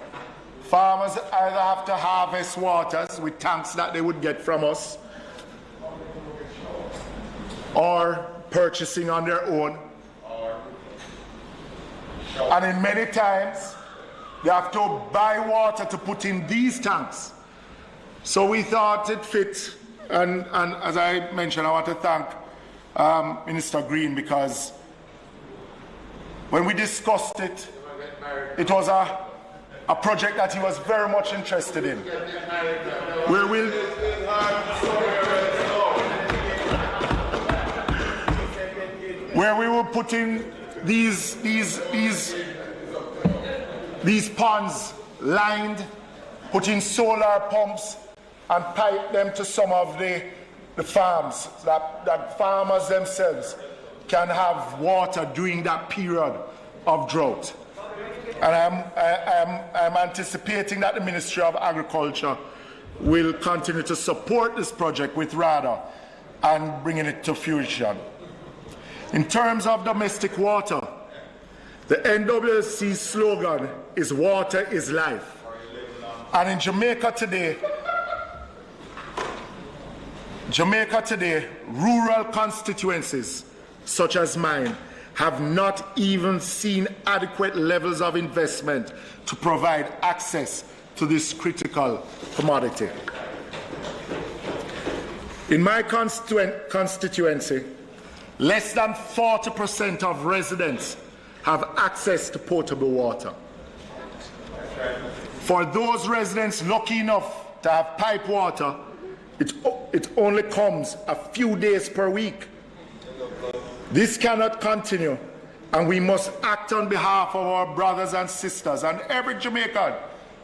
farmers either have to harvest waters with tanks that they would get from us, or purchasing on their own. And in many times, they have to buy water to put in these tanks. So we thought it fit, and as I mentioned, I want to thank Minister Green, because when we discussed it, it was a project that he was very much interested in. Where we were putting these ponds lined, putting solar pumps and pipe them to some of the farms, that farmers themselves can have water during that period of drought. And I'm anticipating that the Ministry of Agriculture will continue to support this project with RADA and bringing it to fruition. In terms of domestic water, the NWC slogan is "Water is life." And in Jamaica today, rural constituencies such as mine have not even seen adequate levels of investment to provide access to this critical commodity. In my constituency, less than 40% of residents have access to potable water. For those residents lucky enough to have pipe water, it only comes a few days per week. This cannot continue, and we must act on behalf of our brothers and sisters and every Jamaican,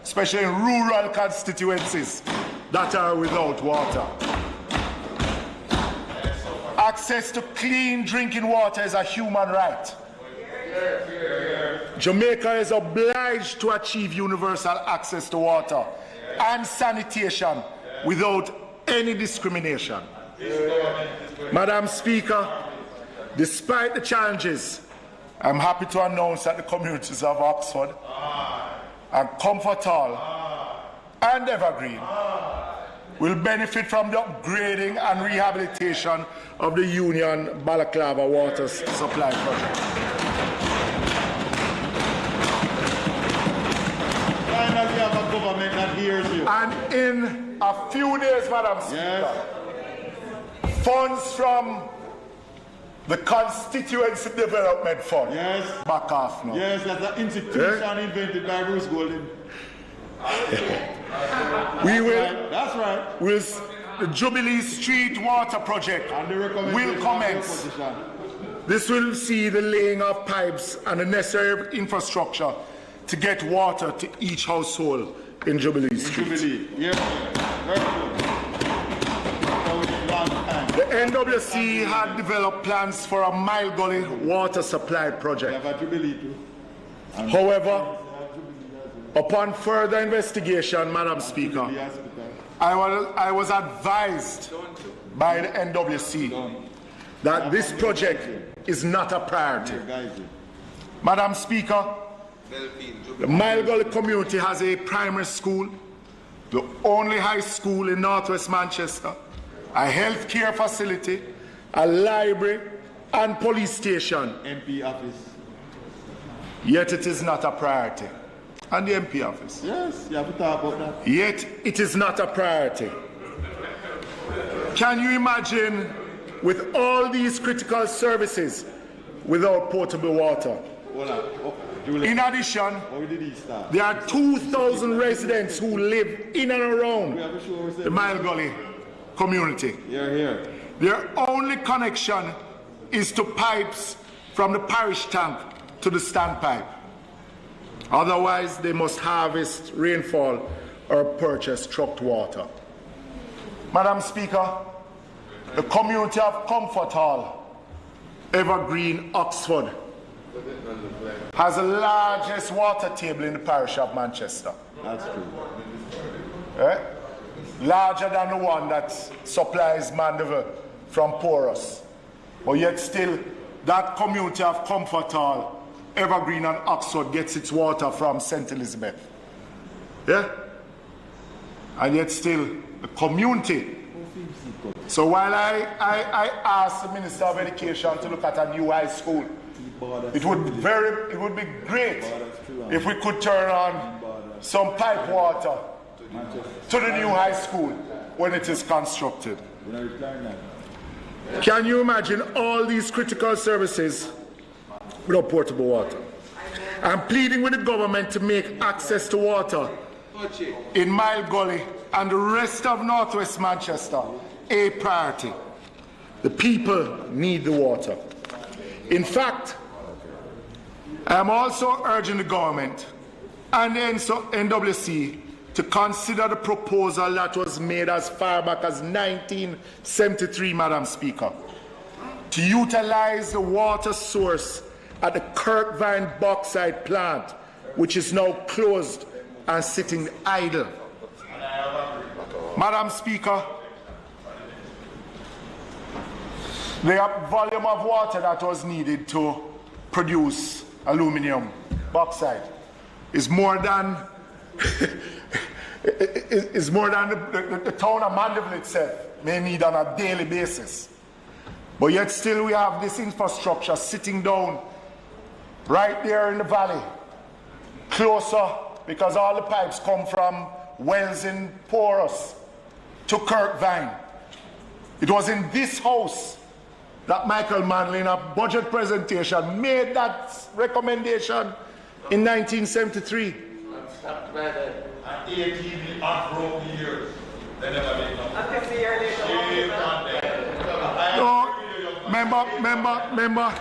especially in rural constituencies that are without water. Access to clean drinking water is a human right. Jamaica is obliged to achieve universal access to water and sanitation without any discrimination. Madam Speaker, despite the challenges, I'm happy to announce that the communities of Oxford and Comfort Hall and Evergreen will benefit from the upgrading and rehabilitation of the Union Balaclava Water Supply Project. Finally, have a government that hears you. And in a few days, Madam Speaker, funds from the Constituency Development Fund. Yes. Back off now. Yes, that's an institution invented by Bruce Golding. We will. That's right. The Jubilee Street Water Project will commence. This will see the laying of pipes and the necessary infrastructure to get water to each household in Jubilee Street. Yeah. Very good. The NWC had developed plans for a Mile Gully water supply project. However, upon further investigation, Madam Speaker, I was advised by the NWC that this project is not a priority. Madam Speaker, the Mile Gully community has a primary school, the only high school in northwest Manchester, a health care facility, a library, and police station. MP office. Yet it is not a priority. And the MP office. Yes, you have to talk about that. Yet it is not a priority. Can you imagine, with all these critical services, without potable water? In addition, there are 2,000 residents who live in and around the Mile Gully community. Their only connection is to pipes from the parish tank to the standpipe. Otherwise, they must harvest rainfall or purchase trucked water. Madam Speaker, the community of Comfort Hall, Evergreen, Oxford, has the largest water table in the parish of Manchester. That's true. Larger than the one that supplies Mandeville from Porous. But yet still, that community of Comfort Hall, Evergreen and Oxford gets its water from St. Elizabeth. Yeah? And yet still, the community. So while I asked the Minister of Education to look at a new high school, it would be great if we could turn on some pipe water to the new high school when it is constructed. Can you imagine all these critical services without potable water? I'm pleading with the government to make access to water in Mile Gully and the rest of northwest Manchester a priority. The people need the water. In fact, I am also urging the government and the NWC to consider the proposal that was made as far back as 1973, Madam Speaker, to utilize the water source at the Kirkvine bauxite plant, which is now closed and sitting idle. Madam Speaker, the volume of water that was needed to produce aluminium bauxite is more than the town of Mandeville itself may need on a daily basis. But yet still we have this infrastructure sitting down right there in the valley, closer, because all the pipes come from wells in Porous to Kirkvine. It was in this house that Michael Manley, in a budget presentation, made that recommendation in 1973. No, member,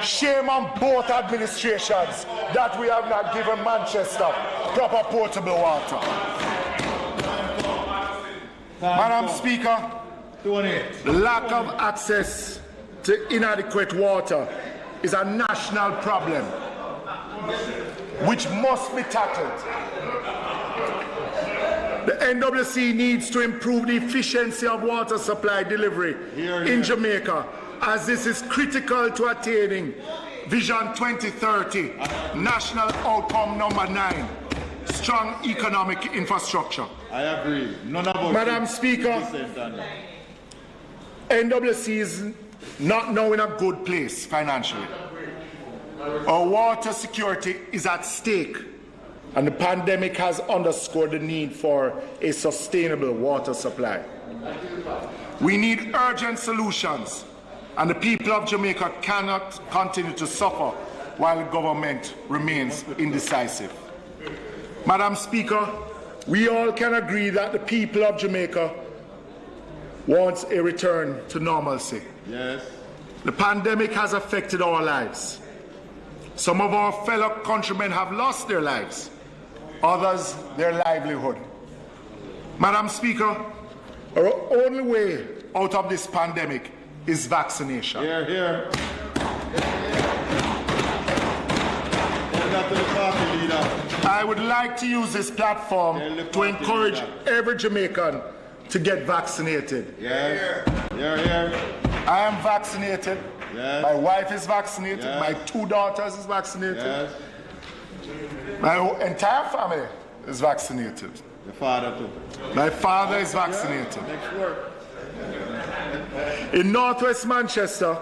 shame on both administrations that we have not given Manchester proper potable water. Madam Speaker, the lack of access to inadequate water is a national problem which must be tackled. The NWC needs to improve the efficiency of water supply delivery in Jamaica, as this is critical to attaining Vision 2030, National Outcome Number 9, strong economic infrastructure. I agree. None of us. Madam Speaker, NWC is not now in a good place financially. Our water security is at stake, and the pandemic has underscored the need for a sustainable water supply. We need urgent solutions, and the people of Jamaica cannot continue to suffer while the government remains indecisive. Madam Speaker, we all can agree that the people of Jamaica want a return to normalcy. Yes. The pandemic has affected our lives. Some of our fellow countrymen have lost their lives, others their livelihood. Madam Speaker, our only way out of this pandemic is vaccination. Here, here. I would like to use this platform to encourage every Jamaican to get vaccinated. Yes. Here, here. I am vaccinated. Yes. My wife is vaccinated. Yes. My 2 daughters is vaccinated. Yes. My entire family is vaccinated. Your father too. My father is vaccinated. Next work. In Northwest Manchester,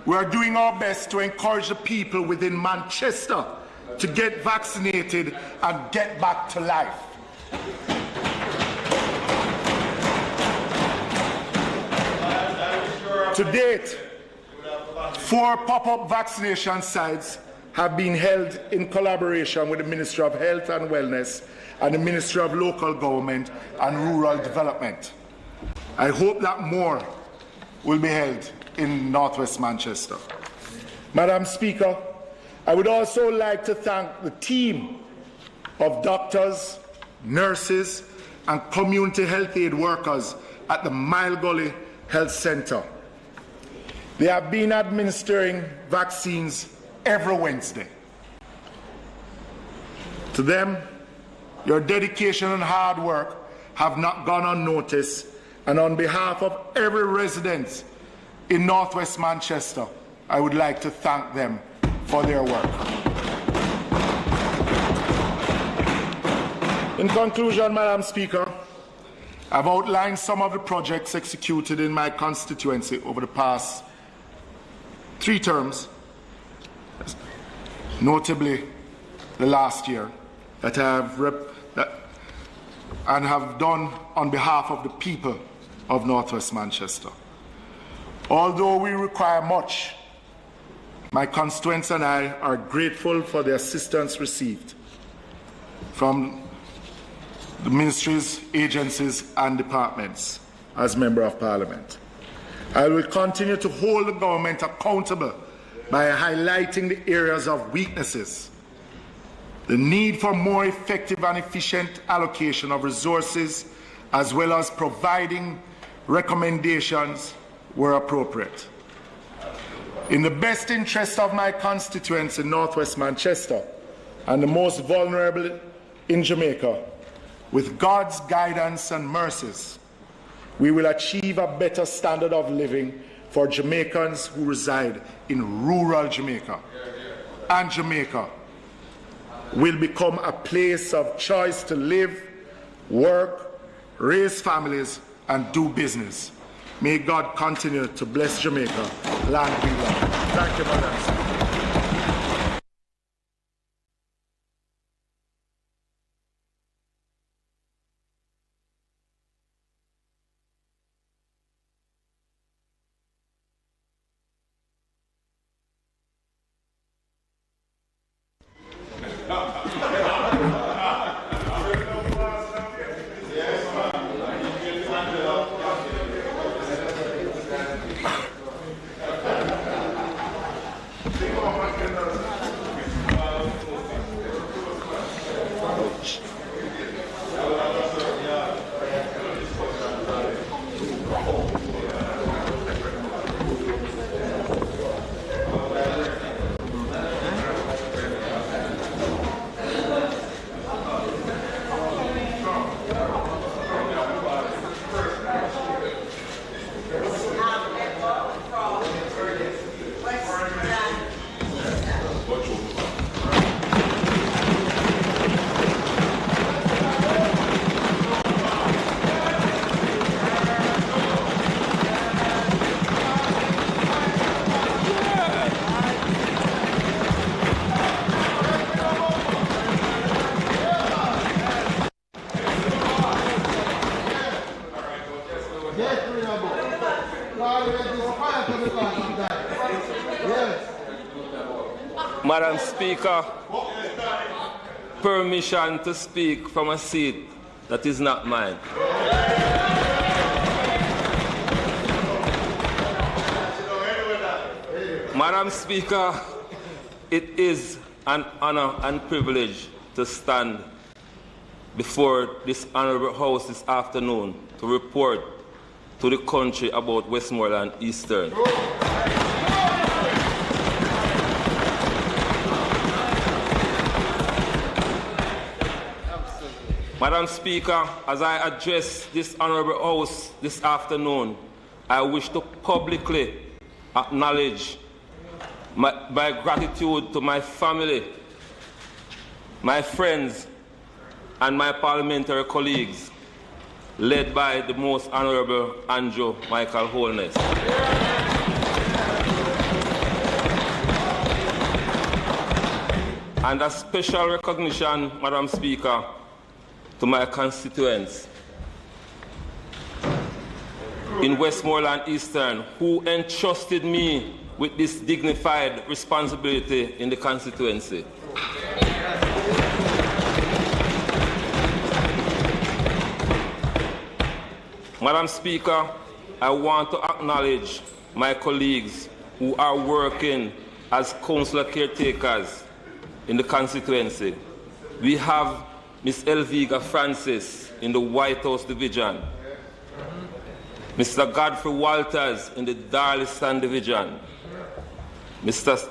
we are doing our best to encourage the people within Manchester to get vaccinated and get back to life. To date, 4 pop-up vaccination sites have been held in collaboration with the Ministry of Health and Wellness and the Ministry of Local Government and Rural Development. I hope that more will be held in Northwest Manchester. Madam Speaker, I would also like to thank the team of doctors, nurses, and community health aid workers at the Mile Gully Health Centre. They have been administering vaccines every Wednesday. To them, your dedication and hard work have not gone unnoticed, and on behalf of every resident in Northwest Manchester, I would like to thank them for their work. In conclusion, Madam Speaker, I've outlined some of the projects executed in my constituency over the past 3 terms, notably the last year, that I have done on behalf of the people of Northwest Manchester. Although we require much, my constituents and I are grateful for the assistance received from the ministries, agencies and departments as Member of Parliament. I will continue to hold the government accountable by highlighting the areas of weaknesses, the need for more effective and efficient allocation of resources, as well as providing recommendations where appropriate. In the best interest of my constituents in Northwest Manchester and the most vulnerable in Jamaica, with God's guidance and mercies, we will achieve a better standard of living for Jamaicans who reside in rural Jamaica. And Jamaica will become a place of choice to live, work, raise families, and do business. May God continue to bless Jamaica, land we love. Thank you, Madam Speaker. Madam Speaker, permission to speak from a seat that is not mine. Madam Speaker, it is an honor and privilege to stand before this honourable House this afternoon to report to the country about Westmoreland Eastern. Madam Speaker, as I address this honourable House this afternoon, I wish to publicly acknowledge my gratitude to my family, my friends, and my parliamentary colleagues, led by the Most Honourable Andrew Michael Holness. And a special recognition, Madam Speaker, to my constituents in Westmoreland Eastern, who entrusted me with this dignified responsibility in the constituency. Madam Speaker, I want to acknowledge my colleagues who are working as councillor caretakers in the constituency. We have Ms. Elviga Francis in the White House Division, Mr. Godfrey Walters in the Darlington Division, Mr.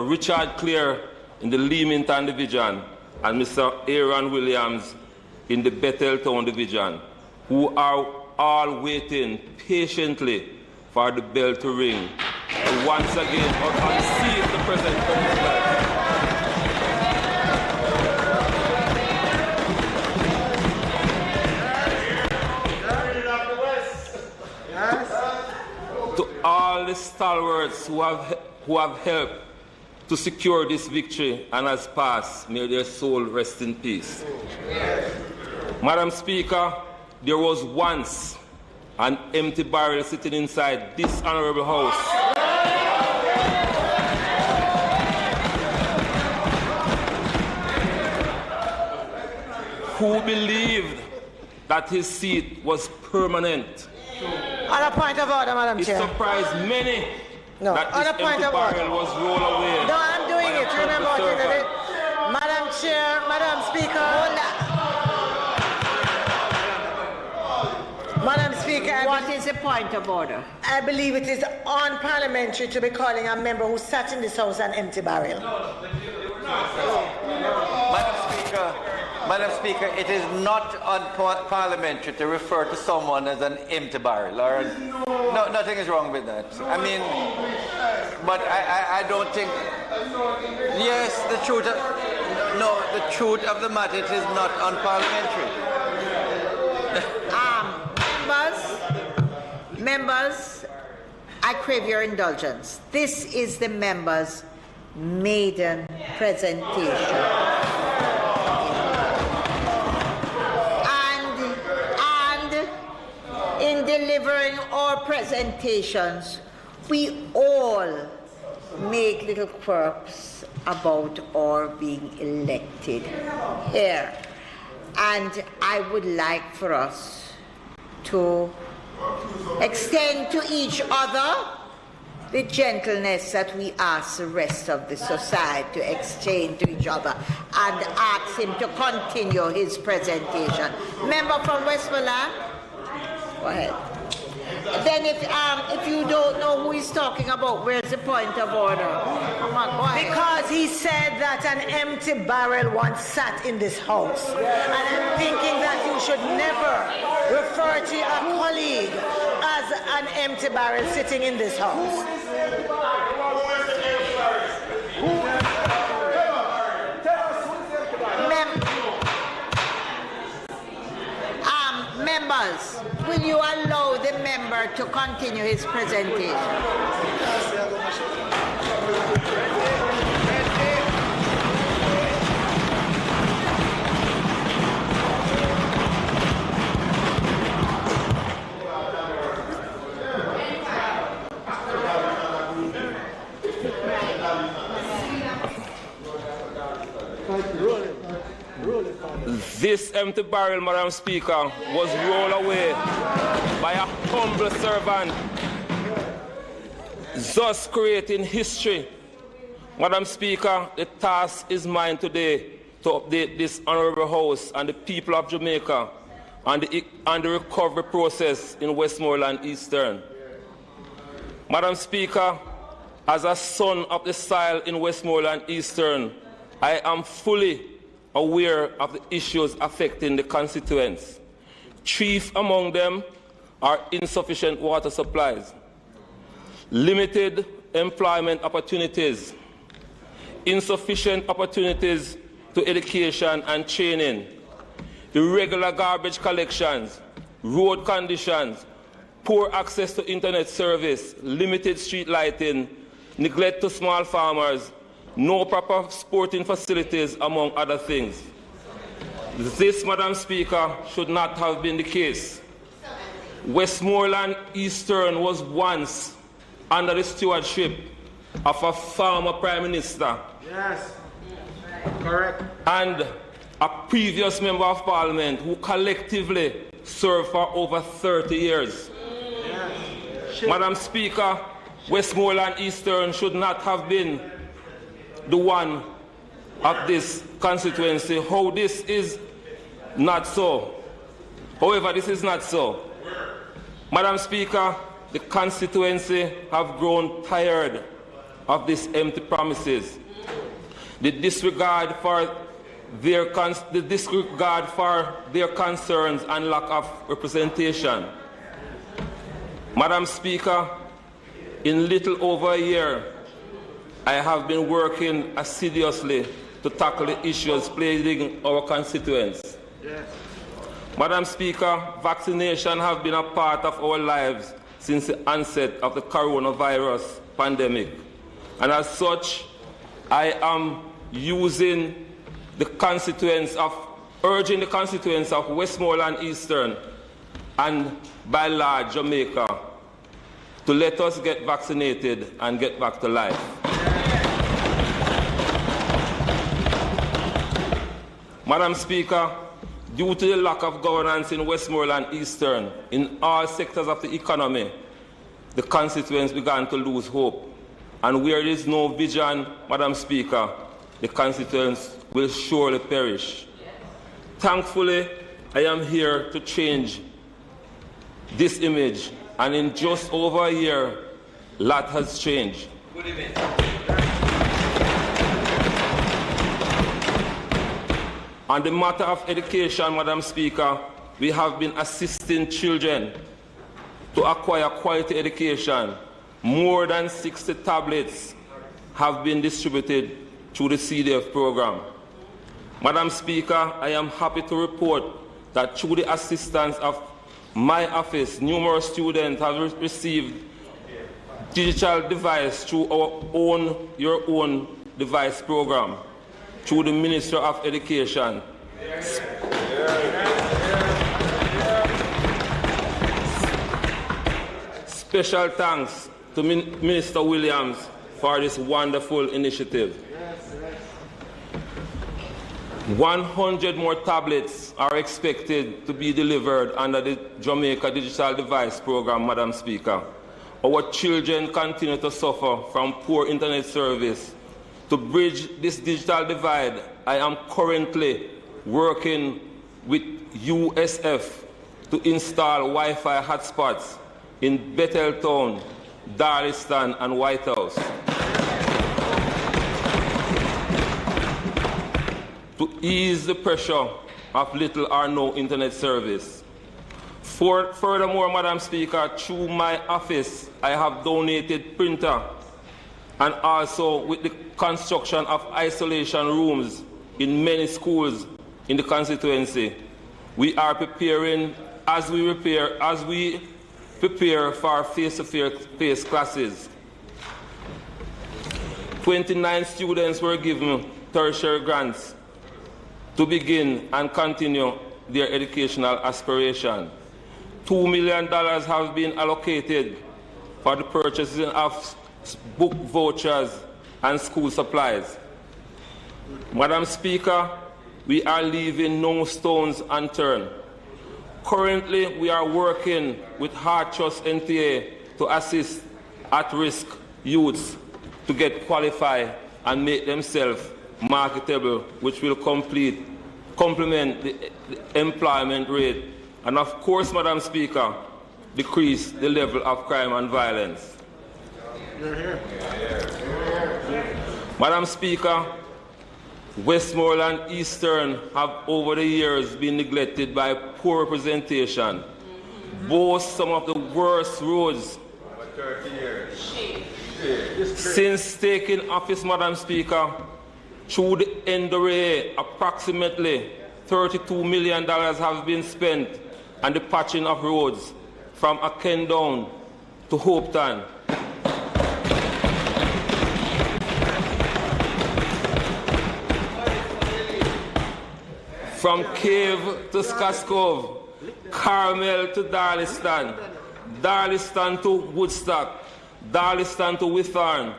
Richard Clear in the Leamington Division, and Mr. Aaron Williams in the Betheltown Division, who are all waiting patiently for the bell to ring to once again unseat the present councillor. To all the stalwarts who have helped to secure this victory and has passed, may their soul rest in peace. Madam Speaker, there was once an empty barrel sitting inside this honourable House. Who believed that his seat was permanent. On a point of order, Madam Chair. It surprised many that this empty barrel was rolled away. No, I'm doing it. Remember what you did. Madam Chair, Madam Speaker. Madam Speaker, what is the point of order? I believe it is unparliamentary to be calling a member who sat in this House an empty barrel. Madam Speaker, it is not unparliamentary to refer to someone as an empty barrel. Or, no, nothing is wrong with that. I mean, but I don't think. Yes, the truth of the matter, it is not unparliamentary. Members, I crave your indulgence. This is the members' maiden presentation. And in delivering our presentations, we all make little quirks about our being elected here. And I would like for us to extend to each other the gentleness that we ask the rest of the society to extend to each other and ask him to continue his presentation. Member from Westmoreland, go ahead. Then if you don't know who he's talking about, where's the point of order? Come on, go ahead. Because he said that an empty barrel once sat in this House. And I'm thinking that you should never refer to a colleague as an empty barrel sitting in this House. Members, will you allow the member to continue his presentation? This empty barrel, Madam Speaker, was rolled away by a humble servant, thus creating history. Madam Speaker, the task is mine today to update this Honourable House and the people of Jamaica on the recovery process in Westmoreland Eastern. Madam Speaker, as a son of the soil in Westmoreland Eastern, I am fully aware of the issues affecting the constituents. Chief among them are insufficient water supplies, limited employment opportunities, insufficient opportunities to education and training, irregular garbage collections, road conditions, poor access to internet service, limited street lighting, neglect to small farmers, no proper sporting facilities, among other things. This, Madam Speaker, should not have been the case. Westmoreland Eastern was once under the stewardship of a former Prime Minister. Yes, correct. And a previous Member of Parliament who collectively served for over 30 years. Yes. Madam Speaker, Westmoreland Eastern should not have been the one of this constituency. How this is not so. However, this is not so. Madam Speaker, the constituency have grown tired of these empty promises. The disregard for their concerns and lack of representation. Madam Speaker, in little over a year, I have been working assiduously to tackle the issues plaguing our constituents. Yes. Madam Speaker, vaccination has been a part of our lives since the onset of the coronavirus pandemic. And as such, I am urging the constituents of Westmoreland Eastern and by large Jamaica to let us get vaccinated and get back to life. Madam Speaker, due to the lack of governance in Westmoreland Eastern, in all sectors of the economy, the constituents began to lose hope. And where there is no vision, Madam Speaker, the constituents will surely perish. Thankfully, I am here to change this image, and in just over a year, a lot has changed. Good evening. On the matter of education, Madam Speaker, we have been assisting children to acquire quality education. More than 60 tablets have been distributed through the CDF program. Madam Speaker, I am happy to report that through the assistance of my office, numerous students have received digital device through our own Your Own Device program, through the Ministry of Education. Special thanks to Minister Williams for this wonderful initiative. 100 more tablets are expected to be delivered under the Jamaica Digital Device Program, Madam Speaker. Our children continue to suffer from poor internet service. To bridge this digital divide, I am currently working with USF to install Wi-Fi hotspots in Betheltown, Darliston, and White House. To ease the pressure of little or no internet service. Furthermore, Madam Speaker, through my office, I have donated printer and also with the construction of isolation rooms in many schools in the constituency. We are preparing as we prepare for face-to-face classes. 29 students were given tertiary grants to begin and continue their educational aspiration. $2 million have been allocated for the purchasing of book vouchers and school supplies. Madam Speaker, we are leaving no stones unturned. Currently, we are working with Hard Trust NTA to assist at-risk youths to get qualified and make themselves marketable, which will complement the employment rate and, of course, Madam Speaker, decrease the level of crime and violence. Madam Speaker, Westmoreland Eastern have over the years been neglected by poor representation, boast some of the worst roads. Since taking office, Madam Speaker, through the NWA, approximately $32 million have been spent on the patching of roads from Akendown to Hopetown. From Cave to Scarscove, Carmel to Darliston, Darliston to Woodstock, Darliston to Withorn,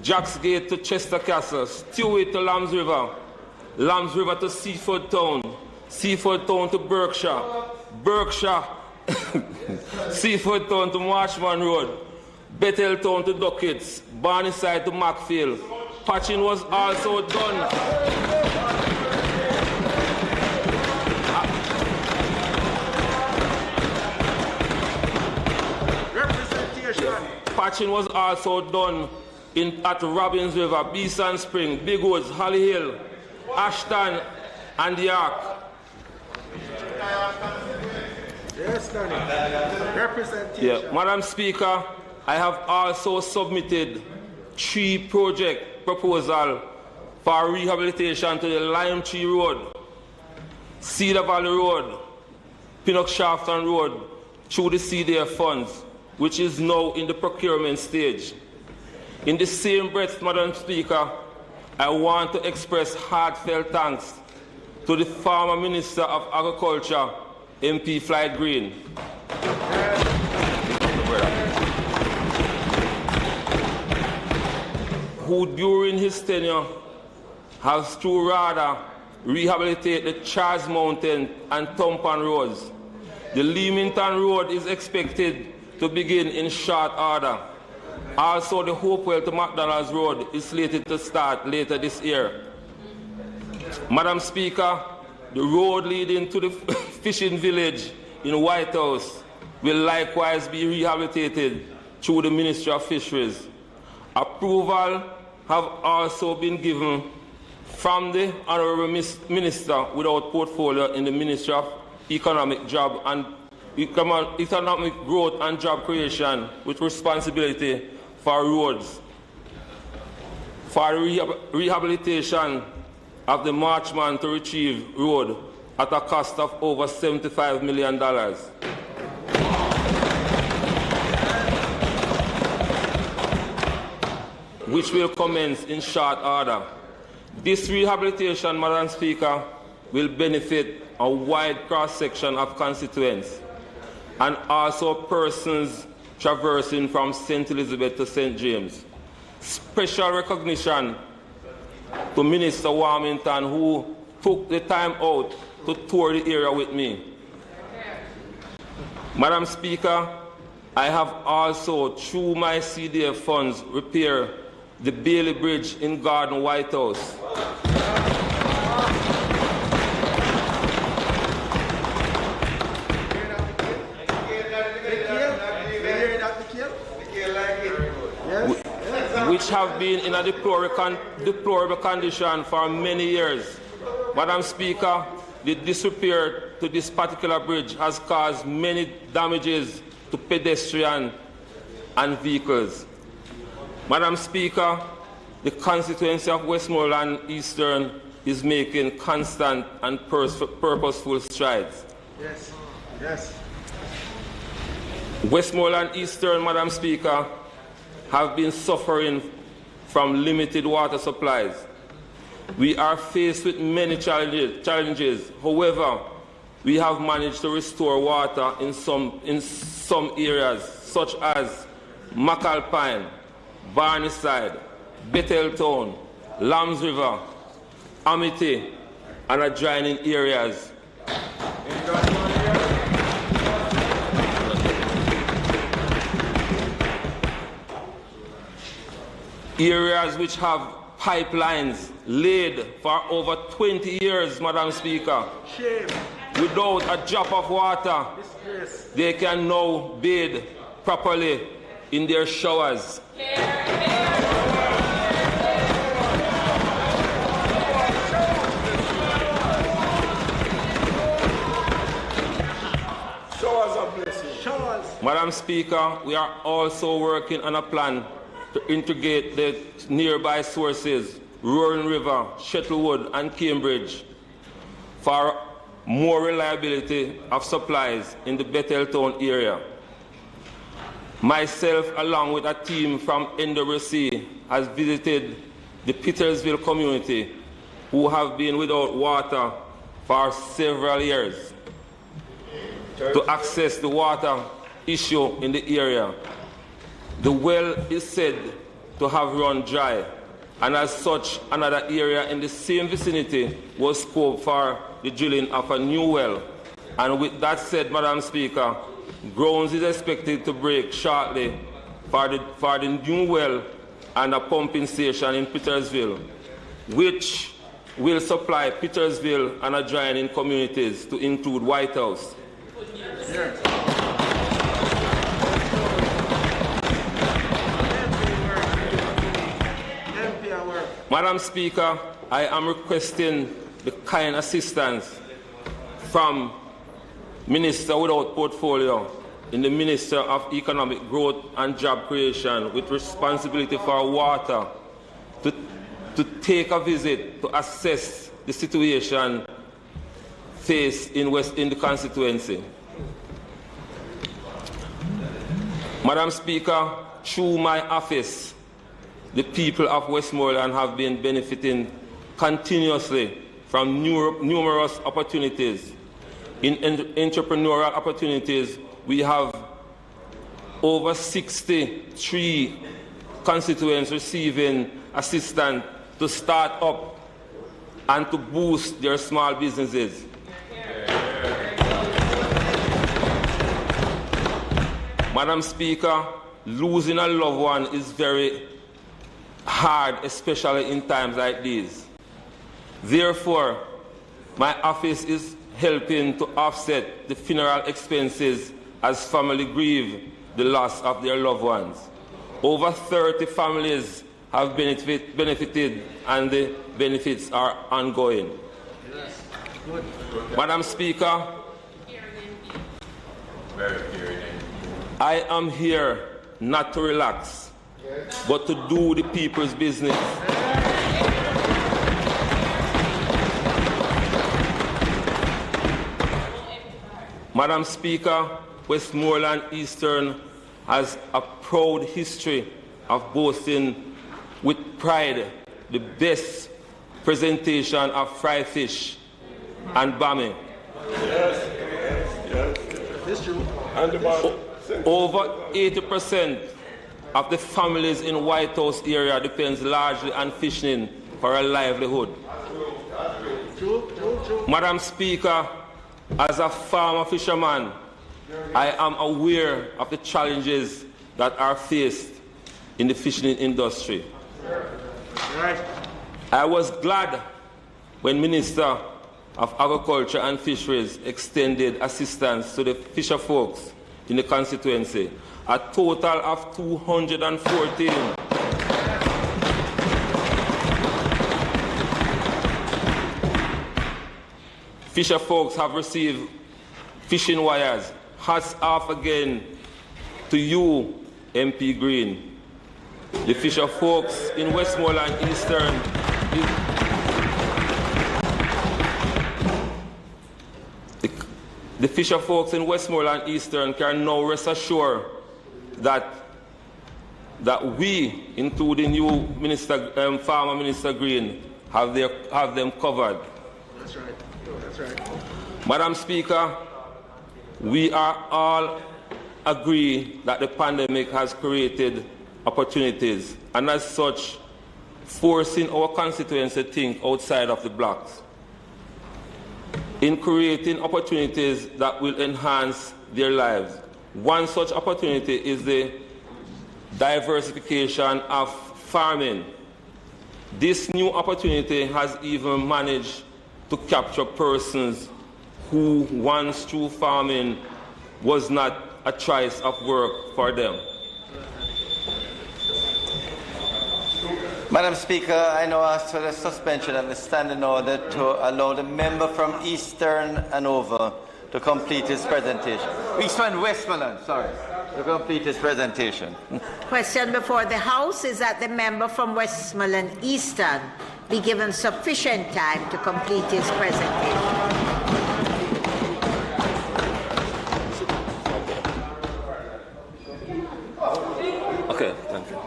Jacksgate to Chester Castle, Stewart to Lambs River, Lambs River to Seaford Town, Seaford Town to Berkshire, Berkshire, Seaford Town to Marchman Road, Bethel Town to Duckets, Barneyside to Macfield. Patching was also done. Patching was also done at Robbins River, Beeson Spring, Big Woods, Holly Hill, Ashton, and the Ark. Yes, Danny. Representation. Yeah. Madam Speaker, I have also submitted 3 project proposals for rehabilitation to the Lime Tree Road, Cedar Valley Road, Pinnock Shafton Road through the CDF funds, which is now in the procurement stage. In the same breath, Madam Speaker, I want to express heartfelt thanks to the former Minister of Agriculture, MP Floyd Green, who during his tenure has through rather rehabilitate the Charles Mountain and Tumpan roads. The Leamington Road is expected to begin in short order. Also, the Hopewell to McDonald's Road is slated to start later this year. Madam Speaker, the road leading to the fishing village in White House will likewise be rehabilitated through the Ministry of Fisheries. Approval have also been given from the Honourable Minister without portfolio in the Ministry of Economic Growth and Job Creation with responsibility for roads, for rehabilitation of the Marchman to Retrieve Road at a cost of over $75 million. Which will commence in short order. This rehabilitation, Madam Speaker, will benefit a wide cross-section of constituents and also persons traversing from St. Elizabeth to St. James. Special recognition to Minister Warmington, who took the time out to tour the area with me. Madam Speaker, I have also, through my CDF funds, repaired the Bailey Bridge in Garden White House. Which have been in a deplorable condition for many years. Madam Speaker, the disrepair to this particular bridge has caused many damages to pedestrians and vehicles. Madam Speaker, the constituency of Westmoreland Eastern is making constant and purposeful strides. Yes, yes. Westmoreland Eastern, Madam Speaker, have been suffering from limited water supplies. We are faced with many challenges. However, we have managed to restore water in some areas, such as McAlpine, Barneyside, Betheltown, Lambs River, Amity, and adjoining areas. Areas which have pipelines laid for over 20 years, Madam Speaker. Shame. Without a drop of water, they can now bathe properly in their showers. Showers of blessing. Showers. Madam Speaker, we are also working on a plan to integrate the nearby sources, Roaring River, Shuttlewood, and Cambridge, for more reliability of supplies in the Betheltown area. Myself, along with a team from NWC, has visited the Petersville community, who have been without water for several years, to access the water issue in the area. The well is said to have run dry, and as such, another area in the same vicinity was scoped for the drilling of a new well. And with that said, Madam Speaker, grounds is expected to break shortly for the new well and a pumping station in Petersville, which will supply Petersville and adjoining communities, to include White House. Madam Speaker, I am requesting the kind assistance from Minister without portfolio in the Minister of Economic Growth and Job Creation with responsibility for water to take a visit to assess the situation faced in the constituency. Madam Speaker, through my office, the people of Westmoreland have been benefiting continuously from numerous opportunities. In entrepreneurial opportunities, we have over 63 constituents receiving assistance to start up and to boost their small businesses. Madam Speaker, losing a loved one is very hard, especially in times like these. Therefore, my office is helping to offset the funeral expenses as family grieve the loss of their loved ones. Over 30 families have benefited, and the benefits are ongoing. Yes. Good. Madam Speaker, I am here not to relax, but to do the people's business. Madam Speaker, Westmoreland Eastern has a proud history of boasting with pride the best presentation of fried fish and bami. It's true. Over 80% of the families in White House area depends largely on fishing for a livelihood. True. Madam Speaker, as a farmer fisherman, I am aware of the challenges that are faced in the fishing industry. Right. I was glad when Minister of Agriculture and Fisheries extended assistance to the fisher folks in the constituency, a total of 214. Fisher folks have received fishing wires. Hats off again to you, MP Green. The fisher folks in Westmoreland Eastern the fisher folks in Westmoreland Eastern can now rest assured that we, including you, Farmer Minister Green, have them covered. That's right. That's right. Madam Speaker, we are all agree that the pandemic has created opportunities, and as such, forcing our constituents to think outside of the blocks. in creating opportunities that will enhance their lives. One such opportunity is the diversification of farming. This new opportunity has even managed to capture persons who once through farming was not a choice of work for them. Madam Speaker, I now ask for the suspension of the standing order to allow the member from Eastern Hanover to complete his presentation. Eastern Westmoreland, sorry, to complete his presentation. Question before the House is that the member from Westmoreland Eastern be given sufficient time to complete his presentation. Okay, thank you.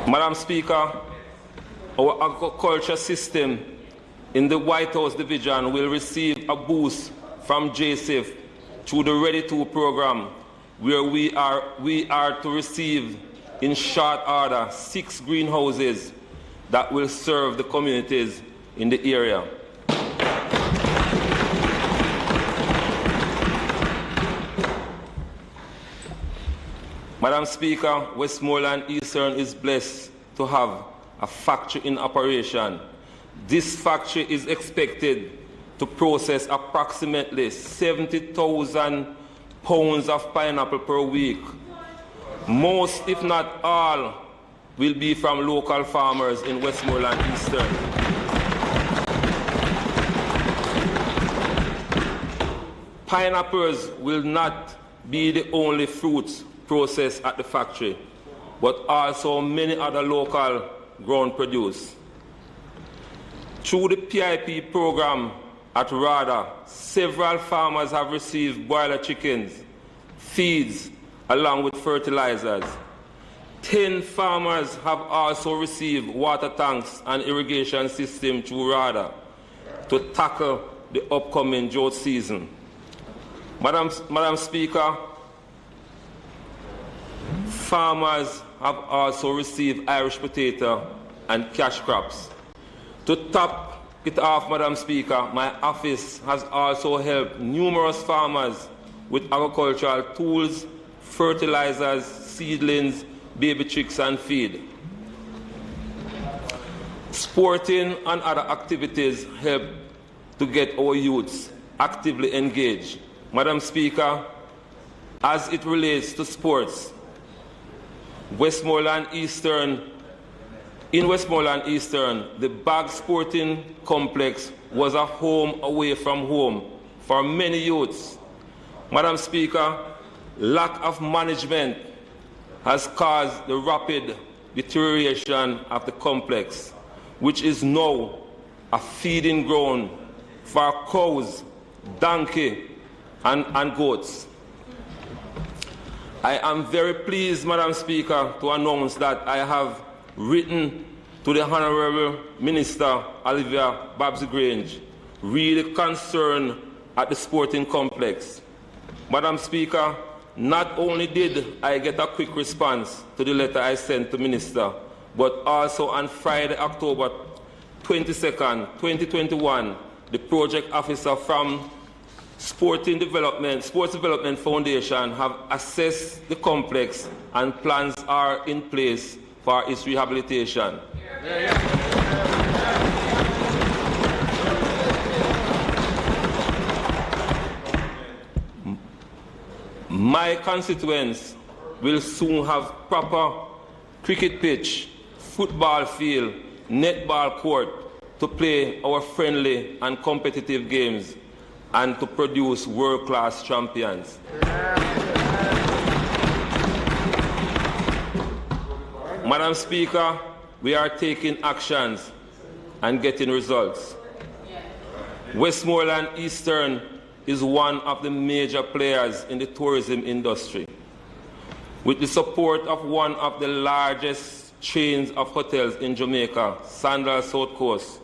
Madam Speaker, our agriculture system in the White House division will receive a boost from JISTV through the Ready-to program, where we are to receive in short order 6 greenhouses that will serve the communities in the area. Madam Speaker, Westmoreland Eastern is blessed to have a factory in operation. This factory is expected to process approximately 70,000 pounds of pineapple per week. Most, if not all, will be from local farmers in Westmoreland Eastern. Pineapples will not be the only fruits processed at the factory, but also many other local grown produce. Through the PIP program at RADA, several farmers have received broiler chickens, feeds, along with fertilizers. 10 farmers have also received water tanks and irrigation system through RADA to tackle the upcoming drought season. Madam Speaker, farmers have also received Irish potato and cash crops. To top it off, Madam Speaker, my office has also helped numerous farmers with agricultural tools, fertilizers, seedlings, baby chicks and feed. Sporting and other activities help to get our youths actively engaged. Madam Speaker, as it relates to sports, in Westmoreland Eastern, the Bag Sporting Complex was a home away from home for many youths. Madam Speaker, lack of management has caused the rapid deterioration of the complex, which is now a feeding ground for cows, donkey, and goats. I am very pleased, Madam Speaker, to announce that I have written to the Honourable Minister Olivia Babs-Grange, really concerned at the sporting complex. Madam Speaker, not only did I get a quick response to the letter I sent to Minister, but also on Friday, October 22nd, 2021, the project officer from Sports Development Foundation have assessed the complex and plans are in place for its rehabilitation. My constituents will soon have proper cricket pitch, football field, netball court to play our friendly and competitive games and to produce world-class champions. Madam Speaker, we are taking actions and getting results. Westmoreland Eastern is one of the major players in the tourism industry. With the support of one of the largest chains of hotels in Jamaica, Sandal South Coast,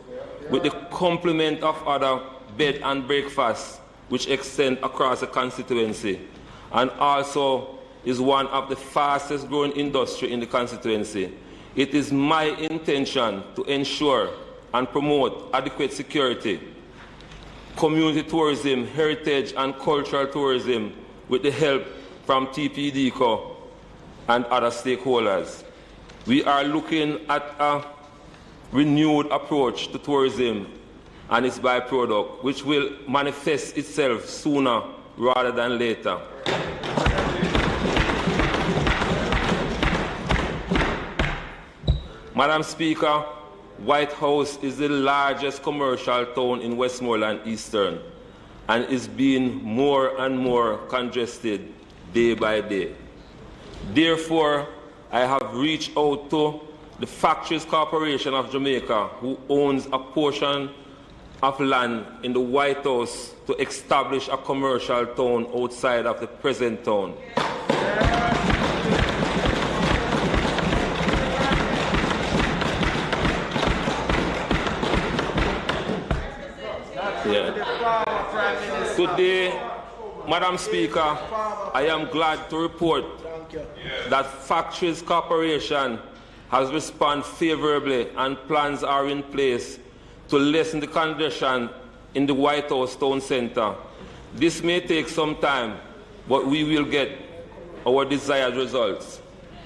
with the complement of other bed and breakfast which extend across the constituency, and also is one of the fastest growing industry in the constituency. It is my intention to ensure and promote adequate security, community tourism, heritage and cultural tourism with the help from TPDCO and other stakeholders. We are looking at a renewed approach to tourism and its byproduct, which will manifest itself sooner rather than later. Madam Speaker, White House is the largest commercial town in Westmoreland Eastern and is being more and more congested day by day. Therefore, I have reached out to the Factories Corporation of Jamaica, who owns a portion of land in the White House, to establish a commercial town outside of the present town. Today, Madam Speaker, I am glad to report that Factories Corporation has responded favorably and plans are in place to lessen the congestion in the White House Town Centre. This may take some time, but we will get our desired results.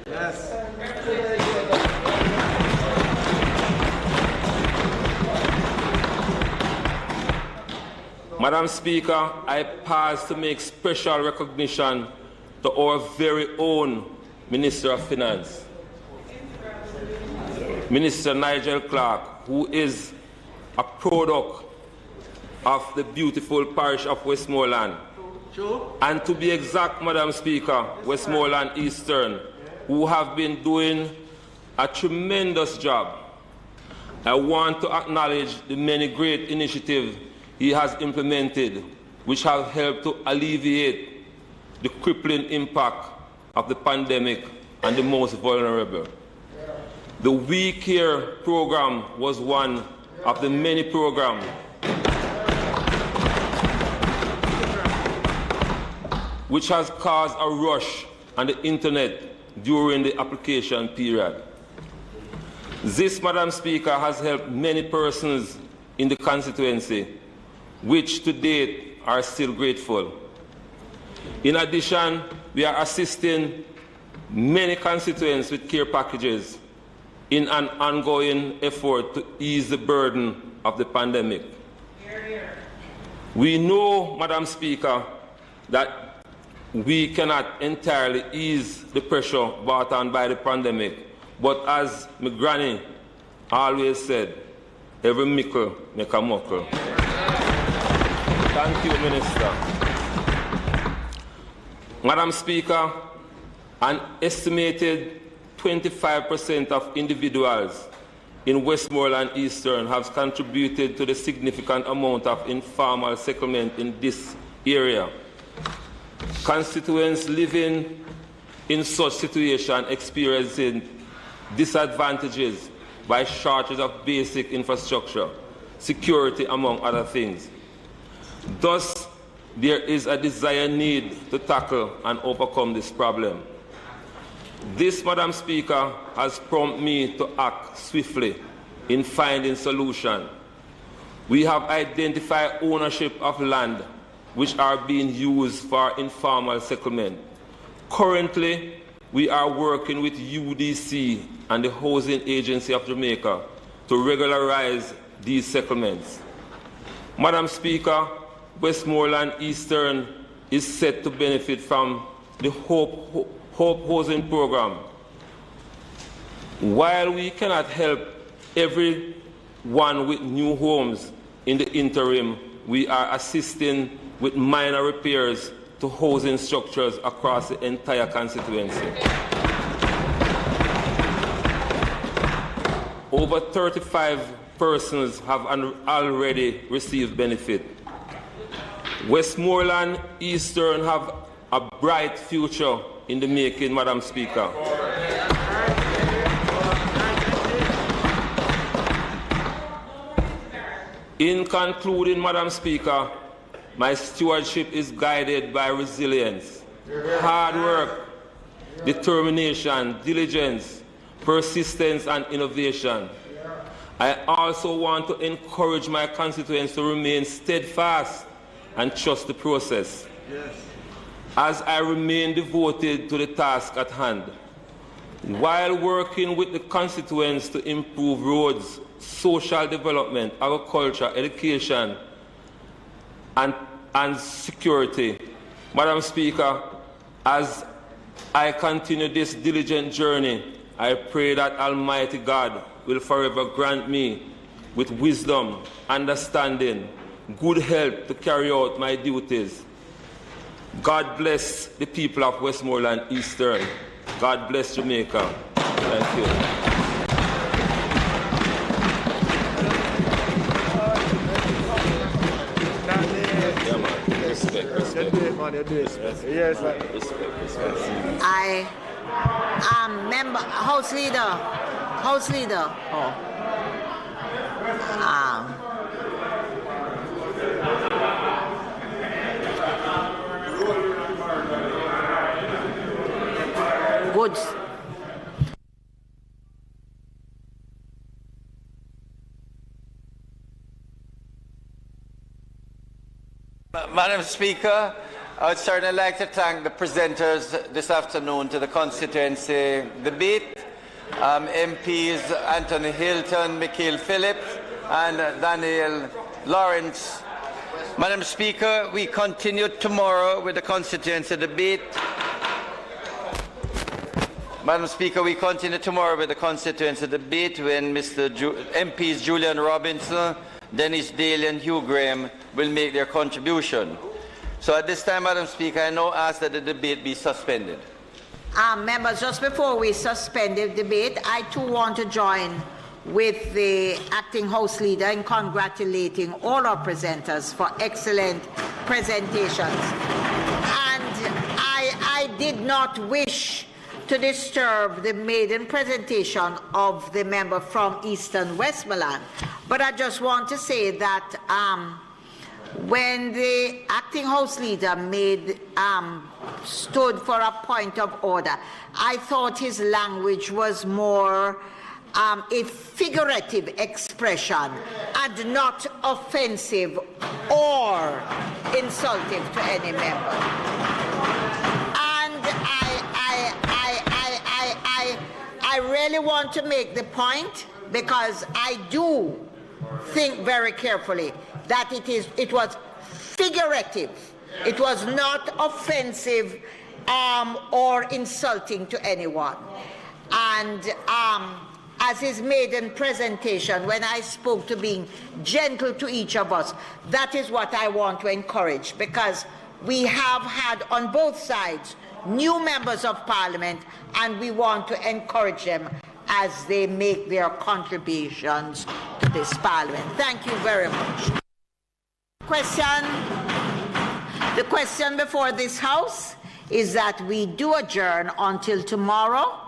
Yes. Madam Speaker, I pause to make special recognition to our very own Minister of Finance, Minister Nigel Clark, who is a product of the beautiful parish of Westmoreland. And to be exact, Madam Speaker, Westmoreland Eastern, who have been doing a tremendous job. I want to acknowledge the many great initiatives he has implemented, which have helped to alleviate the crippling impact of the pandemic on the most vulnerable. The We Care program was one of the many programs which has caused a rush on the internet during the application period. This, Madam Speaker, has helped many persons in the constituency, which to date are still grateful. In addition, we are assisting many constituents with care packages in an ongoing effort to ease the burden of the pandemic. We know, Madam Speaker, that we cannot entirely ease the pressure brought on by the pandemic, but as my granny always said, every mickle make a muckle. Thank you, Minister. Madam Speaker, an estimated 25% of individuals in Westmoreland Eastern have contributed to the significant amount of informal settlement in this area. Constituents living in such situation experiencing disadvantages by shortage of basic infrastructure, security, among other things. Thus, there is a dire need to tackle and overcome this problem. This, Madam Speaker, has prompted me to act swiftly in finding solutions. We have identified ownership of land which are being used for informal settlement. Currently, we are working with UDC and the Housing Agency of Jamaica to regularize these settlements. Madam Speaker, Westmoreland Eastern is set to benefit from the Hope Housing Program. While we cannot help everyone with new homes in the interim, we are assisting with minor repairs to housing structures across the entire constituency. Over 35 persons have already received benefit. Westmoreland Eastern have a bright future in the making, Madam Speaker. In concluding, Madam Speaker, My stewardship is guided by resilience, hard work, determination, diligence, persistence, and innovation. I also want to encourage my constituents to remain steadfast and trust the process. Yes. As I remain devoted to the task at hand, while working with the constituents to improve roads, social development, agriculture, education, and security. Madam Speaker, as I continue this diligent journey, I pray that Almighty God will forever grant me with wisdom, understanding, good health to carry out my duties. God bless the people of Westmoreland Eastern. God bless Jamaica. Thank you. Yes, I am member, House Leader. Good. Madam Speaker, I would certainly like to thank the presenters this afternoon to the constituency debate, MPs Anthony Hilton, Mikhail Phillips, and Daniel Lawrence. Madam Speaker, we continue tomorrow with the constituency debate. Madam Speaker, we continue tomorrow with the constituency debate when MPs Julian Robinson, Dennis Daly and Hugh Graham will make their contribution. So at this time, Madam Speaker, I now ask that the debate be suspended. Members, just before we suspend the debate, I too want to join with the acting House Leader in congratulating all our presenters for excellent presentations. And I did not wish to disturb the maiden presentation of the member from Eastern Westmoreland, but I just want to say that when the acting House Leader stood for a point of order, I thought his language was more a figurative expression and not offensive or insulting to any member. And I really want to make the point, because I do think very carefully that it was figurative. It was not offensive or insulting to anyone. And as his maiden presentation, when I spoke to being gentle to each of us, that is what I want to encourage, because we have had on both sides new members of Parliament, and we want to encourage them as they make their contributions to this Parliament. Thank you very much. The question before this House is that we do adjourn until tomorrow,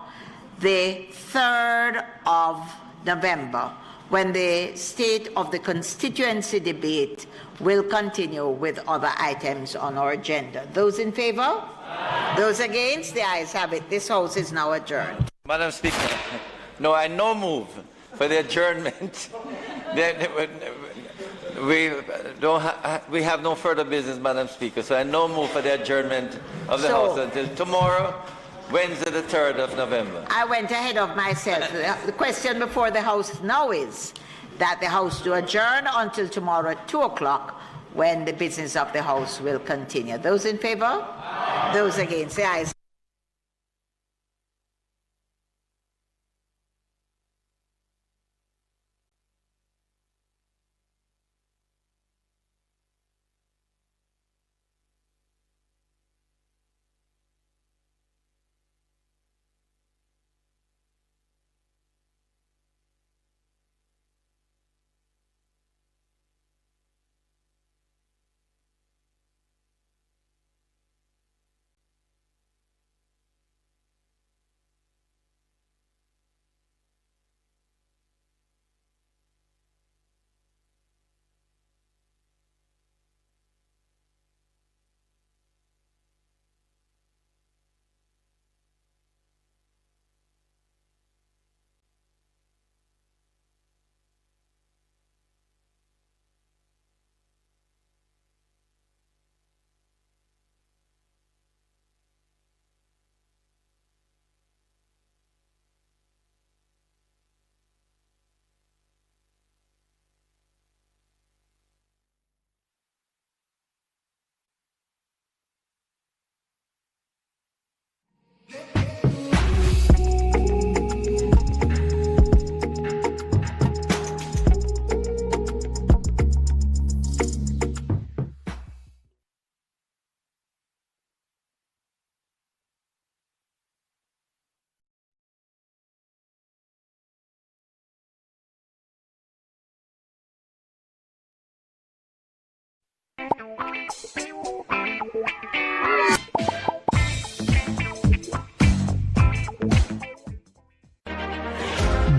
the 3rd of November, when the State of the Constituency debate will continue with other items on our agenda. Those in favour? Those against? The ayes have it. This House is now adjourned. Madam Speaker, no, I no move for the adjournment. We have no further business, Madam Speaker, so I no move for the adjournment of the House until tomorrow, Wednesday, the 3rd of November. I went ahead of myself. The question before the House now is that the House do adjourn until tomorrow at 2 o'clock, when the business of the House will continue. Those in favour? Those against? The ayes.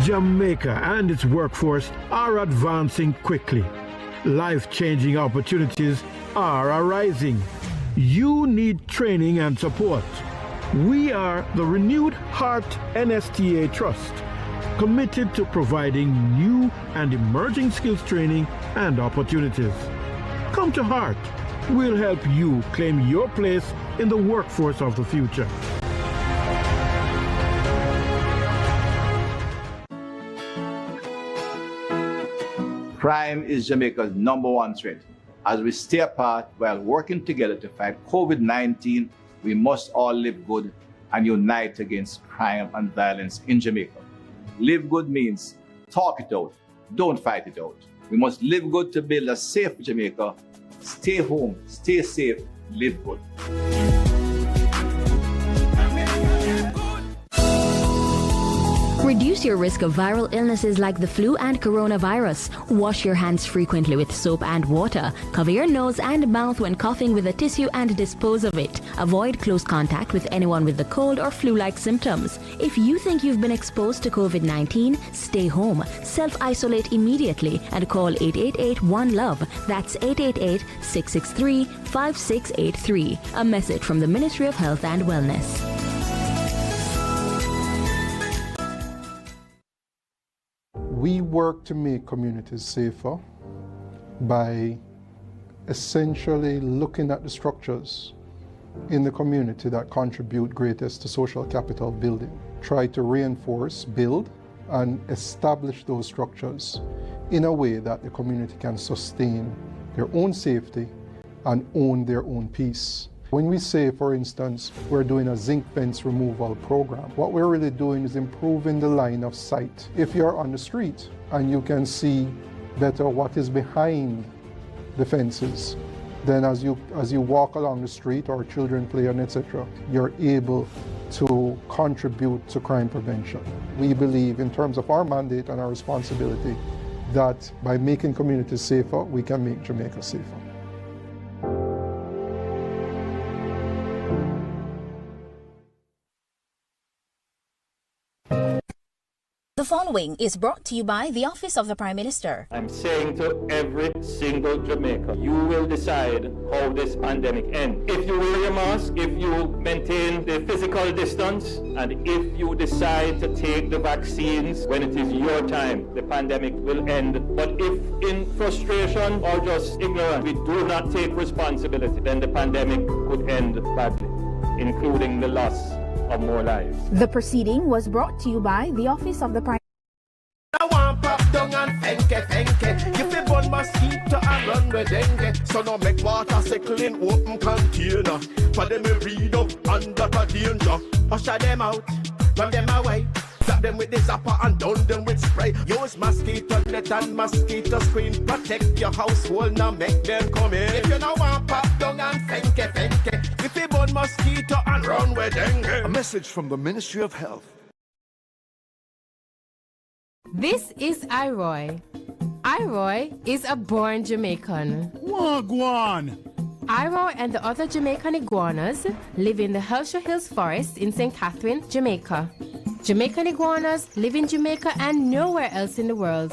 Jamaica and its workforce are advancing quickly. Life-changing opportunities are arising. You need training and support. We are the Renewed Heart NSTA Trust, committed to providing new and emerging skills training and opportunities. Come to Heart. We'll help you claim your place in the workforce of the future. Crime is Jamaica's #1 threat. As we stay apart while working together to fight COVID-19, we must all live good and unite against crime and violence in Jamaica. Live good means talk it out, don't fight it out. We must live good to build a safe Jamaica. Stay home, stay safe, live good. Reduce your risk of viral illnesses like the flu and coronavirus. Wash your hands frequently with soap and water. Cover your nose and mouth when coughing with a tissue and dispose of it. Avoid close contact with anyone with the cold or flu-like symptoms. If you think you've been exposed to COVID-19, stay home. Self-isolate immediately and call 888-1-LOVE. That's 888-663-5683. A message from the Ministry of Health and Wellness. We work to make communities safer by essentially looking at the structures in the community that contribute greatest to social capital building. Try to reinforce, build, and establish those structures in a way that the community can sustain their own safety and own their own peace. When we say, for instance, we're doing a zinc fence removal program, what we're really doing is improving the line of sight. If you're on the street and you can see better what is behind the fences, then as you walk along the street or children play and etc., you're able to contribute to crime prevention. We believe in terms of our mandate and our responsibility that by making communities safer, we can make Jamaica safer. The following is brought to you by the Office of the Prime Minister. I'm saying to every single Jamaican, you will decide how this pandemic ends. If you wear your mask, if you maintain the physical distance, and if you decide to take the vaccines when it is your time, the pandemic will end. But if in frustration or just ignorance, we do not take responsibility, then the pandemic could end badly, including the loss of more lives. The proceeding was brought to you by the Office of the Prime I want pop down and fenke. If they burn mosquito and run with dengue, so no make water cycle in open container. For them to read up under the danger. Usher them out, run them away. Slap them with the zapper and down them with spray. Use mosquito net and mosquito screen. Protect your household, now make them come in. If you no want pop down and fenke. If they burn mosquito and run with dengue. A message from the Ministry of Health. This is Iroy. Iroy is a born Jamaican. Wagwan! Iroy and the other Jamaican iguanas live in the Hellshire Hills Forest in St. Catherine, Jamaica. Jamaican iguanas live in Jamaica and nowhere else in the world.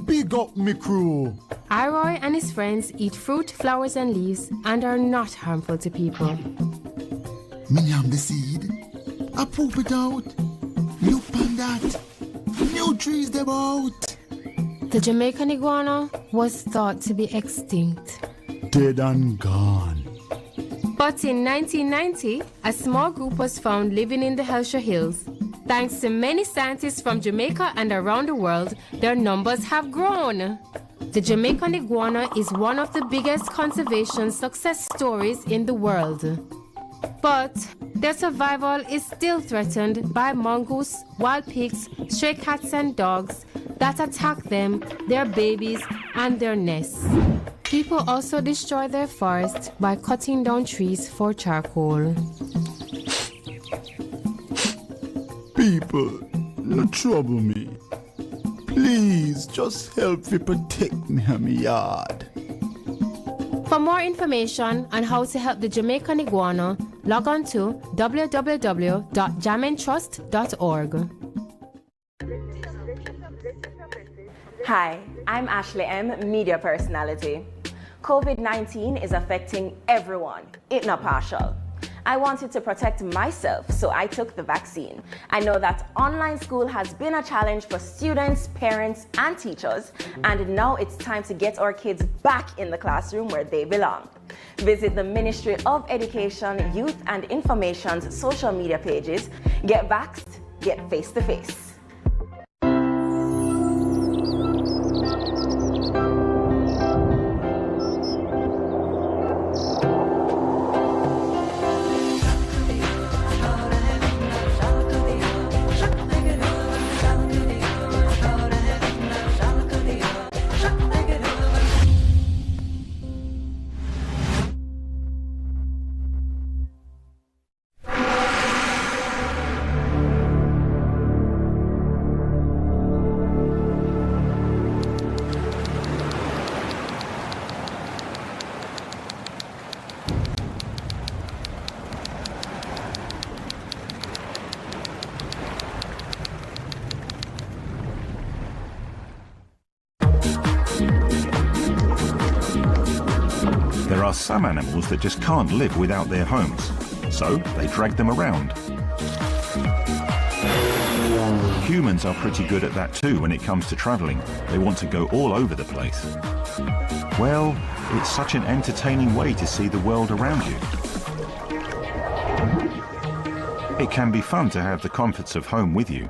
Big up me crew! Iroy and his friends eat fruit, flowers and leaves and are not harmful to people. Me yam the seed. I poop it out. Look on that. New trees them out. The Jamaican iguana was thought to be extinct. Dead and gone. But in 1990, a small group was found living in the Hellshire Hills. Thanks to many scientists from Jamaica and around the world, their numbers have grown. The Jamaican iguana is one of the biggest conservation success stories in the world. But their survival is still threatened by mongoose, wild pigs, stray cats and dogs that attack them, their babies, and their nests. People also destroy their forests by cutting down trees for charcoal. People, no trouble me. Please, just help me protect me and my yard. For more information on how to help the Jamaican iguana, log on to www.jamentrust.org. Hi, I'm Ashley M., media personality. COVID-19 is affecting everyone, it not partial. I wanted to protect myself, so I took the vaccine. I know that online school has been a challenge for students, parents, and teachers, and now it's time to get our kids back in the classroom where they belong. Visit the Ministry of Education, Youth and Information's social media pages. Get vaxxed, get face-to-face. There are some animals that just can't live without their homes, so they drag them around. Humans are pretty good at that too when it comes to travelling. They want to go all over the place. Well, it's such an entertaining way to see the world around you. It can be fun to have the comforts of home with you,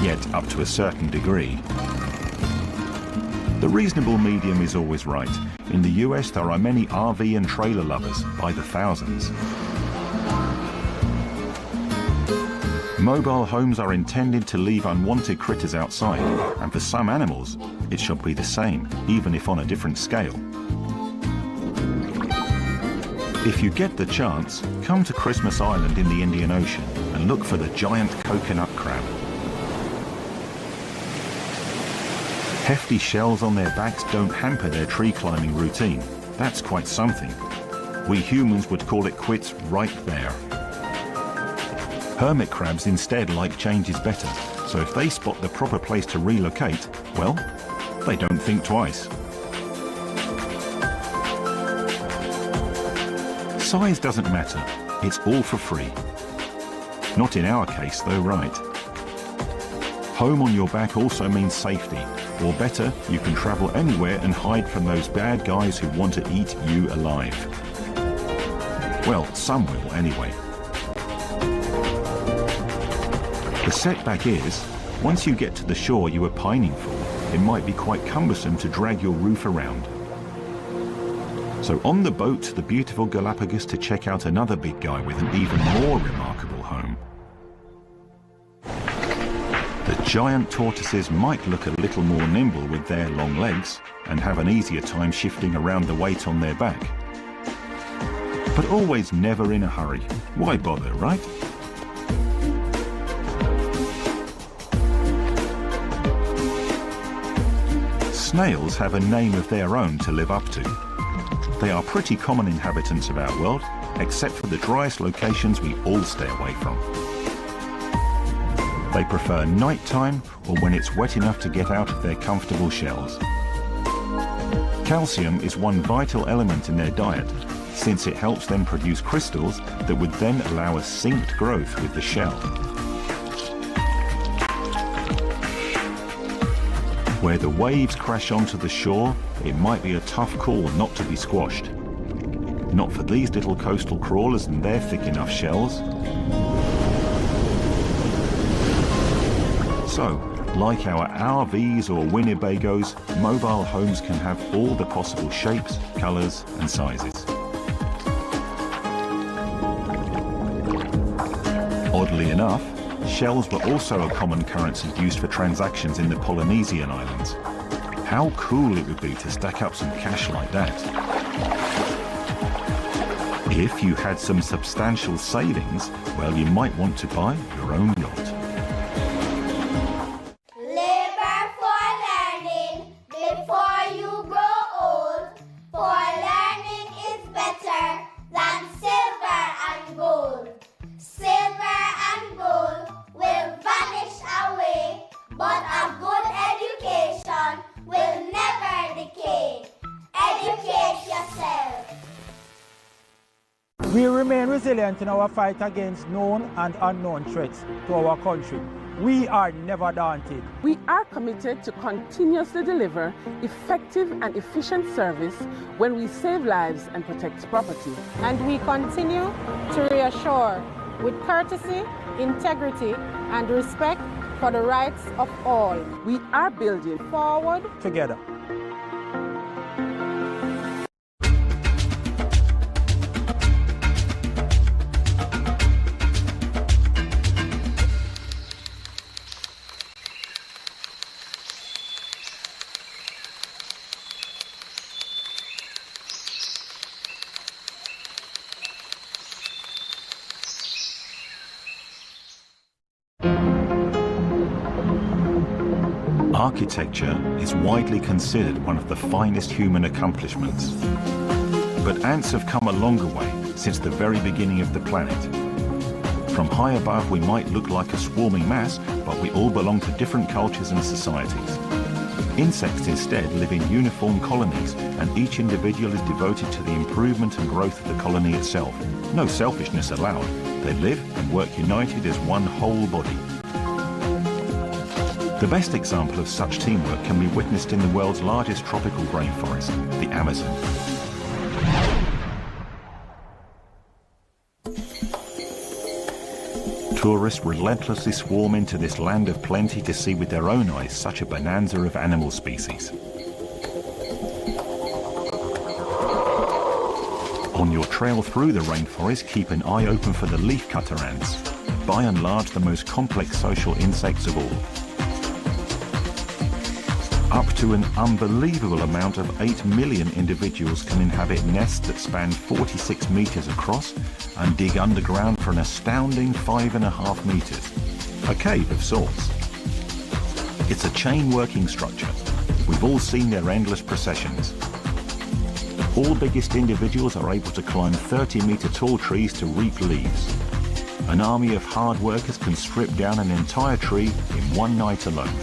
yet up to a certain degree. The reasonable medium is always right. In the US, there are many RV and trailer lovers by the thousands. Mobile homes are intended to leave unwanted critters outside, and for some animals, it should be the same, even if on a different scale. If you get the chance, come to Christmas Island in the Indian Ocean and look for the giant coconut crab. Hefty shells on their backs don't hamper their tree climbing routine. That's quite something. We humans would call it quits right there. Hermit crabs instead like changes better, so if they spot the proper place to relocate, well, they don't think twice. Size doesn't matter, it's all for free. Not in our case though, right? Home on your back also means safety, or better, you can travel anywhere and hide from those bad guys who want to eat you alive. Well, some will anyway. The setback is, once you get to the shore you were pining for, it might be quite cumbersome to drag your roof around. So on the boat to the beautiful Galapagos to check out another big guy with an even more remarkable home. The giant tortoises might look a little more nimble with their long legs and have an easier time shifting around the weight on their back. But always never in a hurry. Why bother, right? Snails have a name of their own to live up to. They are pretty common inhabitants of our world, except for the driest locations we all stay away from. They prefer nighttime or when it's wet enough to get out of their comfortable shells. Calcium is one vital element in their diet, since it helps them produce crystals that would then allow a synced growth with the shell. Where the waves crash onto the shore, it might be a tough call not to be squashed. Not for these little coastal crawlers and their thick enough shells. So, like our RVs or Winnebagos, mobile homes can have all the possible shapes, colours and sizes. Oddly enough, shells were also a common currency used for transactions in the Polynesian islands. How cool it would be to stack up some cash like that. If you had some substantial savings, well, you might want to buy your own yacht. Labor for learning before you grow old, for but a good education will never decay. Educate yourself. We remain resilient in our fight against known and unknown threats to our country. We are never daunted. We are committed to continuously deliver effective and efficient service when we save lives and protect property. And we continue to reassure with courtesy, integrity, and respect for the rights of all. We are building forward together. Architecture is widely considered one of the finest human accomplishments. But ants have come a longer way since the very beginning of the planet. From high above we might look like a swarming mass, but we all belong to different cultures and societies. Insects instead live in uniform colonies, and each individual is devoted to the improvement and growth of the colony itself. No selfishness allowed. They live and work united as one whole body. The best example of such teamwork can be witnessed in the world's largest tropical rainforest, the Amazon. Tourists relentlessly swarm into this land of plenty to see with their own eyes such a bonanza of animal species. On your trail through the rainforest, keep an eye open for the leafcutter ants, by and large the most complex social insects of all. Up to an unbelievable amount of 8 million individuals can inhabit nests that span 46 meters across and dig underground for an astounding 5.5 meters. A cave of sorts. It's a chain-working structure. We've all seen their endless processions. All biggest individuals are able to climb 30-meter tall trees to reap leaves. An army of hard workers can strip down an entire tree in one night alone.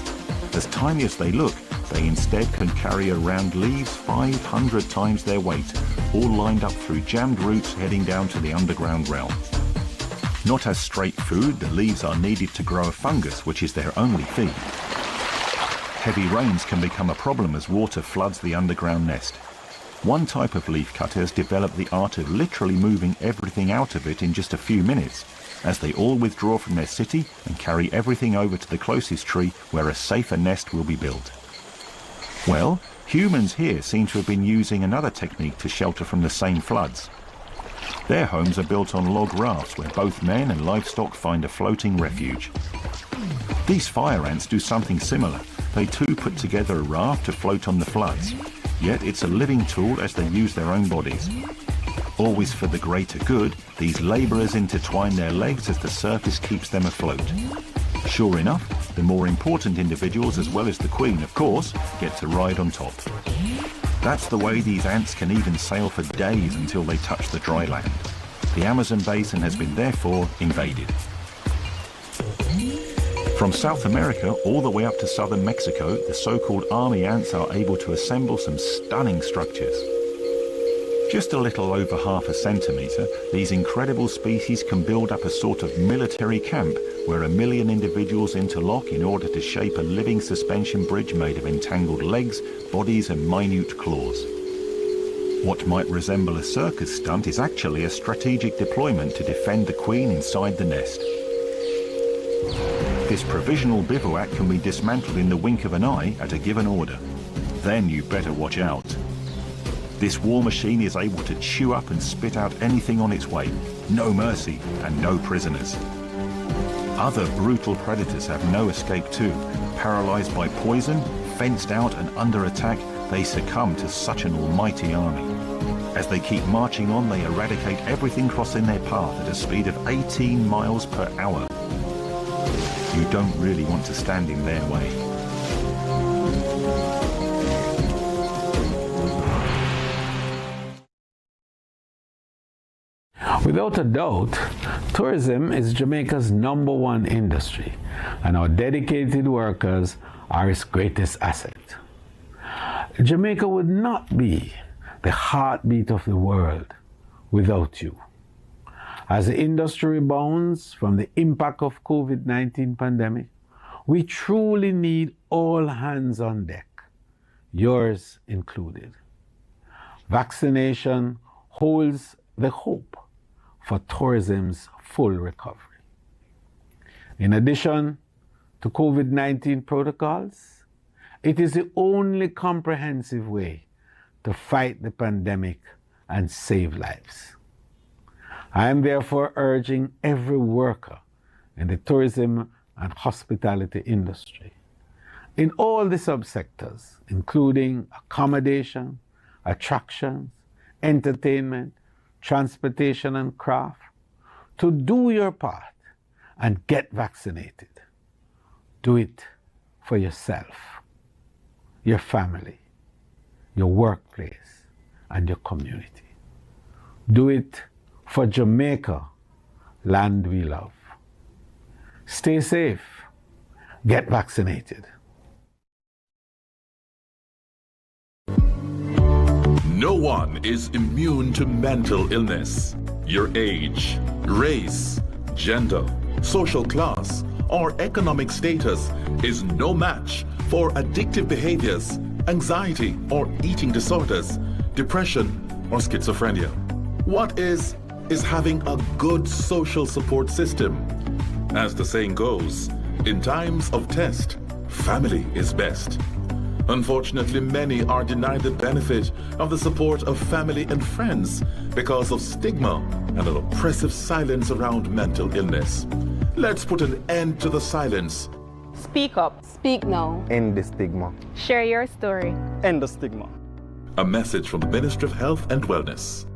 As tiny as they look, they instead can carry around leaves 500 times their weight, all lined up through jammed roots heading down to the underground realm. Not as straight food, the leaves are needed to grow a fungus, which is their only feed. Heavy rains can become a problem as water floods the underground nest. One type of leafcutter has developed the art of literally moving everything out of it in just a few minutes, as they all withdraw from their city and carry everything over to the closest tree where a safer nest will be built. Well, humans here seem to have been using another technique to shelter from the same floods. Their homes are built on log rafts where both men and livestock find a floating refuge. These fire ants do something similar. They too put together a raft to float on the floods, yet it's a living tool as they use their own bodies. Always for the greater good, these labourers intertwine their legs as the surface keeps them afloat. Sure enough, the more important individuals, as well as the Queen, of course, get to ride on top. That's the way these ants can even sail for days until they touch the dry land. The Amazon basin has been therefore invaded. From South America all the way up to southern Mexico, the so-called army ants are able to assemble some stunning structures. Just a little over ½ centimetre, these incredible species can build up a sort of military camp where 1 million individuals interlock in order to shape a living suspension bridge made of entangled legs, bodies and minute claws. What might resemble a circus stunt is actually a strategic deployment to defend the Queen inside the nest. This provisional bivouac can be dismantled in the wink of an eye at a given order. Then you better watch out. This war machine is able to chew up and spit out anything on its way. No mercy and no prisoners. Other brutal predators have no escape too. Paralyzed by poison, fenced out and under attack, they succumb to such an almighty army. As they keep marching on, they eradicate everything crossing their path at a speed of 18 miles per hour. You don't really want to stand in their way. With Without a doubt, tourism is Jamaica's #1 industry, and our dedicated workers are its greatest asset. Jamaica would not be the heartbeat of the world without you. As the industry rebounds from the impact of COVID-19 pandemic, we truly need all hands on deck, yours included. Vaccination holds the hope for tourism's full recovery. In addition to COVID-19 protocols, it is the only comprehensive way to fight the pandemic and save lives. I am therefore urging every worker in the tourism and hospitality industry, in all the subsectors, including accommodation, attractions, entertainment, transportation and craft, to do your part and get vaccinated. Do it for yourself, your family, your workplace, and your community. Do it for Jamaica, land we love. Stay safe. Get vaccinated. No one is immune to mental illness. Your age, race, gender, social class, or economic status is no match for addictive behaviors, anxiety or eating disorders, depression or schizophrenia. What is having a good social support system. As the saying goes, in times of test, family is best. Unfortunately, many are denied the benefit of the support of family and friends because of stigma and an oppressive silence around mental illness. Let's put an end to the silence. Speak up. Speak now. End the stigma. Share your story. End the stigma. A message from the Ministry of Health and Wellness.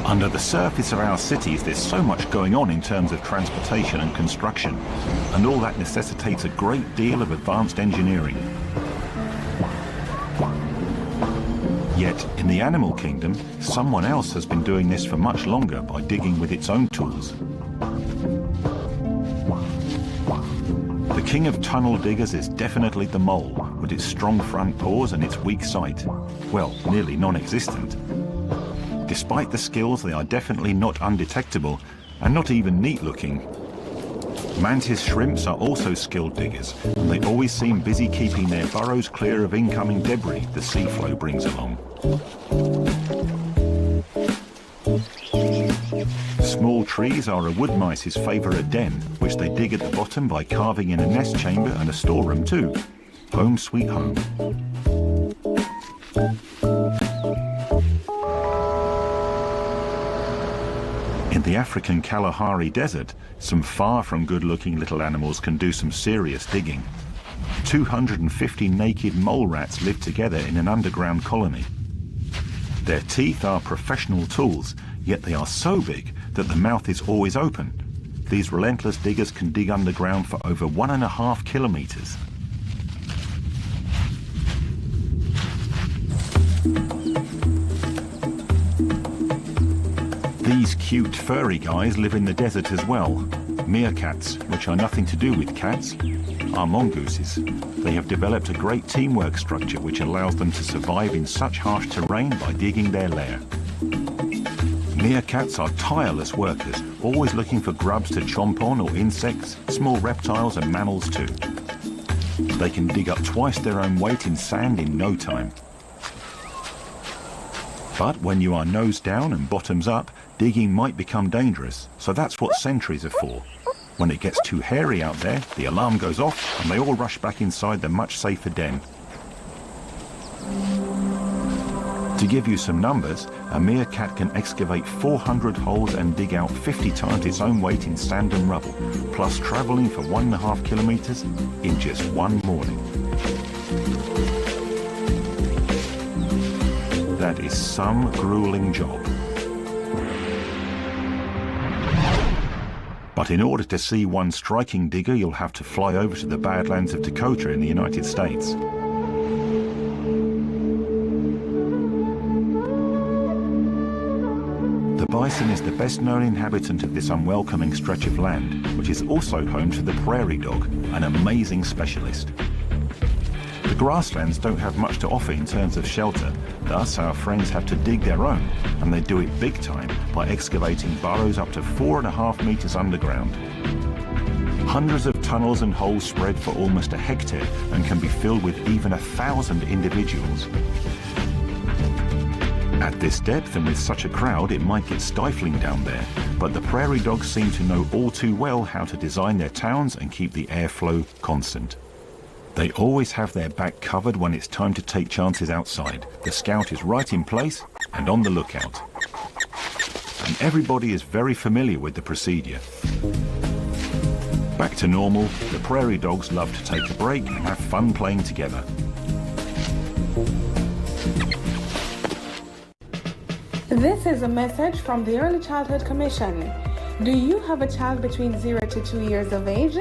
Under the surface of our cities, there's so much going on in terms of transportation and construction, and all that necessitates a great deal of advanced engineering. Yet, in the animal kingdom, someone else has been doing this for much longer by digging with its own tools. The king of tunnel diggers is definitely the mole, with its strong front paws and its weak sight. Well, nearly non-existent. Despite the skills, they are definitely not undetectable and not even neat-looking. Mantis shrimps are also skilled diggers, and they always seem busy keeping their burrows clear of incoming debris the sea flow brings along. Small trees are a wood mice's favourite den, which they dig at the bottom by carving in a nest chamber and a storeroom too. Home sweet home. In the African Kalahari Desert, some far from good-looking little animals can do some serious digging. 250 naked mole rats live together in an underground colony. Their teeth are professional tools, yet they are so big that the mouth is always open. These relentless diggers can dig underground for over 1.5 kilometers. These cute furry guys live in the desert as well. Meerkats, which are nothing to do with cats, are mongooses. They have developed a great teamwork structure which allows them to survive in such harsh terrain by digging their lair. Meerkats are tireless workers, always looking for grubs to chomp on or insects, small reptiles and mammals too. They can dig up twice their own weight in sand in no time. But when you are nose down and bottoms up, digging might become dangerous, so that's what sentries are for. When it gets too hairy out there, the alarm goes off and they all rush back inside the much safer den. To give you some numbers, a meerkat can excavate 400 holes and dig out 50 times its own weight in sand and rubble, plus travelling for 1.5 kilometres in just one morning. That is some grueling job. But in order to see one striking digger, you'll have to fly over to the Badlands of Dakota in the United States. The bison is the best-known inhabitant of this unwelcoming stretch of land, which is also home to the prairie dog, an amazing specialist. The grasslands don't have much to offer in terms of shelter, thus our friends have to dig their own, and they do it big time by excavating burrows up to 4.5 meters underground. Hundreds of tunnels and holes spread for almost a hectare and can be filled with even 1,000 individuals. At this depth and with such a crowd, it might get stifling down there, but the prairie dogs seem to know all too well how to design their towns and keep the airflow constant. They always have their back covered when it's time to take chances outside. The scout is right in place and on the lookout. And everybody is very familiar with the procedure. Back to normal, the prairie dogs love to take a break and have fun playing together. This is a message from the Early Childhood Commission. Do you have a child between 0 to 2 years of age?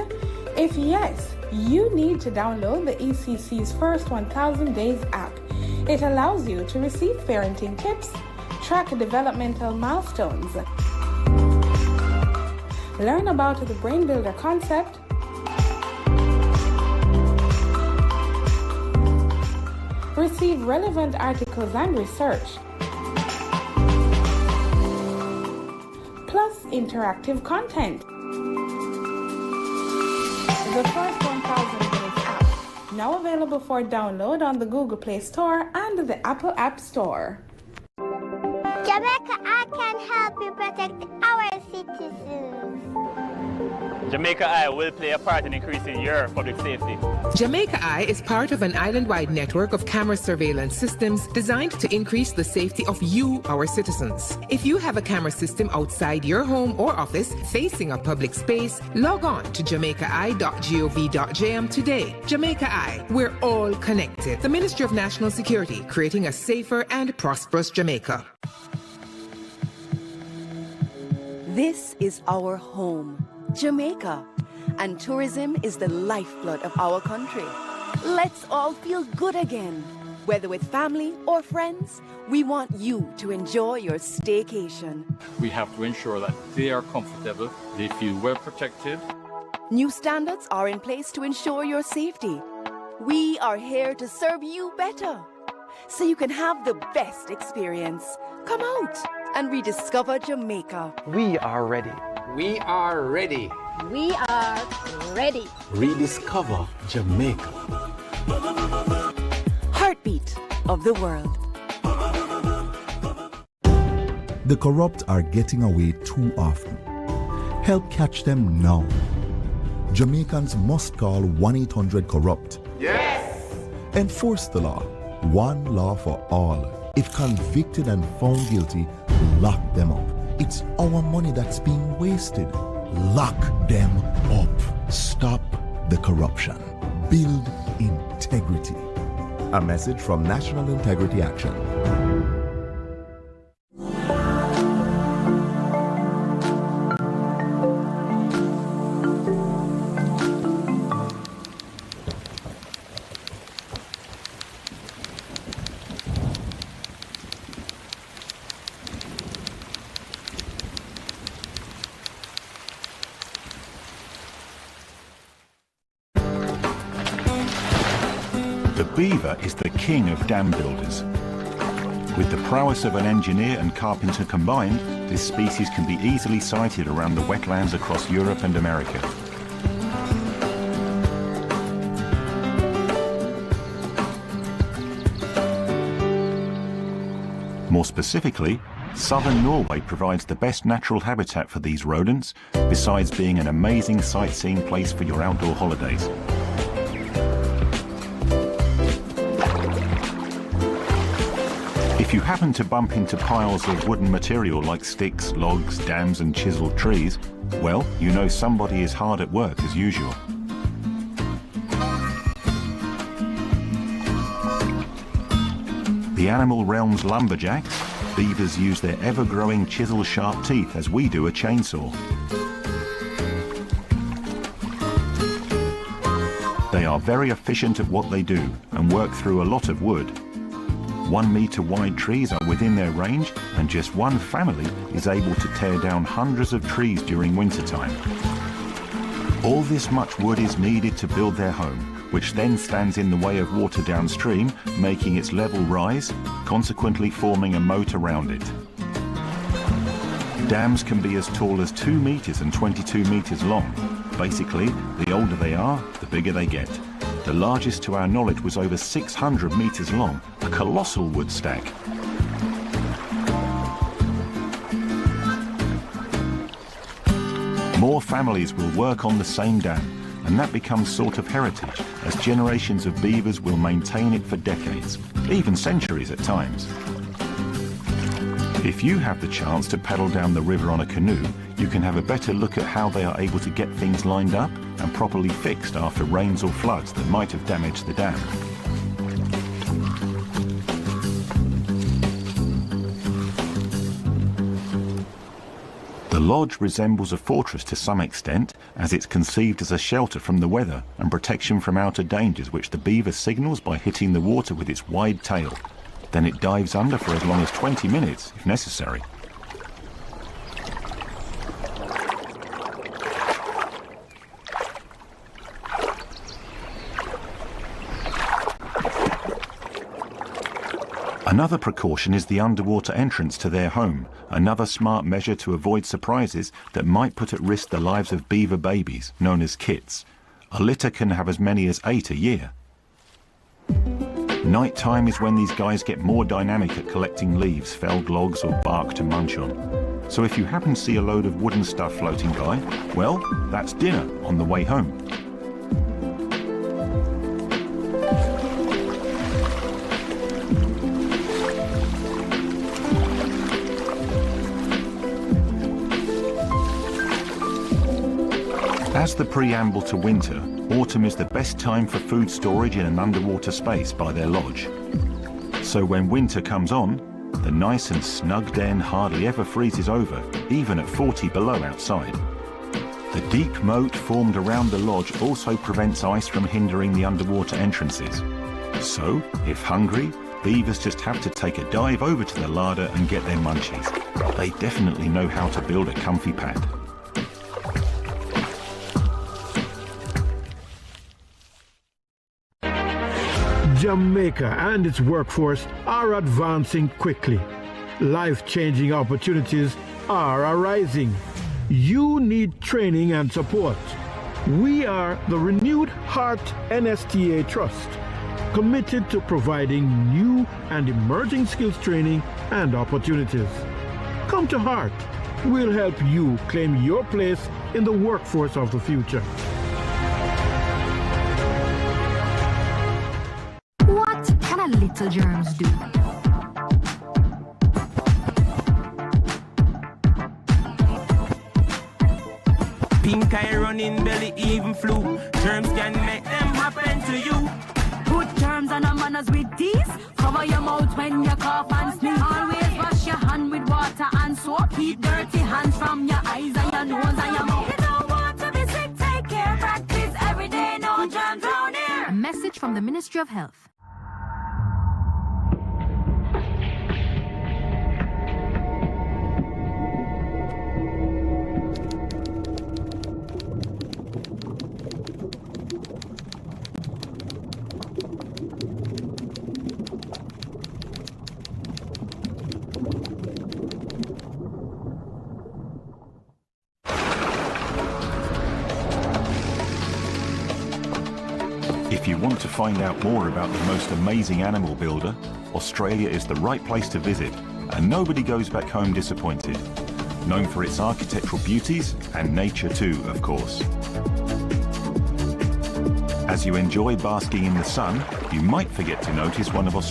If yes, you need to download the ECC's First 1000 Days app. It allows you to receive parenting tips, track developmental milestones, learn about the Brain Builder concept, receive relevant articles and research, plus interactive content. The First 1000 Days app, now available for download on the Google Play Store and the Apple App Store. Jamaica, I can help you protect our citizens. Jamaica Eye will play a part in increasing your public safety. Jamaica Eye is part of an island-wide network of camera surveillance systems designed to increase the safety of you, our citizens. If you have a camera system outside your home or office facing a public space, log on to jamaicaeye.gov.jm today. Jamaica Eye, we're all connected. The Ministry of National Security, creating a safer and prosperous Jamaica. This is our home, Jamaica, and tourism is the lifeblood of our country. Let's all feel good again. Whether with family or friends, we want you to enjoy your staycation. We have to ensure that they are comfortable, they feel well protected. New standards are in place to ensure your safety. We are here to serve you better, so you can have the best experience. Come out and rediscover Jamaica. We are ready. We are ready. We are ready. Rediscover Jamaica. Heartbeat of the world. The corrupt are getting away too often. Help catch them now. Jamaicans must call 1-800-CORRUPT. Yes! Enforce the law. One law for all. If convicted and found guilty, lock them up. It's our money that's being wasted. Lock them up. Stop the corruption. Build integrity. A message from National Integrity Action. The beaver is the king of dam builders. With the prowess of an engineer and carpenter combined, this species can be easily sighted around the wetlands across Europe and America. More specifically, southern Norway provides the best natural habitat for these rodents, besides being an amazing sightseeing place for your outdoor holidays. If If you happen to bump into piles of wooden material like sticks, logs, dams and chiseled trees, well, you know somebody is hard at work as usual. The animal realm's lumberjacks, beavers use their ever-growing chisel-sharp teeth as we do a chainsaw. They are very efficient at what they do and work through a lot of wood. 1 metre wide trees are within their range, and just one family is able to tear down hundreds of trees during wintertime. All this much wood is needed to build their home, which then stands in the way of water downstream, making its level rise, consequently forming a moat around it. Dams can be as tall as 2 metres and 22 metres long. Basically, the older they are, the bigger they get. The largest to our knowledge was over 600 metres long, a colossal wood stack. More families will work on the same dam, and that becomes sort of heritage, as generations of beavers will maintain it for decades, even centuries at times. If you have the chance to paddle down the river on a canoe, you can have a better look at how they are able to get things lined up and properly fixed after rains or floods that might have damaged the dam. The lodge resembles a fortress to some extent, as it's conceived as a shelter from the weather and protection from outer dangers, which the beaver signals by hitting the water with its wide tail. Then it dives under for as long as 20 minutes, if necessary. Another precaution is the underwater entrance to their home, another smart measure to avoid surprises that might put at risk the lives of beaver babies, known as kits. A litter can have as many as 8 a year. Night time is when these guys get more dynamic at collecting leaves, felled logs or bark to munch on. So if you happen to see a load of wooden stuff floating by, well, that's dinner on the way home. As the preamble to winter, autumn is the best time for food storage in an underwater space by their lodge. So when winter comes on, the nice and snug den hardly ever freezes over, even at 40 below outside. The deep moat formed around the lodge also prevents ice from hindering the underwater entrances. So, if hungry, beavers just have to take a dive over to the larder and get their munchies. They definitely know how to build a comfy pad. Jamaica and its workforce are advancing quickly. Life-changing opportunities are arising. You need training and support. We are the Renewed Heart NSTA Trust, committed to providing new and emerging skills training and opportunities. Come to Heart. We'll help you claim your place in the workforce of the future. Little germs do. Pink eye, running belly, even flu. Germs can make them happen to you. Put germs on our manners with these. Cover your mouth when you cough and sneeze. Always wash your hand with water and soap. Keep dirty hands from your eyes and your nose and your mouth. You don't want to be sick, take care. Practice every day, no germs round here. A message from the Ministry of Health. If you want to find out more about the most amazing animal builder, Australia is the right place to visit, and nobody goes back home disappointed. Known for its architectural beauties, and nature too, of course. As you enjoy basking in the sun, you might forget to notice one of Australia's